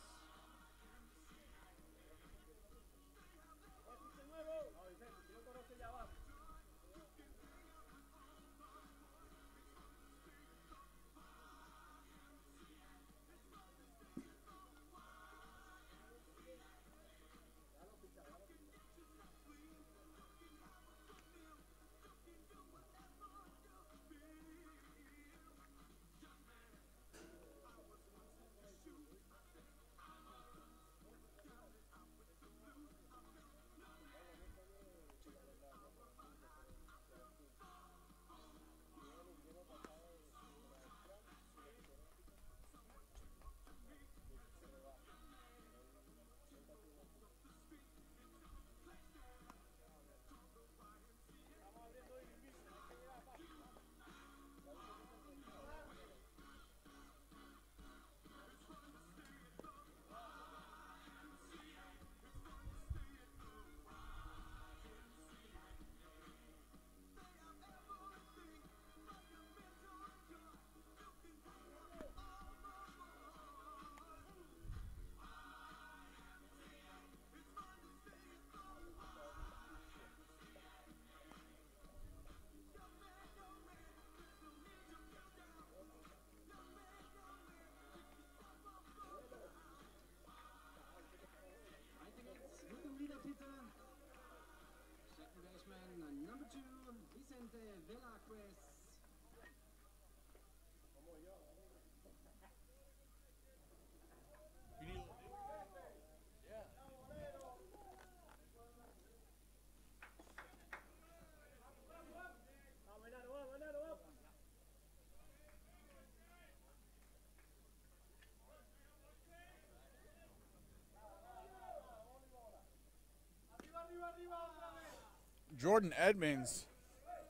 S3: Jordan Edmonds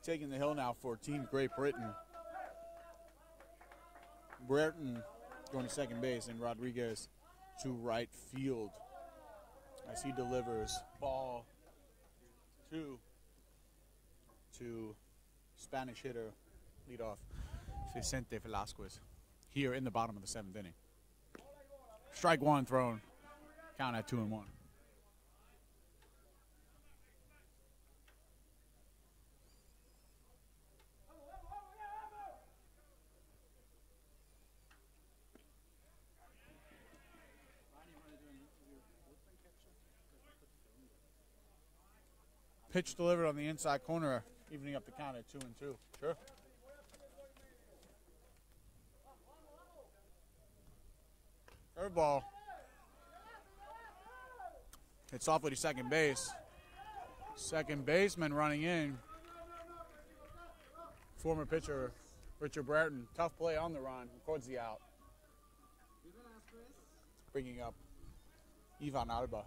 S3: taking the hill now for Team Great Britain. Brereton going to second base and Rodriguez to right field as he delivers ball 2 to Spanish hitter leadoff Vicente Velasquez here in the bottom of the 7th inning. Strike 1 thrown, count at 2-1. Pitch delivered on the inside corner, evening up the count at 2-2. Sure. Curveball. Hits softly to second base. Second baseman running in. Former pitcher Richard Brereton. Tough play on the run. Records the out. Bringing up Ivan Alba.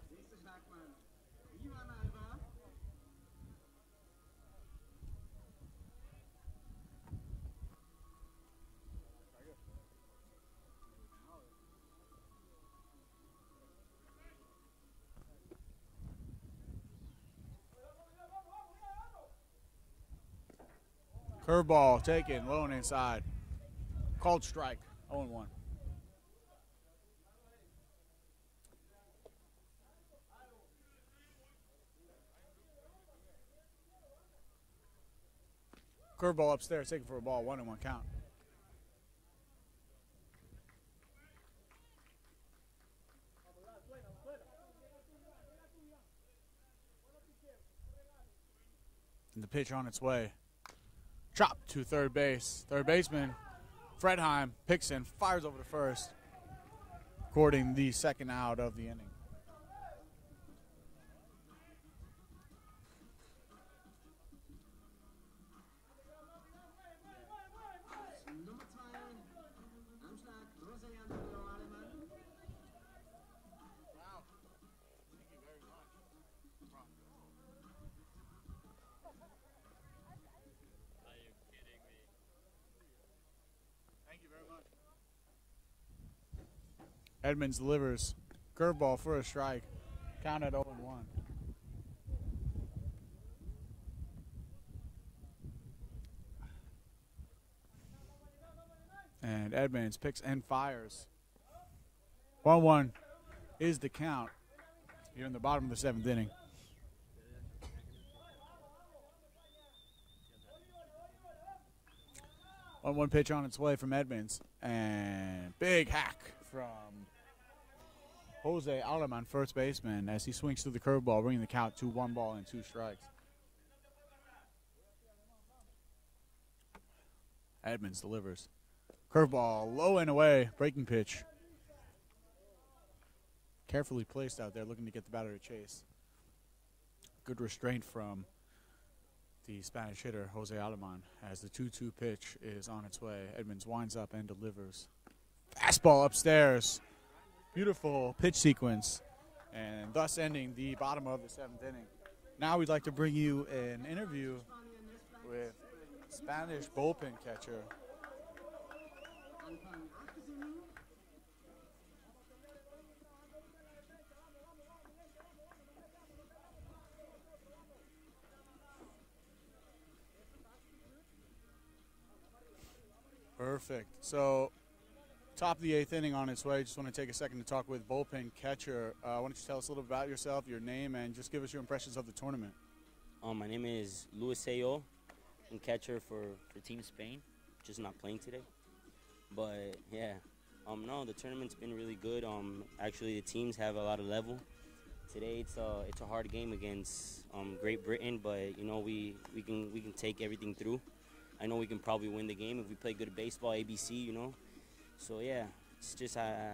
S3: Curveball taken, low and inside. Called strike, 0-1. Curveball upstairs, taken for a ball, 1-1 count. And the pitch on its way. Chop to third base. Third baseman, Fredheim, picks in, fires over to first, recording the second out of the inning. Edmonds delivers. Curveball for a strike. Count at 0-1. And Edmonds picks and fires. 1-1 is the count here in the bottom of the 7th inning. One pitch on its way from Edmonds. And big hack from Jose Aleman, first baseman, as he swings through the curveball, bringing the count to 1 ball and 2 strikes. Edmonds delivers. Curveball, low and away, breaking pitch. Carefully placed out there, looking to get the batter to chase. Good restraint from the Spanish hitter, Jose Aleman, as the 2-2 pitch is on its way. Edmonds winds up and delivers. Fastball upstairs. Beautiful pitch sequence, and thus ending the bottom of the 7th inning. Now we'd like to bring you an interview with Spanish bullpen catcher Perfect. So, top of the 8th inning on its way. Just want to take a second to talk with bullpen catcher. Why don't you tell us a little about yourself, your name, and just give us your impressions of the tournament.
S7: My name is Luis Ayo. I'm catcher for Team Spain. Just not playing today. But, yeah. No, the tournament's been really good. Actually, the teams have a lot of level. Today, it's a hard game against Great Britain, but, you know, we can take everything through. I know we can probably win the game if we play good baseball, ABC, you know. So, yeah, it's just I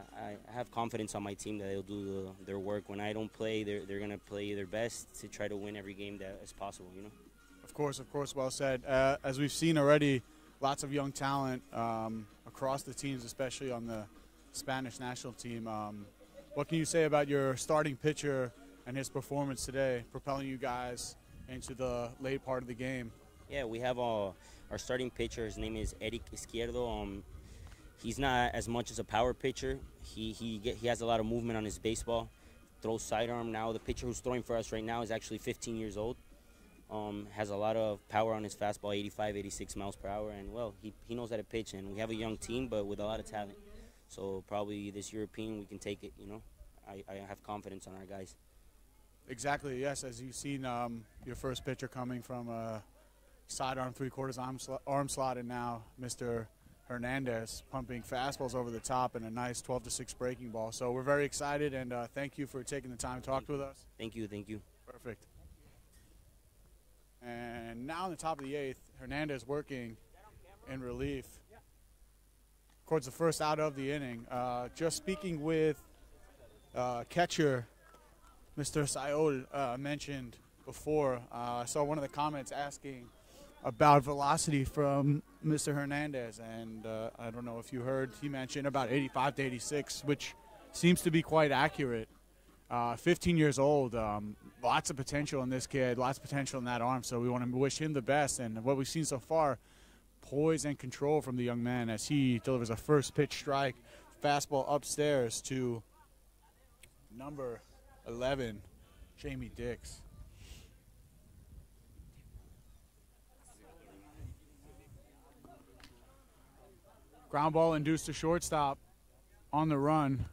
S7: have confidence on my team that they'll do their work. When I don't play, they're going to play their best to try to win every game that is possible, you know.
S3: Of course, well said. As we've seen already, lots of young talent across the teams, especially on the Spanish national team. What can you say about your starting pitcher and his performance today, propelling you guys into the late part of the game.
S7: Yeah, we have our starting pitcher. His name is Eric Izquierdo. He's not as much as a power pitcher. He has a lot of movement on his baseball. Throws sidearm now. The pitcher who's throwing for us right now is actually 15 years old. Has a lot of power on his fastball, 85, 86 miles per hour. And, well, he knows how to pitch. And we have a young team, but with a lot of talent. So probably this European we can take it, you know. I have confidence on our guys.
S3: Exactly, yes. As you've seen your first pitcher coming from sidearm, three-quarters arm slot, and now Mr. Hernandez pumping fastballs over the top and a nice 12-6 breaking ball. So we're very excited, and thank you for taking the time to talk with us.
S7: Thank you, thank you.
S3: Perfect. And now in the top of the 8th, Hernandez working in relief. Records the first out of the inning. Just speaking with catcher Mr. Sayol mentioned before, I saw one of the comments asking about velocity from Mr. Hernandez, and I don't know if you heard, he mentioned about 85 to 86, which seems to be quite accurate. 15 years old, lots of potential in this kid, lots of potential in that arm, so we want to wish him the best. And what we've seen so far, poise and control from the young man as he delivers a first pitch strike, fastball upstairs to number 11, Jamie Dix. Ground ball induced to shortstop on the run.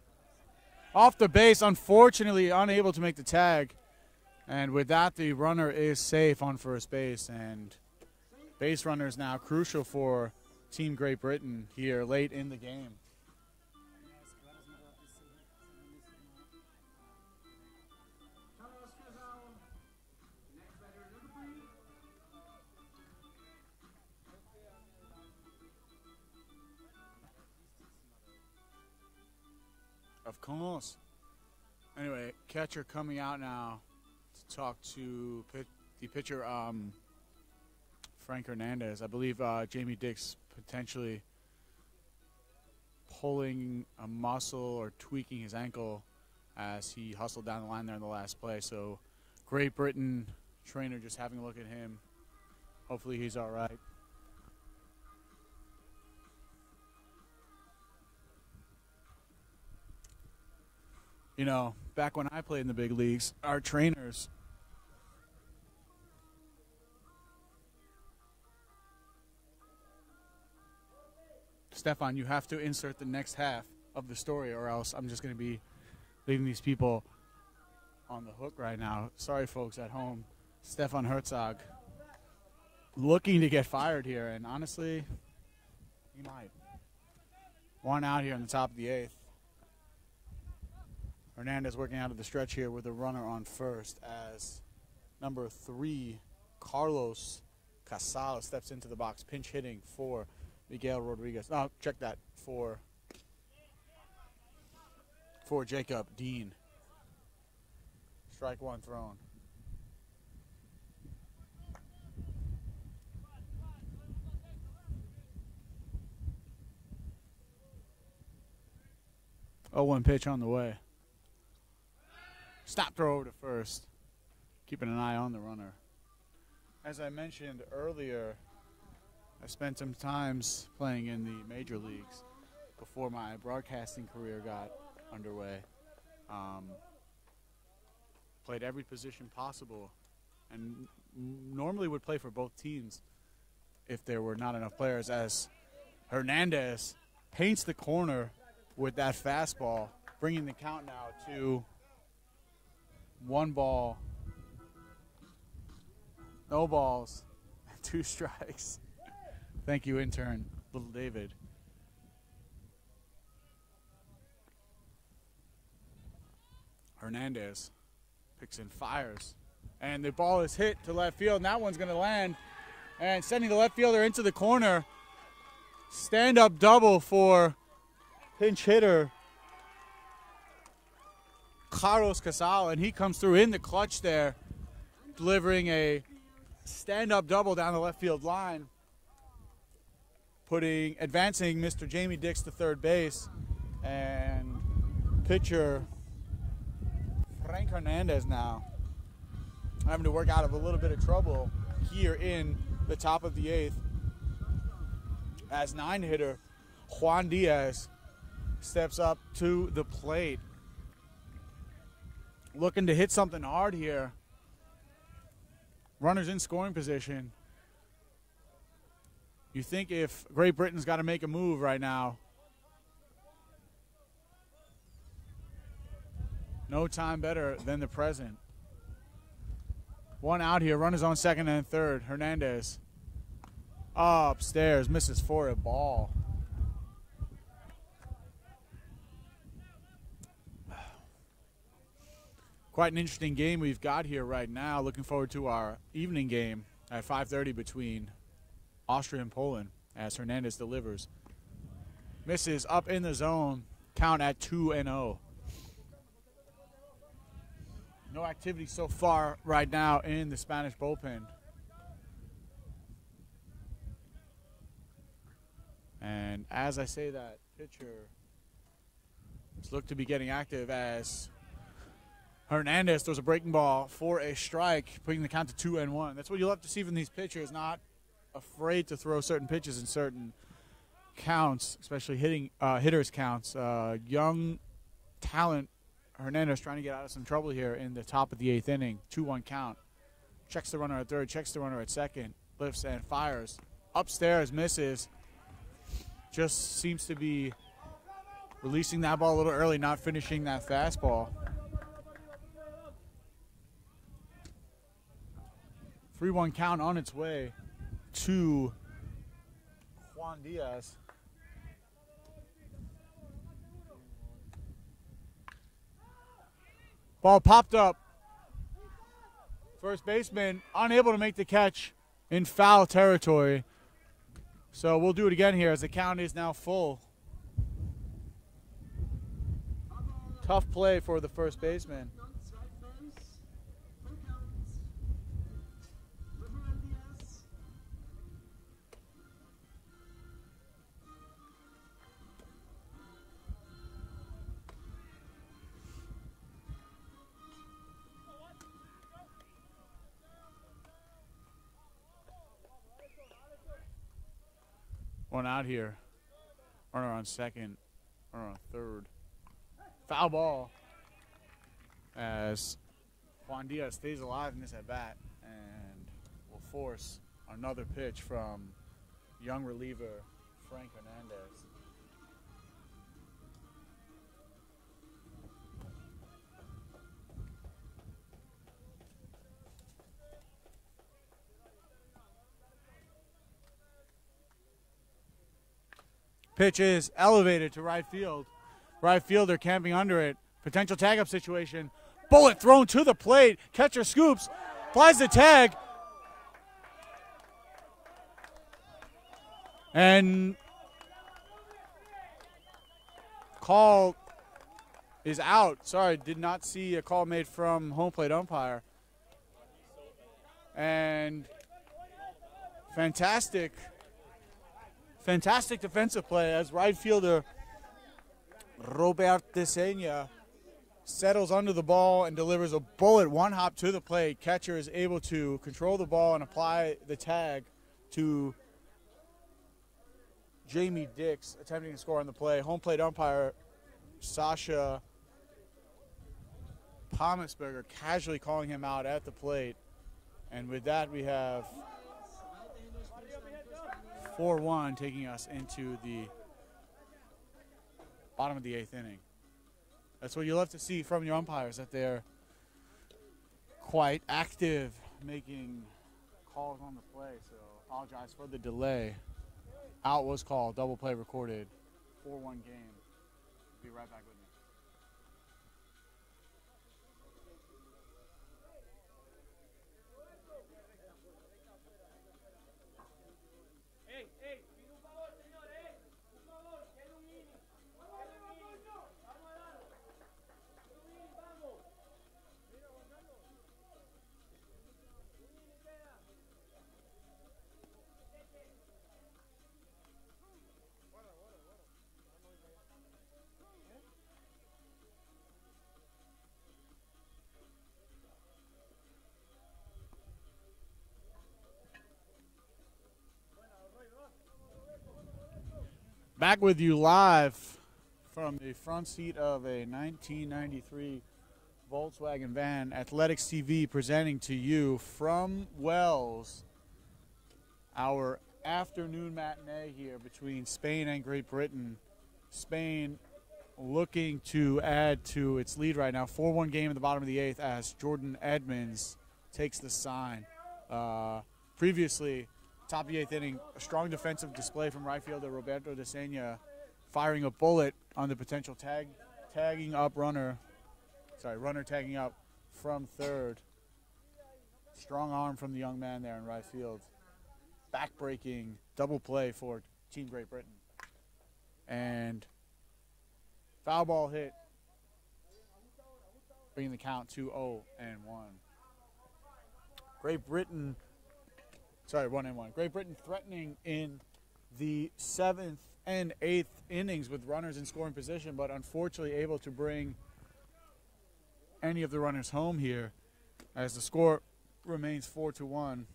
S3: Off the base, unfortunately unable to make the tag. And with that, the runner is safe on first base. And base runners now crucial for Team Great Britain here late in the game. Of course. Anyway, catcher coming out now to talk to the pitcher, Frank Hernandez. I believe Jamie Dix potentially pulling a muscle or tweaking his ankle as he hustled down the line there in the last play. So Great Britain trainer just having a look at him. Hopefully he's all right. You know, back when I played in the big leagues, our trainers Stefan, you have to insert the next half of the story or else I'm just going to be leaving these people on the hook right now. Sorry, folks at home. Stefan Herzog looking to get fired here, and honestly, he might. One out here on the top of the 8th. Hernandez working out of the stretch here with a runner on first as number 3, Carlos Casal, steps into the box, pinch hitting for Miguel Rodriguez. No, check that, for Jacob Dean. Strike one thrown. Oh, one pitch on the way. Stop throw over to first. Keeping an eye on the runner. As I mentioned earlier, I spent some times playing in the major leagues before my broadcasting career got underway. Played every position possible and normally would play for both teams if there were not enough players, as Hernandez paints the corner with that fastball, bringing the count now to 1 ball, no balls, 2 strikes. Thank you, intern, Little David. Hernandez picks and fires. And the ball is hit to left field, and that one's going to land. And sending the left fielder into the corner. Stand-up double for pinch hitter Carlos Casal, and he comes through in the clutch there, delivering a stand-up double down the left field line, advancing Mr. Jamie Dix to third base, and pitcher Frank Hernandez now having to work out of a little bit of trouble here in the top of the 8th as 9-hitter Juan Diaz steps up to the plate. Looking to hit something hard here. Runners in scoring position. You think if Great Britain's got to make a move right now, no time better than the present. One out here, runners on second and third. Hernandez upstairs, misses for a ball. Quite an interesting game we've got here right now. Looking forward to our evening game at 5:30 between Austria and Poland as Hernandez delivers. Misses up in the zone, count at 2-0. No activity so far right now in the Spanish bullpen. And as I say that, pitcher is looked to be getting active as Hernandez throws a breaking ball for a strike, putting the count to 2-1. That's what you'll have to see from these pitchers, not afraid to throw certain pitches in certain counts, especially hitters counts. Young talent, Hernandez trying to get out of some trouble here in the top of the 8th inning. 2-1 count. Checks the runner at third, checks the runner at second, lifts and fires. Upstairs, misses. Just seems to be releasing that ball a little early, not finishing that fastball. 3-1 count on its way to Juan Diaz. Ball popped up. First baseman unable to make the catch in foul territory. So we'll do it again here as the count is now full. Tough play for the first baseman. One out here. Runner on second. Runner on third. Foul ball as Juan Diaz stays alive in this at bat and will force another pitch from young reliever Frank Hernandez. Pitch is elevated to right field. Right fielder camping under it. Potential tag-up situation. Bullet thrown to the plate. Catcher scoops. Flies the tag. And call is out. Sorry, did not see a call made from home plate umpire. And fantastic defensive play as right fielder Robert Desenia settles under the ball and delivers a bullet one hop to the plate. Catcher is able to control the ball and apply the tag to Jamie Dix, attempting to score on the play. Home plate umpire Sasha Pommesberger casually calling him out at the plate. And with that, we have 4-1 taking us into the bottom of the 8th inning. That's what you'll have to see from your umpires, that they're quite active making calls on the play. So apologize for the delay. Out was called, double play recorded, 4-1 game. Be right back with you. Back with you live from the front seat of a 1993 Volkswagen van. Athletics TV presenting to you from Wells our afternoon matinee here between Spain and Great Britain. Spain looking to add to its lead right now. 4-1 game in the bottom of the 8th as Jordan Edmonds takes the sign. Previously, top of the 8th inning, a strong defensive display from right fielder Roberto De Sena, firing a bullet on the potential runner tagging up from third. Strong arm from the young man there in right field. Back-breaking double play for Team Great Britain. And foul ball hit, bringing the count to 0-1. Great Britain 1-1. Great Britain threatening in the 7th and 8th innings with runners in scoring position, but unfortunately able to bring any of the runners home here as the score remains 4-1.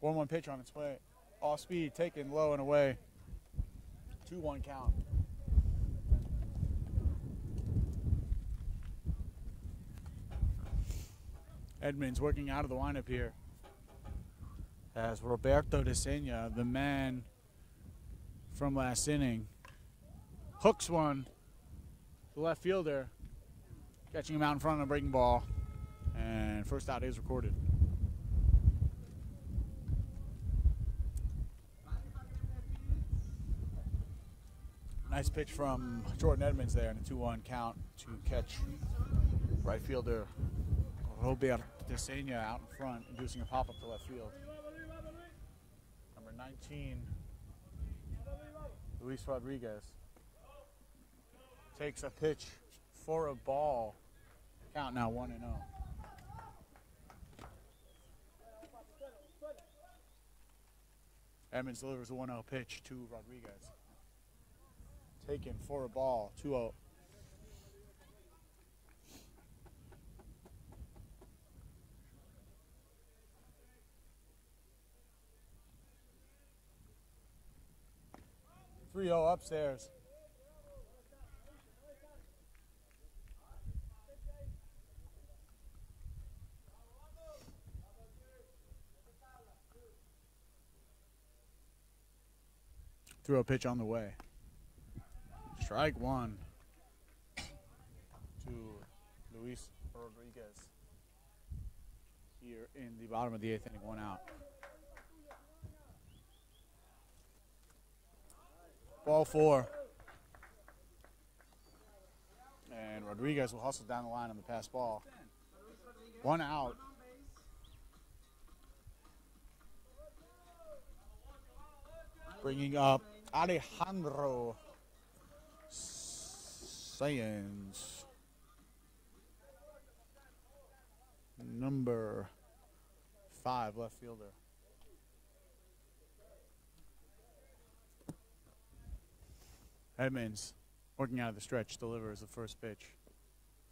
S3: 1-1 pitch on its way. Off speed, taken low and away. 2-1 count. Edmonds working out of the windup here as Roberto De Sena, the man from last inning, hooks one. The left fielder catching him out in front of a breaking ball, and first out is recorded. Nice pitch from Jordan Edmonds there in a 2-1 count to catch right fielder Roberto De Sena out in front, inducing a pop-up to left field. Number 19, Luis Rodriguez, takes a pitch for a ball. Count now 1-0. Edmonds delivers a 1-0 pitch to Rodriguez. Taken for a ball, 2-0. Upstairs. Throw a pitch on the way. Strike one to Luis Rodriguez here in the bottom of the 8th inning, 1 out. Ball 4. And Rodriguez will hustle down the line on the pass ball. 1 out. Bringing up Alejandro Sáenz, number 5, left fielder. Edmonds, working out of the stretch, delivers the first pitch.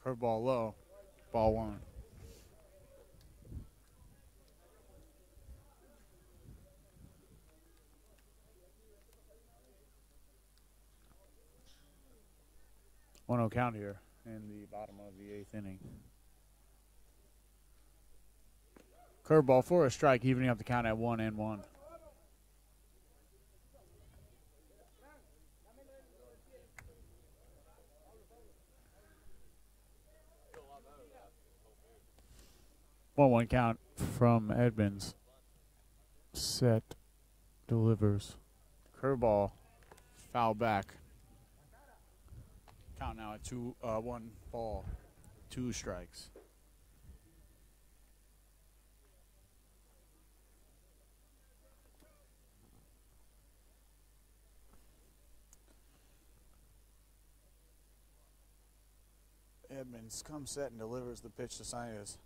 S3: Curveball low, ball 1. One-0 count here in the bottom of the 8th inning. Curveball for a strike, evening up the count at 1-1. One count from Edmonds. Set, delivers. Curveball, foul back. Count now at 1 ball, 2 strikes. Edmonds comes set and delivers the pitch to Sáenz.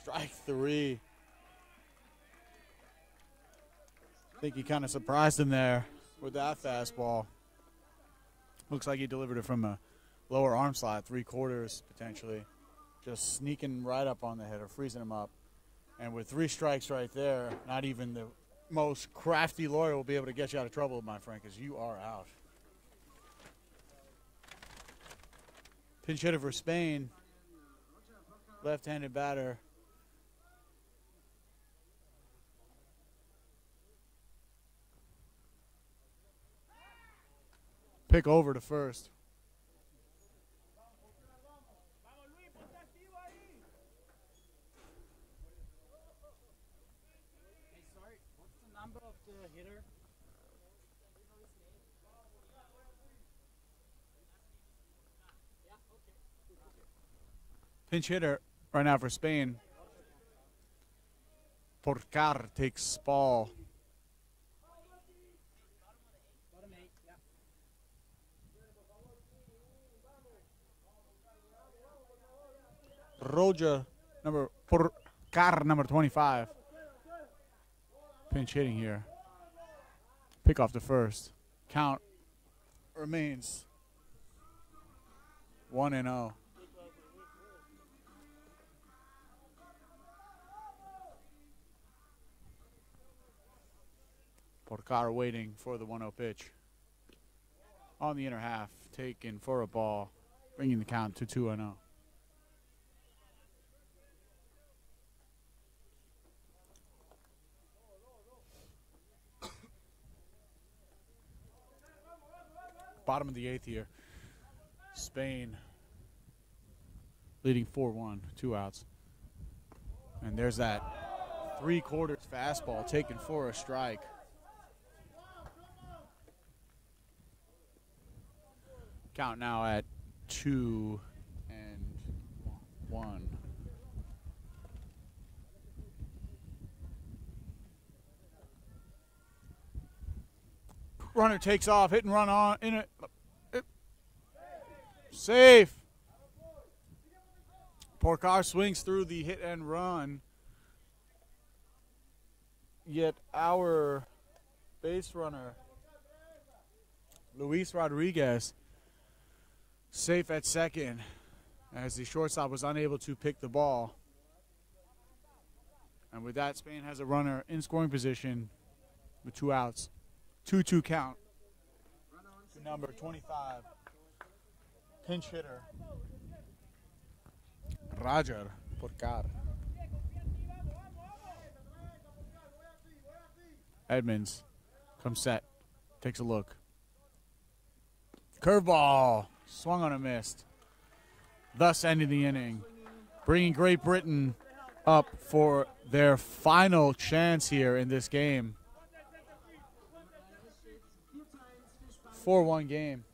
S3: Strike 3. I think he kind of surprised him there with that fastball. Looks like he delivered it from a lower arm slot, 3/4 potentially. Just sneaking right up on the hitter, freezing him up. And with 3 strikes right there, not even the most crafty lawyer will be able to get you out of trouble, my friend, because you are out. Pinch hitter for Spain. Left-handed batter. Pick over to first.
S4: Hey, sorry, what's the number of the hitter?
S3: Pinch hitter right now for Spain. Porcar takes ball.
S4: Bottom 8, yeah.
S3: Roger, Porcar, number 25. Pinch hitting here. Pick off the first. Count remains 1-0. Porcar waiting for the 1-0 pitch. On the inner half, taken for a ball, bringing the count to 2-0. Bottom of the 8th here. Spain leading 4-1, 2 outs. And there's that 3/4 fastball taken for a strike. Count now at 2-1. Runner takes off, hit and run on in it. Safe. Porcar swings through the hit and run. Yet our base runner, Luis Rodriguez, safe at second as the shortstop was unable to pick the ball. And with that, Spain has a runner in scoring position with 2 outs. 2-2 count to number 25. Pinch hitter, Roger Porcar. Edmonds comes set, takes a look. Curveball, swung on a missed. Thus ending the inning, bringing Great Britain up for their final chance here in this game. 4-1 game.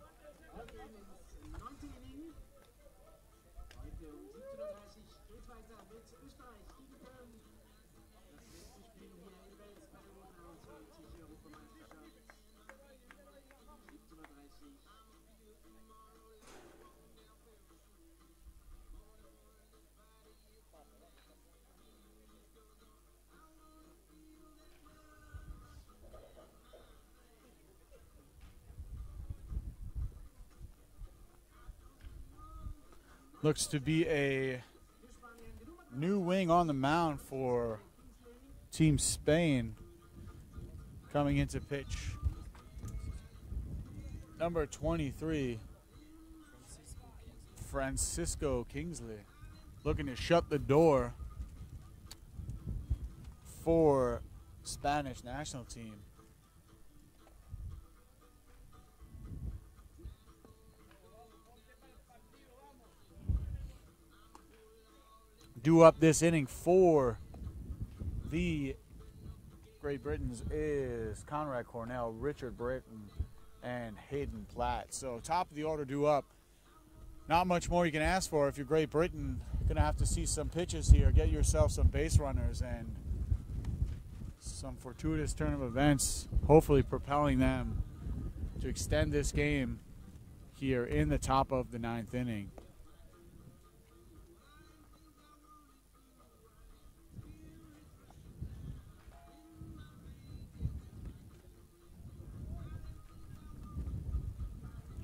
S3: Looks to be a new wing on the mound for Team Spain coming into pitch. Number 23, Francisco Kingsley, looking to shut the door for Spanish national team. Due up this inning for the Great Britons is Conrad Cornell, Richard Britton, and Hayden Platt. So top of the order due up. Not much more you can ask for if you're Great Britain. Going to have to see some pitches here, get yourself some base runners and some fortuitous turn of events, hopefully propelling them to extend this game here in the top of the 9th inning.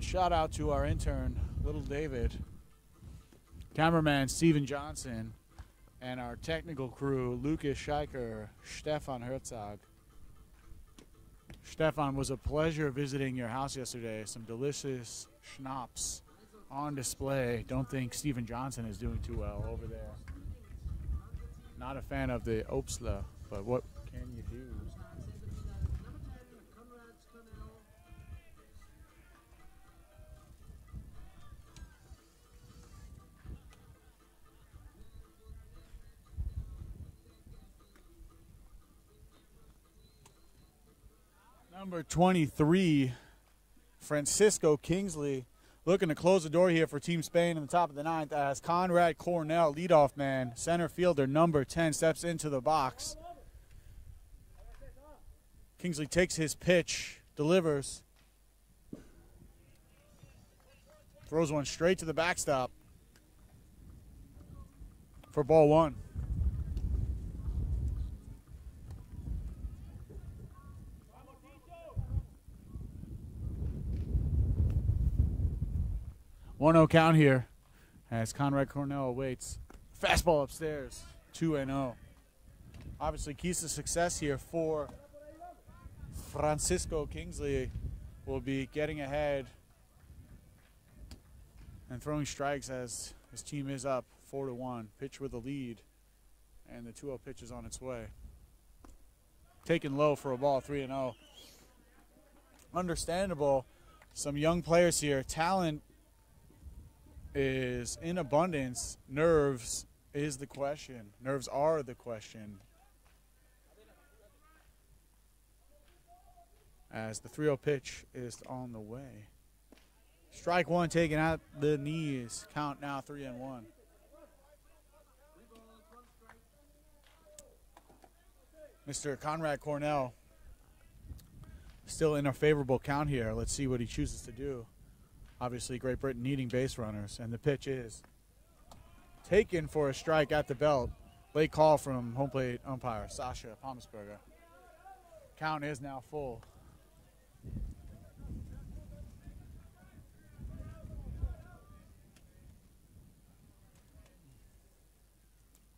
S3: Shout out to our intern, Little David, cameraman Steven Johnson, and our technical crew, Lucas Scheiker, Stefan Herzog. Stefan, was a pleasure visiting your house yesterday. Some delicious schnapps on display. Don't think Steven Johnson is doing too well over there. Not a fan of the Opsla, but what can you do? Number 23, Francisco Kingsley, looking to close the door here for Team Spain in the top of the ninth as Conrad Cornell, leadoff man, center fielder number 10, steps into the box. Kingsley takes his pitch, delivers, throws one straight to the backstop for ball one. One 0 count here as Conrad Cornell awaits. Fastball upstairs, 2-0. Obviously, keys to success here for Francisco Kingsley will be getting ahead and throwing strikes as his team is up 4-1. Pitch with a lead, and the 2-0 pitch is on its way. Taken low for a ball, 3-0. Understandable. Some young players here. Talent is in abundance. Nerves is the question. Nerves are the question. As the 3-0 pitch is on the way. Strike one taken out the knees. Count now 3-1. Mr. Conrad Cornell still in a favorable count here. Let's see what he chooses to do. Obviously, Great Britain needing base runners, and the pitch is taken for a strike at the belt. Late call from home plate umpire Sasha Palmsberger. Count is now full.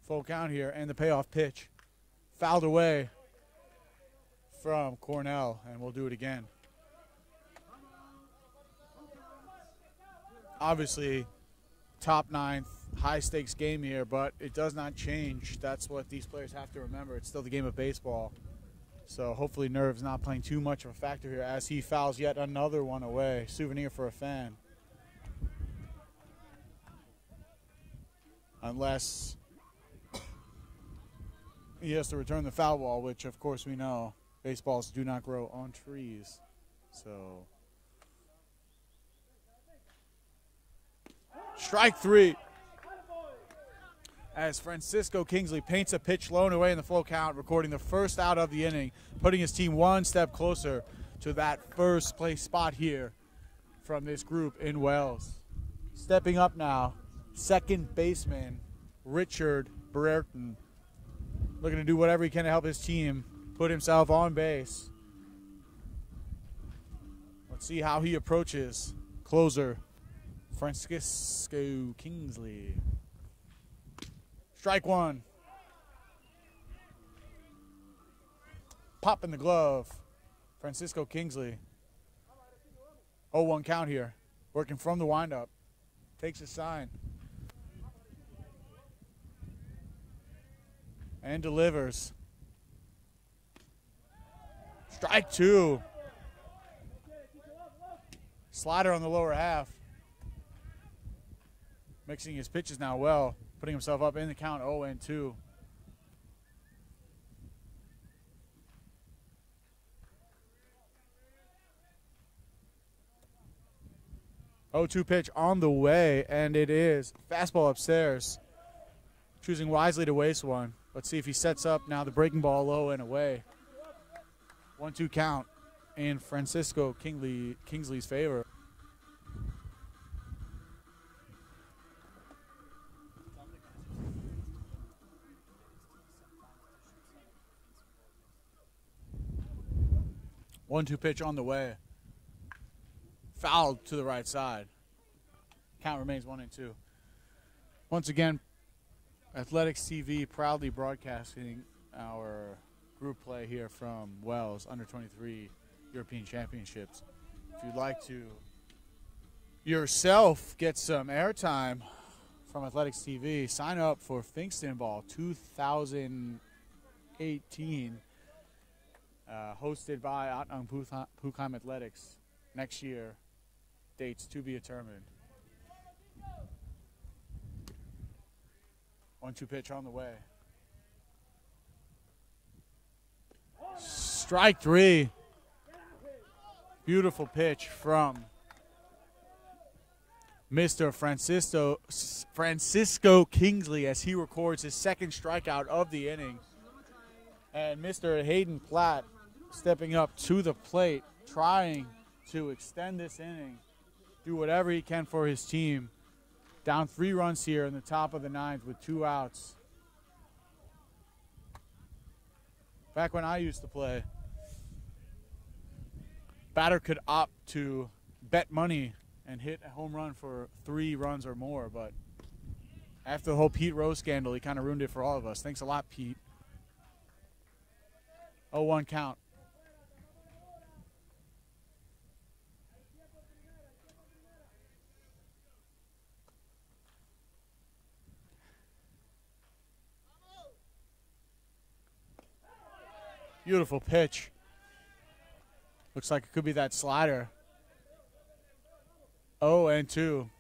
S3: Full count here, and the payoff pitch fouled away from Cornell, and we'll do it again. Obviously, top ninth, high stakes game here, but it does not change. That's what these players have to remember. It's still the game of baseball. So hopefully nerves not playing too much of a factor here as he fouls yet another one away. Souvenir for a fan. Unless he has to return the foul ball, which of course we know baseballs do not grow on trees. So strike three as Francisco Kingsley paints a pitch low and away in the full count, recording the first out of the inning, putting his team one step closer to that first place spot here from this group in Wells. Stepping up now, second baseman Richard Brereton, looking to do whatever he can to help his team put himself on base. Let's see how he approaches closer Francisco Kingsley. Strike one. Pop in the glove. Francisco Kingsley. 0-1 count here. Working from the windup. Takes a sign. And delivers. Strike two. Slider on the lower half. Mixing his pitches now well. Putting himself up in the count 0-2. Oh-2 pitch on the way, and it is fastball upstairs. Choosing wisely to waste one. Let's see if he sets up now the breaking ball low and away. 1-2 count in Francisco Kingsley's favor. One-two pitch on the way. Fouled to the right side. Count remains 1-2. Once again, Athletics TV proudly broadcasting our group play here from Wells Under 23 European Championships. If you'd like to yourself get some airtime from Athletics TV, sign up for Finkston Ball 2018, hosted by Atnang Puchheim Athletics next year. Dates to be determined. 1-2 pitch on the way. Strike three. Beautiful pitch from Mr. Francisco Kingsley as he records his second strikeout of the inning. And Mr. Hayden Platt stepping up to the plate, trying to extend this inning, do whatever he can for his team. Down 3 runs here in the top of the 9th with 2 outs. Back when I used to play, batter could opt to bet money and hit a home run for 3 runs or more, but after the whole Pete Rose scandal, he kind of ruined it for all of us. Thanks a lot, Pete. 0-1 count. Beautiful pitch. Looks like it could be that slider. 0-2.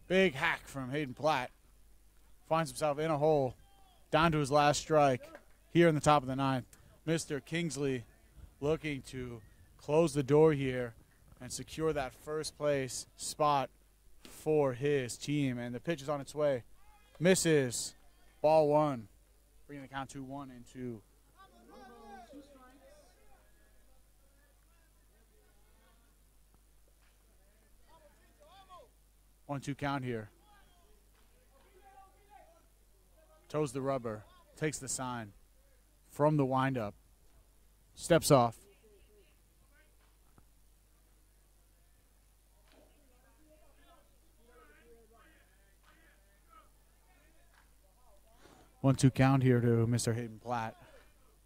S3: Big hack from Hayden Platt. Finds himself in a hole. Down to his last strike here in the top of the 9th. Mr. Kingsley looking to close the door here and secure that first place spot for his team. And the pitch is on its way. Misses. Ball 1. Bringing the count to 1-2. 1-2 count here. Toes the rubber. Takes the sign from the windup. Steps off. One-two count here to Mr. Hayden Platt.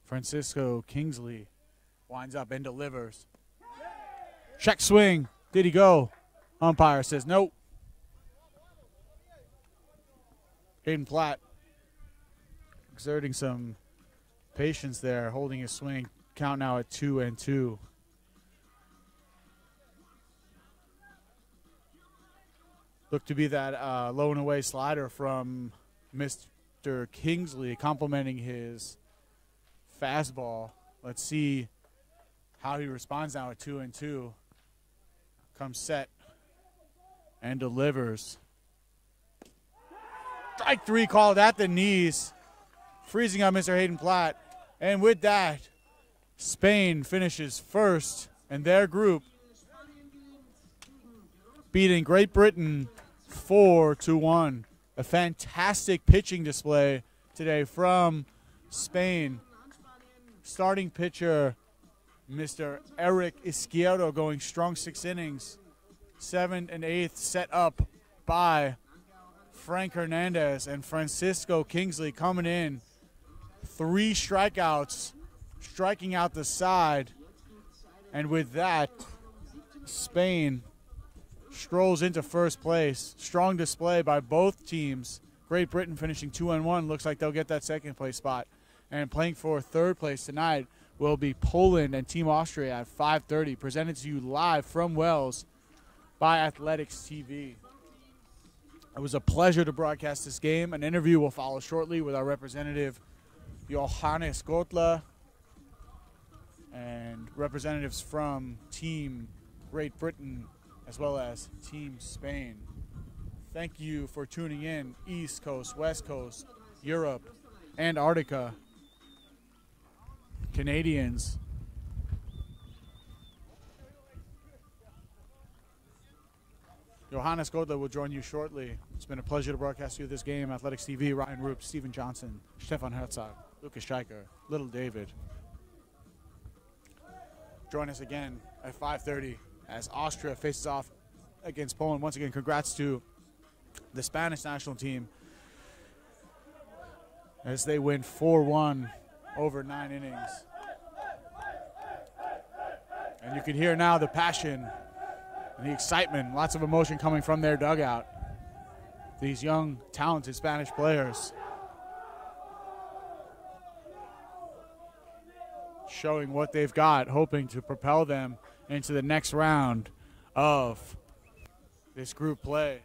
S3: Francisco Kingsley winds up and delivers. Check swing. Did he go? Umpire says nope. Hayden Platt exerting some patience there, holding his swing. Count now at 2-2. Looked to be that low and away slider from Mr. Kingsley, complimenting his fastball. Let's see how he responds now at 2-2. Comes set and delivers. Strike 3 called at the knees, freezing up Mr. Hayden Platt. And with that, Spain finishes first in their group, beating Great Britain 4-1. A fantastic pitching display today from Spain. Starting pitcher, Mr. Eric Izquierdo, going strong 6 innings. 7th and 8th set up by Frank Hernandez, and Francisco Kingsley coming in. 3 strikeouts, striking out the side. And with that, Spain strolls into first place. Strong display by both teams. Great Britain finishing 2-1. Looks like they'll get that second place spot. And playing for third place tonight will be Poland and Team Austria at 5:30. Presented to you live from Wales by Athletics TV. It was a pleasure to broadcast this game. An interview will follow shortly with our representative, Johannes Gotla, and representatives from Team Great Britain as well as Team Spain. Thank you for tuning in, East Coast, West Coast, Europe, Antarctica, Canadians. Johannes Gotla will join you shortly. It's been a pleasure to broadcast you this game. Athletics TV, Ryan Roop, Steven Johnson, Stefan Herzog, Lucas Steicher, Little David. Join us again at 5:30 as Austria faces off against Poland. Once again, congrats to the Spanish national team as they win 4-1 over 9 innings. And you can hear now the passion And the excitement, lots of emotion coming from their dugout. These young, talented Spanish players showing what they've got, hoping to propel them into the next round of this group play.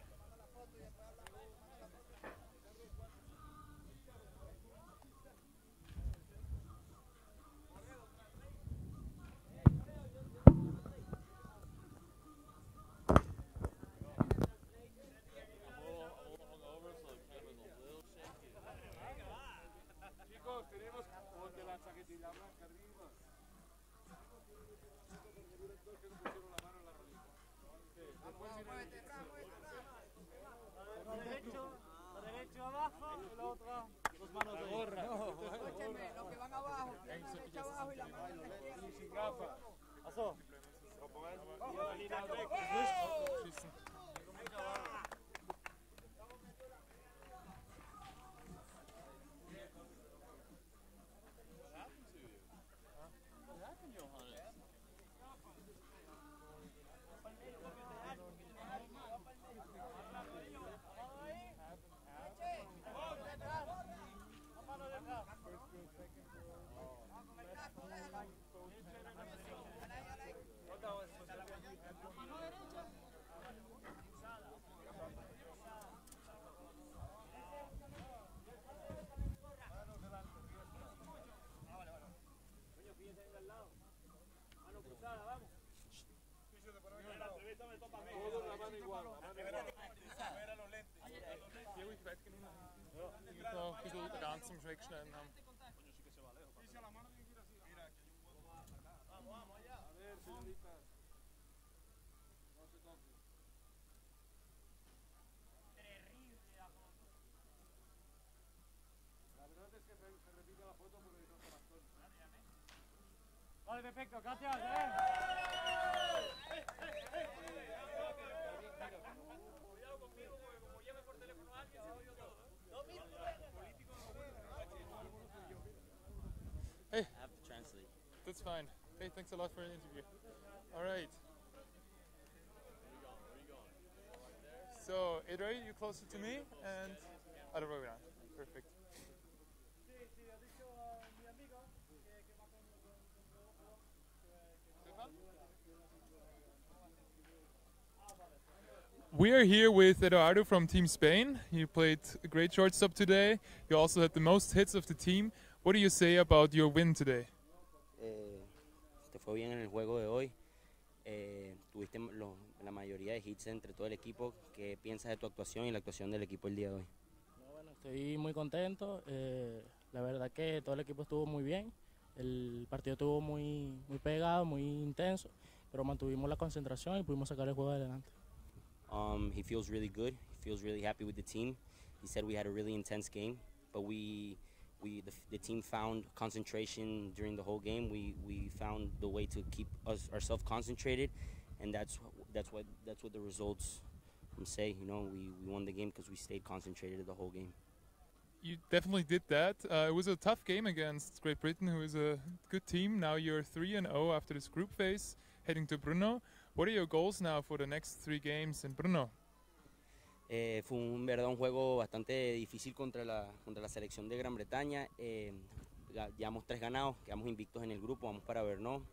S4: Vale, perfecto, gracias.
S8: Hey,
S7: I have to translate.
S8: that's fine. Hey, thanks a lot for the interview. All right. So, Edray, you closer to me, and other way around. Perfect. We are here with Eduardo from Team Spain. You played a great shortstop today. You also had the most hits of the team. What do you say about your win today?
S7: Te fue bien en el juego de hoy. Tuviste la mayoría de hits entre todo el equipo. ¿Qué piensas de tu actuación y la actuación del equipo el día de hoy?
S9: No, bueno, estoy muy contento. La verdad que todo el equipo estuvo muy bien. El partido estuvo muy pegado, muy intenso, pero mantuvimos la concentración y pudimos sacar el juego adelante.
S7: He feels really good. He feels really happy with the team. He said we had a really intense game, but the team found concentration during the whole game. We found the way to keep ourselves concentrated, and that's what the results say. You know, we won the game because we stayed concentrated the whole game.
S8: You definitely did that. It was a tough game against Great Britain, who is a good team. Now you're 3-0 after this group phase, heading to Brno. What are your goals now for the next 3 games in Brno?
S7: Fue un juego bastante difícil contra la selección de Gran Bretaña. Llevamos 3 ganados, quedamos invictos en el grupo, vamos para Brno.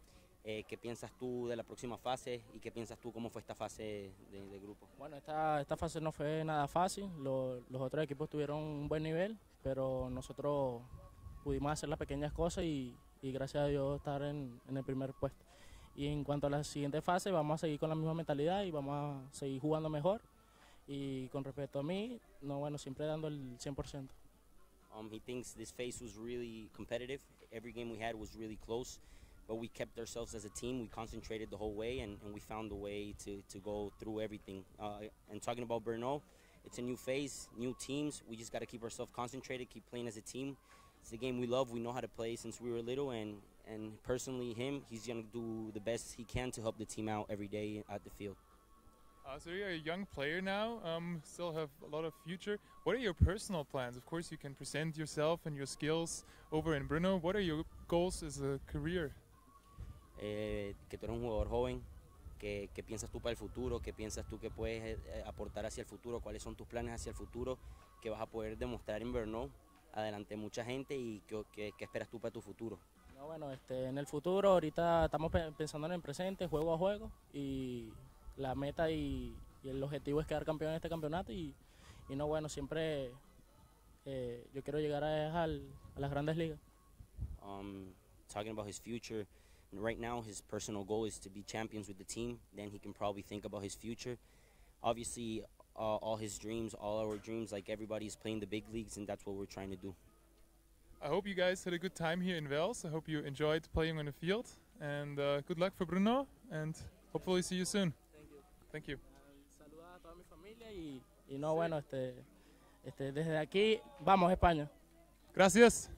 S7: ¿Qué piensas tú de la próxima fase y qué piensas tú cómo fue esta fase de grupo?
S9: Bueno, esta fase no fue nada fácil. Los otros equipos tuvieron un buen nivel, pero nosotros pudimos hacer las pequeñas cosas y gracias a Dios estar en el primer puesto. Y en cuanto a la siguiente fase, vamos a seguir con la misma mentalidad y vamos a seguir jugando mejor. Y con respecto a mí, siempre dando el 100%.
S7: He thinks this phase was really competitive. Every game we had was really close, but we kept ourselves as a team. We concentrated the whole way, and we found a way to go through everything. And talking about Brno, it's a new phase, new teams. We just got to keep ourselves concentrated, keep playing as a team. It's a game we love. We know how to play since we were little, and personally, he's going to do the best he can to help the team out every day at the field.
S8: So you're a young player now, still have a lot of future. What are your personal plans? Of course, you can present yourself and your skills over in Brno. What are your goals as a career?
S7: Que tú eres un jugador joven, ¿Qué piensas tú para el futuro? ¿Qué piensas tú que puedes aportar hacia el futuro? ¿Cuáles son tus planes hacia el futuro que vas a poder demostrar en Brno adelante de mucha gente y qué esperas tú para tu futuro?
S9: No, bueno, en el futuro ahorita estamos pensando en el presente, juego a juego, y la meta y el objetivo es quedar campeón en este campeonato y no, bueno, siempre yo quiero llegar a las grandes ligas.
S7: Talking about his future, right now his personal goal is to be champions with the team. Then he can probably think about his future. Obviously, all his dreams, all our dreams, like everybody's playing the big leagues, and that's what we're trying to do.
S8: I hope you guys had a good time here in Wels. I hope you enjoyed playing on the field. And good luck for Bruno, and hopefully see you soon.
S9: Thank you.
S8: Thank you.
S9: Saluda a toda mi familia y no, bueno, desde aquí, vamos España.
S8: Gracias.